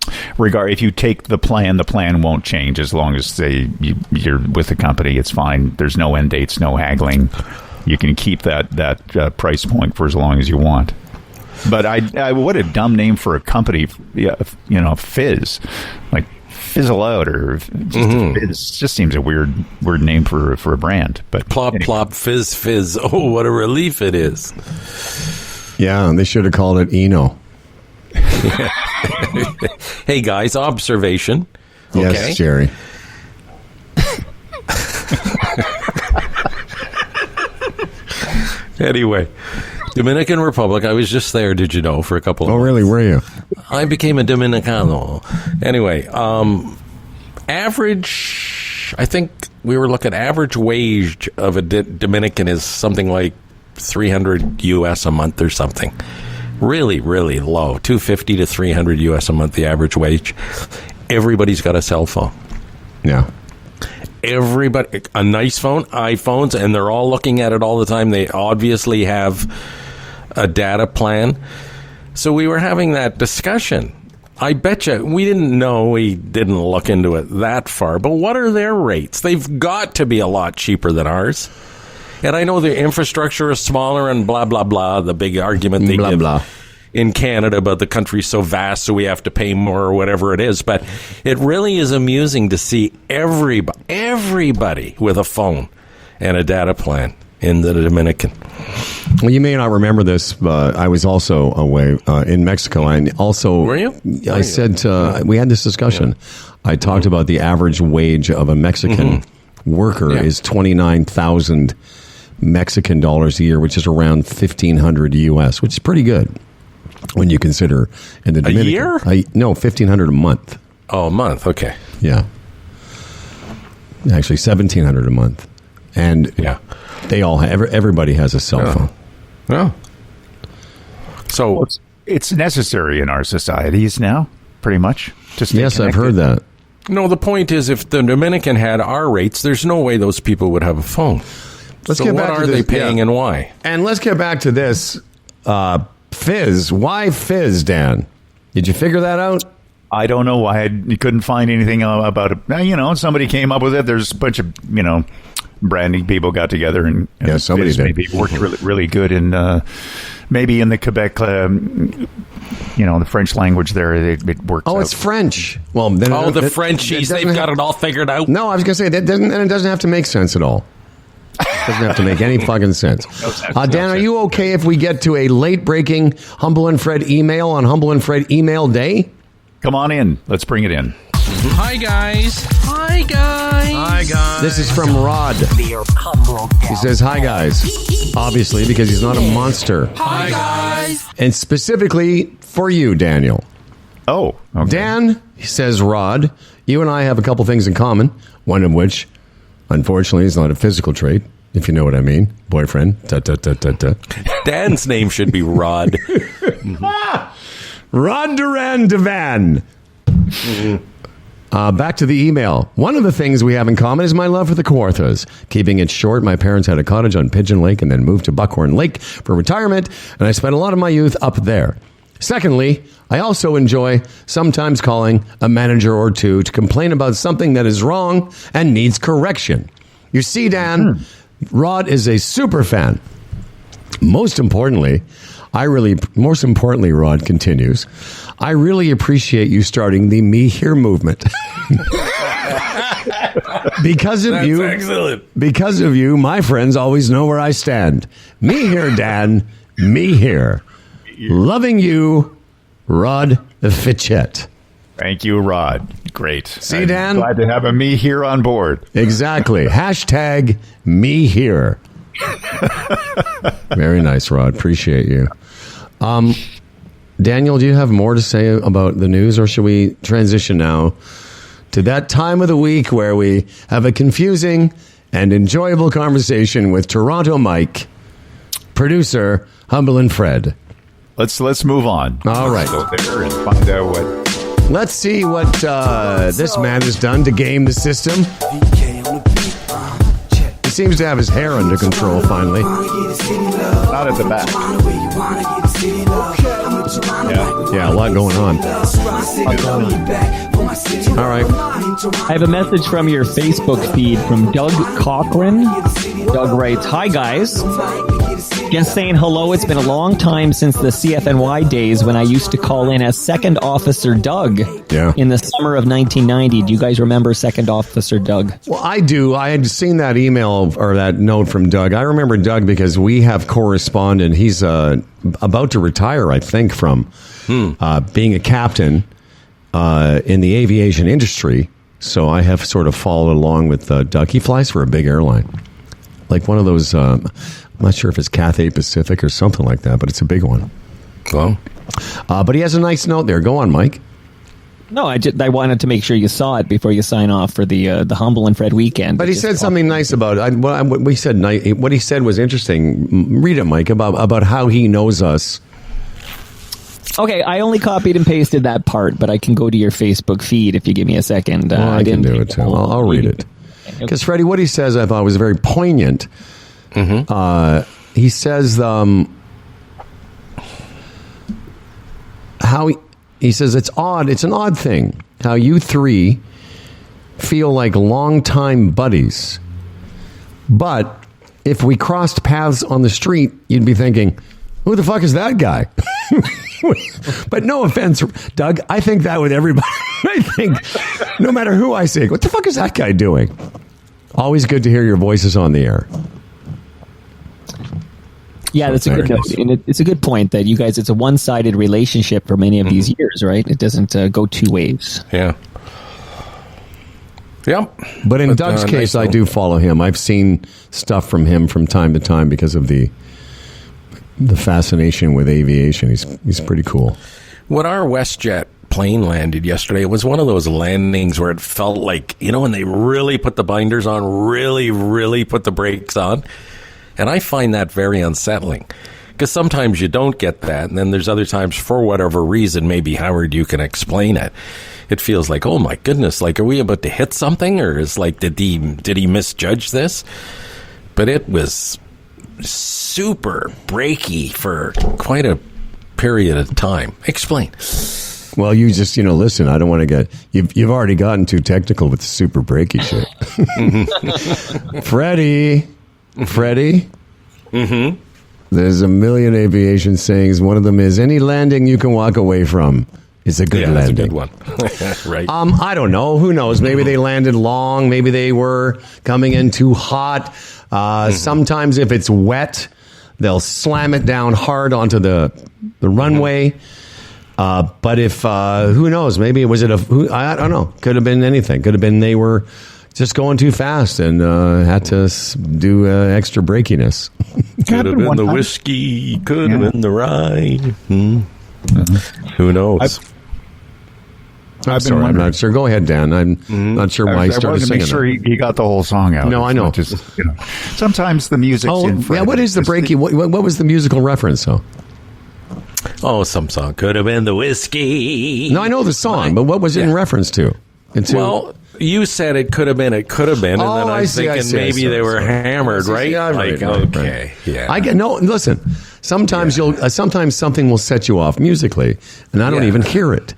if you take the plan won't change as long as you're with the company. It's fine. There's no end dates, no haggling. You can keep that price point for as long as you want. But what a dumb name for a company, Fizz, like Fizzle Out or Fizz. Just seems a weird name for a brand. But plop, plop, fizz, fizz. Oh, what a relief it is. Yeah, they should have called it Eno. Hey, guys, observation. Yes, okay. Jerry. Anyway, Dominican Republic. I was just there, did you know, for a couple of months. Really? Were you? I became a Dominicano. Anyway, average, I think we were looking, average wage of a Dominican is something like $300 US a month or something. Really, really low. $250 to $300 US a month, the average wage. Everybody's got a cell phone. Yeah. Everybody, a nice phone, iPhones, and they're all looking at it all the time. They obviously have a data plan. So we were having that discussion. I bet you we didn't look into it that far, but what are their rates? They've got to be a lot cheaper than ours. And I know the infrastructure is smaller and blah, blah, blah, the big argument they give in Canada about the country's so vast, so we have to pay more or whatever it is. But it really is amusing to see everybody with a phone and a data plan in the Dominican. Well, you may not remember this, but I was also away in Mexico. And also, were you? I said, we had this discussion. Yeah. I talked about the average wage of a Mexican worker is 29,000 Mexican dollars a year, which is around $1,500 US, which is pretty good. When you consider in the Dominican, year? No, $1,500 a month. Oh, a month. Okay. Yeah. Actually, $1,700 a month, and they all everybody has a cell phone. Yeah. So Well, it's necessary in our societies now, pretty much. To stay yes, I've connected. heard that. no, the point is, if the Dominican had our rates, there's no way those people would have a phone. Let's so get what back to are this, they paying and why? And let's get back to this. Fizz. Why Fizz, Dan? Did you figure that out? I don't know why you couldn't find anything about it. Somebody came up with it. There's a bunch of, branding people got together and somebody Fizz did. maybe worked really, really good in maybe in the Quebec, the French language there. It works. Oh, out. it's French. Well, then the Frenchies, they've got it all figured out. No, I was going to say it doesn't have to make sense at all. It doesn't have to make any fucking sense. Dan, are you okay if we get to a late breaking Humble and Fred email on Humble and Fred email day? Come on in. Let's bring it in. Hi, guys. Hi, guys. Hi, guys. This is from Rod. He says, hi, guys. Obviously, because he's not a monster. Hi, guys. And specifically for you, Daniel. Oh, okay. Dan, he says, Rod, you and I have a couple things in common, one of which, unfortunately, is not a physical trait, if you know what I mean. Boyfriend. Dan's name should be Rod. Rod Duran Devan. Back to the email. One of the things we have in common is my love for the Kawarthas. Keeping it short, my parents had a cottage on Pigeon Lake and then moved to Buckhorn Lake for retirement, and I spent a lot of my youth up there. Secondly, I also enjoy sometimes calling a manager or two to complain about something that is wrong and needs correction. You see, Dan, Rod is a super fan. Most importantly, Rod continues, I really appreciate you starting the Me Here movement. Because of you, excellent. Because of you, my friends always know where I stand. Me here, Dan. Me here. Loving you, Rod Fitchett. Thank you, Rod. Great. See, Dan? Glad to have a me here on board. Exactly. Hashtag me here. Very nice, Rod. Appreciate you. Daniel, do you have more to say about the news, or should we transition now to that time of the week where we have a confusing and enjoyable conversation with Toronto Mike, producer Humble and Fred? Let's move on. All right. Go there and find out what. Let's see what this man has done to game the system. He seems to have his hair under control finally. Not at the back. Yeah, a lot going on. All right. I have a message from your Facebook feed from Doug Cochran. Doug writes, hi guys. Just saying hello. It's been a long time since the CFNY days when I used to call in as Second Officer Doug in the summer of 1990. Do you guys remember Second Officer Doug? Well, I do. I had seen that email or that note from Doug. I remember Doug because we have corresponded. He's about to retire, I think, from being a captain in the aviation industry. So I have sort of followed along with Doug. He flies for a big airline, like one of those. I'm not sure if it's Cathay Pacific or something like that, but it's a big one. Well, but he has a nice note there. Go on, Mike. No, I wanted to make sure you saw it before you sign off for the Humble and Fred weekend. But he said something nice about it. What he said was interesting. Read it, Mike, about how he knows us. Okay, I only copied and pasted that part, but I can go to your Facebook feed if you give me a second. I can do it too. I'll read it. Because Freddie, what he says, I thought was very poignant. He says how he says it's odd. It's an odd thing how you three feel like longtime buddies, but if we crossed paths on the street, you'd be thinking, "Who the fuck is that guy?" But no offense, Doug. I think that with everybody. I think no matter who I say, what the fuck is that guy doing? Always good to hear your voices on the air. Yeah, that's a good note. And it's a good point that you guys, it's a one-sided relationship for many of these years, right? It doesn't go two ways. Yeah. Yep. But in Doug's case, I do follow him. I've seen stuff from him from time to time because of the the fascination with aviation. He's pretty cool. When our WestJet plane landed yesterday, it was one of those landings where it felt like, when they really put the binders on, really, really put the brakes on. And I find that very unsettling. Because sometimes you don't get that, and then there's other times, for whatever reason, maybe, Howard, you can explain it. It feels like, oh my goodness, like, are we about to hit something? Or is like, did he misjudge this? But it was super breaky for quite a period of time. Explain. Well, you just, listen, I don't want to get... You've already gotten too technical with the super breaky shit. Freddie. Mm-hmm. There's a million aviation sayings. One of them is, any landing you can walk away from is a good landing. That's a good one. Right. I don't know. Who knows? Maybe they landed long. Maybe they were coming in too hot. Sometimes if it's wet, they'll slam it down hard onto the runway. But if, who knows? Maybe it was I don't know. Could have been anything. Could have been they were just going too fast and had to do extra brakiness. Could have been the whiskey. Could have been the rye. Who knows? I'm not sure. Go ahead, Dan. I'm not sure why he started singing. Make sure he got the whole song out. No, I know. Sometimes the music's in front. Yeah, what is the breaky? What was the musical reference, though? Oh, some song. Could have been the whiskey. No, I know the song, but what was it in reference to? Well, you said it could have been, and then I'm thinking maybe they were hammered, right? Yeah, right. Yeah. I get listen. Sometimes sometimes something will set you off musically, and I don't even hear it.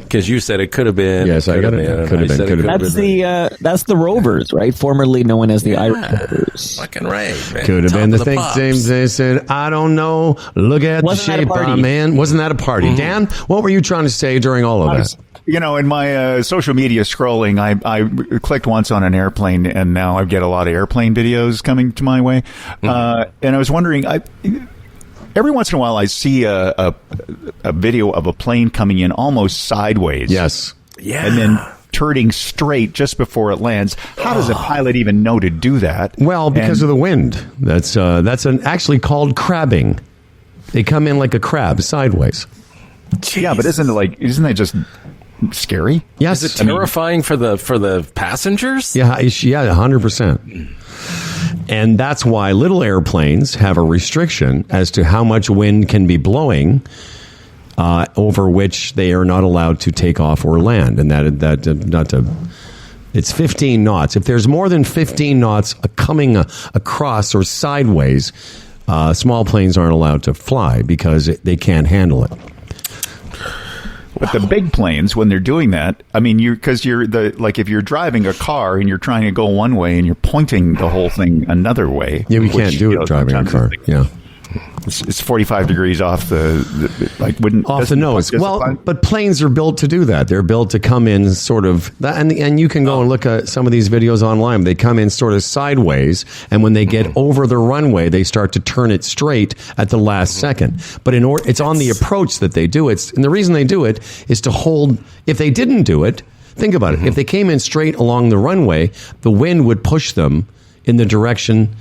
Because you said it could have been. Yes, I got it. Could have been. That's the Rovers, right? Formerly known as the Irish Rovers. Fucking right. Man. Could have been the thing. They said, I don't know. Look at the shape, man. Wasn't that a party? Dan, what were you trying to say during all of that? In my social media scrolling, I clicked once on an airplane, and now I get a lot of airplane videos coming to my way. And I was wondering, every once in a while, I see a video of a plane coming in almost sideways. Yes. Yeah. And then turning straight just before it lands. How does a pilot even know to do that? Well, because of the wind. That's actually called crabbing. They come in like a crab sideways. Jeez. Yeah, but isn't that just scary? Yes. Is it terrifying for the passengers? Yeah, 100%. And that's why little airplanes have a restriction as to how much wind can be blowing over which they are not allowed to take off or land. And it's 15 knots. If there's more than 15 knots coming across or sideways, small planes aren't allowed to fly because they can't handle it. But the big planes, when they're doing that, I mean, if you're driving a car and you're trying to go one way and you're pointing the whole thing another way. Yeah, we can't do it driving a car. Yeah. It's 45 degrees off off the nose. Well, but planes are built to do that. They're built to come in sort of, and you can go and look at some of these videos online. They come in sort of sideways, and when they get over the runway, they start to turn it straight at the last second. But it's on the approach that they do it, and the reason they do it is to hold. If they didn't do it, think about it. If they came in straight along the runway, the wind would push them in the direction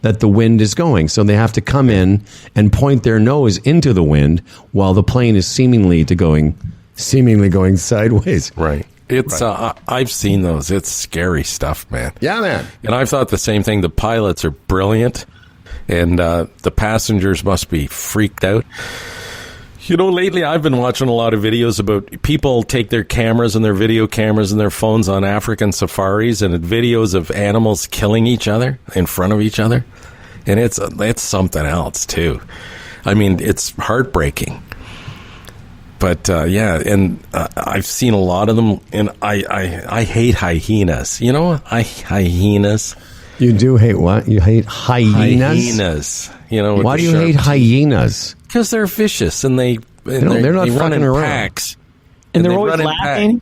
that the wind is going. So they have to come in and point their nose into the wind while the plane is seemingly going sideways. Right. It's I've seen those. It's scary stuff, man. Yeah, man. And I've thought the same thing. The pilots are brilliant, and the passengers must be freaked out. Lately I've been watching a lot of videos about people take their cameras and their video cameras and their phones on African safaris and videos of animals killing each other in front of each other. And it's something else, too. I mean, it's heartbreaking. But, I've seen a lot of them, and I hate hyenas. Hyenas. You do hate what? You hate hyenas? Hyenas. Why do you hate hyenas? Because they're vicious and they're not fucking around. Packs. And they're always laughing.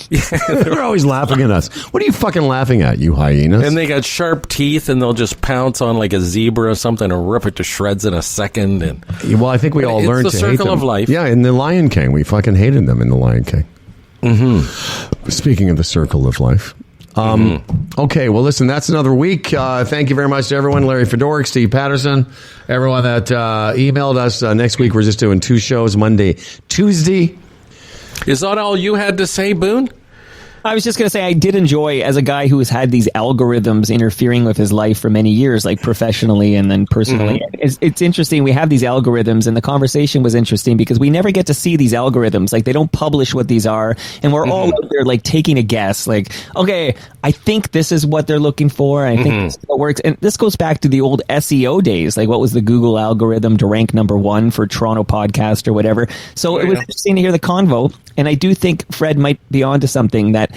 They're always laughing at us. What are you fucking laughing at, you hyenas? And they got sharp teeth, and they'll just pounce on like a zebra or something and rip it to shreds in a second. And well, I think we all learned to hate them. It's the circle of life. Yeah, in The Lion King, we fucking hated them in The Lion King. Mm-hmm. Speaking of the circle of life, Okay, well, listen, that's another week. Thank you very much to everyone. Larry Fedoruk, Steve Patterson, everyone that emailed us. Next week, we're just doing 2 shows, Monday, Tuesday. Is that all you had to say, Boone? I was just going to say I did enjoy, as a guy who has had these algorithms interfering with his life for many years, like professionally and then personally. It's interesting. We have these algorithms, and the conversation was interesting because we never get to see these algorithms. Like, they don't publish what these are, and we're all out there, like, taking a guess. Like, okay, I think this is what they're looking for, and I think this is what works. And this goes back to the old SEO days. Like, what was the Google algorithm to rank #1 for Toronto podcast or whatever? So it was interesting to hear the convo, and I do think Fred might be onto something. That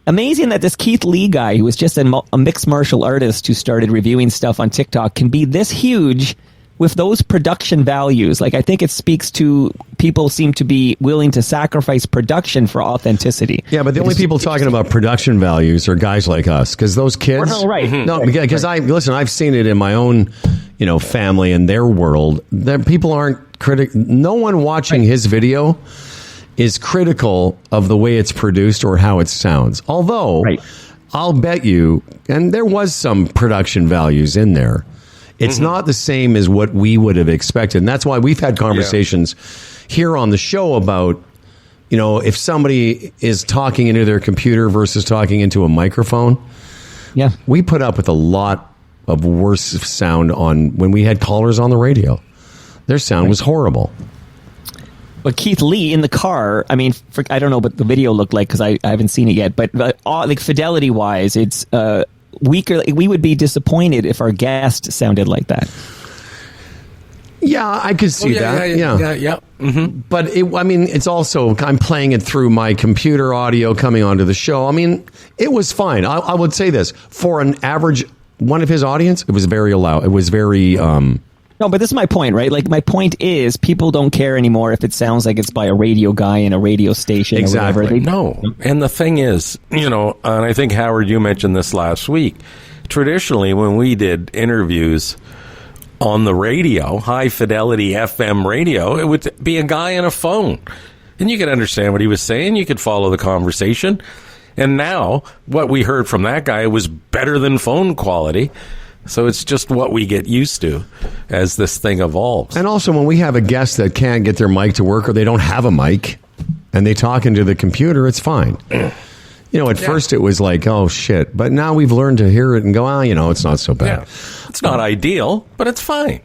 amazing that this Keith Lee guy, who was just a mixed martial artist who started reviewing stuff on TikTok, can be this huge with those production values. Like, I think it speaks to people seem to be willing to sacrifice production for authenticity. Yeah, but the only people talking about production values are guys like us, because those kids. Well, right. No, because I've seen it in my own, family and their world. That people aren't no one watching his video is critical of the way it's produced or how it sounds. Although, I'll bet you, and there was some production values in there, it's not the same as what we would have expected. And that's why we've had conversations here on the show about, if somebody is talking into their computer versus talking into a microphone. Yeah. We put up with a lot of worse sound when we had callers on the radio. Their sound was horrible. But Keith Lee in the car, I mean, I don't know what the video looked like because I haven't seen it yet, but like fidelity-wise, it's weaker. We would be disappointed if our guest sounded like that. Yeah, I could see that. Yeah. But it's also, I'm playing it through my computer audio coming onto the show. I mean, it was fine. I would say this. For an average one of his audience, it was very loud. It was very... No, but this is my point, right? Like, my point is people don't care anymore if it sounds like it's by a radio guy in a radio station exactly. or whatever. No. And the thing is, and I think, Howard, you mentioned this last week. Traditionally, when we did interviews on the radio, high fidelity FM radio, it would be a guy on a phone. And you could understand what he was saying. You could follow the conversation. And now, what we heard from that guy was better than phone quality. So it's just what we get used to as this thing evolves. And also, when we have a guest that can't get their mic to work or they don't have a mic and they talk into the computer, it's fine. At first it was like, oh, shit. But now we've learned to hear it and go, it's not so bad. Yeah. It's not ideal, but it's fine.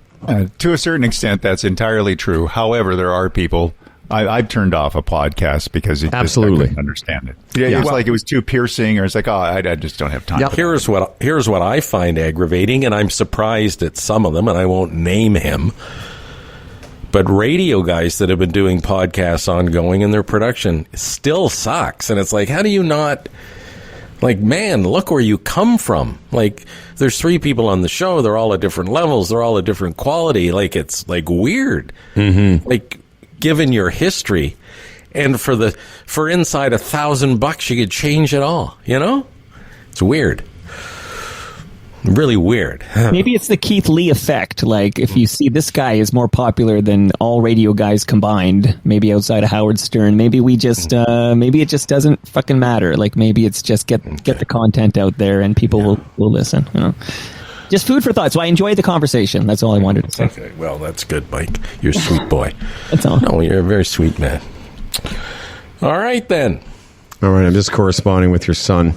To a certain extent, that's entirely true. However, there are people... I've turned off a podcast because I couldn't understand it. Yeah, it was like it was too piercing, or it's like, I just don't have time. Yep. Here's what I find aggravating, and I'm surprised at some of them, and I won't name him. But radio guys that have been doing podcasts ongoing, and their production still sucks. And it's like, how do you not... Like, man, look where you come from. Like, there's 3 people on the show. They're all at different levels. They're all at different quality. Like, it's, like, weird. Mm-hmm. Like... Given your history, and for inside $1,000, you could change it all. It's weird, really weird. Maybe it's the Keith Lee effect. Like, if you see this guy is more popular than all radio guys combined, maybe outside of Howard Stern, maybe we just maybe it just doesn't fucking matter. Like, maybe it's just get the content out there and people will listen. Just food for thought. So I enjoyed the conversation. That's all I wanted to say. Okay, well, that's good, Mike. You're a sweet boy. That's all. No, you're a very sweet man. All right, then. All right, I'm just corresponding with your son.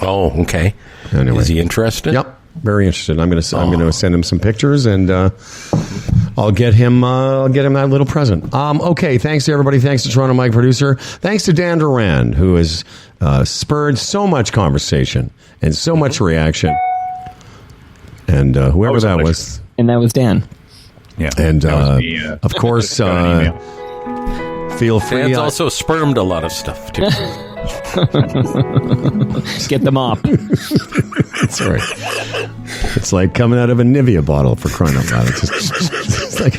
Oh, okay. Anyway. Is he interested? Yep, very interested. I'm going to send him some pictures, and I'll get him that little present. Okay, thanks to everybody. Thanks to Toronto Mike producer. Thanks to Dan Duran, who has spurred so much conversation and so much reaction. And whoever that was. And that was Dan. Yeah. And of course, feel free. Dan's also spermed a lot of stuff, too. Get them off. That's right. It's like coming out of a Nivea bottle, for crying out loud. It's like,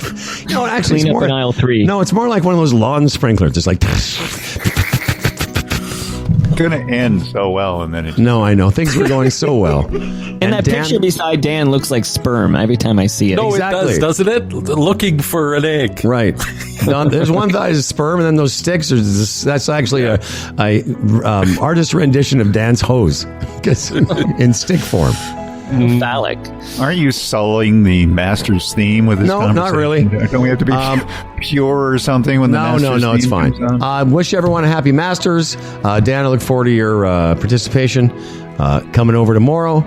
actually, clean up in aisle 3. No, it's more like one of those lawn sprinklers. It's like... going to end so well, and then it. No, I know things were going so well. And that picture beside Dan looks like sperm every time I see it. No, Exactly. it does, doesn't it? Looking for an egg. Right. There's one that is sperm, and then those sticks. That's actually a artist rendition of Dan's hose in stick form. Phallic. Aren't you sullying the Master's theme with this conversation? Not really. Don't we have to be pure or something when the Master's No, theme it's fine. comes on? Wish everyone a happy Masters. Dan, I look forward to your participation coming over tomorrow.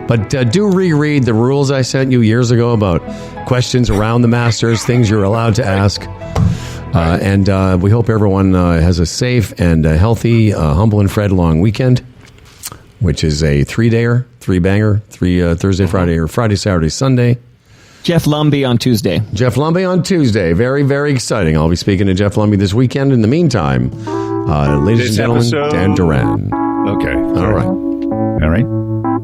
But do reread the rules I sent you years ago about questions around the Masters, things you're allowed to ask. And we hope everyone has a safe and healthy Humble and Fred long weekend, which is a 3-dayer, 3-banger, Thursday, Friday, or Friday, Saturday, Sunday. Jeff Lumby on Tuesday. Jeff Lumby on Tuesday. Very, very exciting. I'll be speaking to Jeff Lumby this weekend. In the meantime, ladies and gentlemen, Dan Duran. Okay. All right. All right.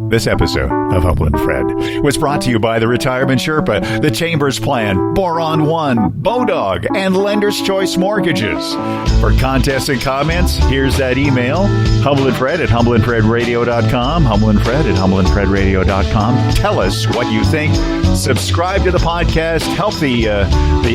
This episode of Humble and Fred was brought to you by the Retirement Sherpa, the Chambers Plan, Boron One, Bodog, and Lender's Choice Mortgages. For contests and comments, here's that email, humbleandfred@humbleandfredradio.com, humbleandfred@humbleandfredradio.com. Tell us what you think. Subscribe to the podcast. Help the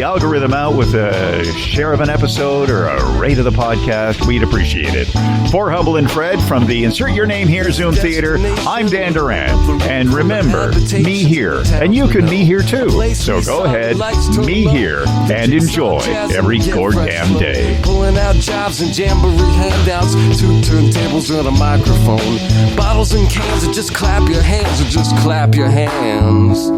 algorithm out with a share of an episode or a rate of the podcast. We'd appreciate it. For Humble and Fred from the Insert Your Name Here Zoom Theater, I'm Dan Duran. And remember, me here. And you can me here too. So go ahead, me here, and enjoy every goddamn day. Pulling out jobs and jamboree handouts, 2 turntables and a microphone, bottles and cans, or just clap your hands, or just clap your hands.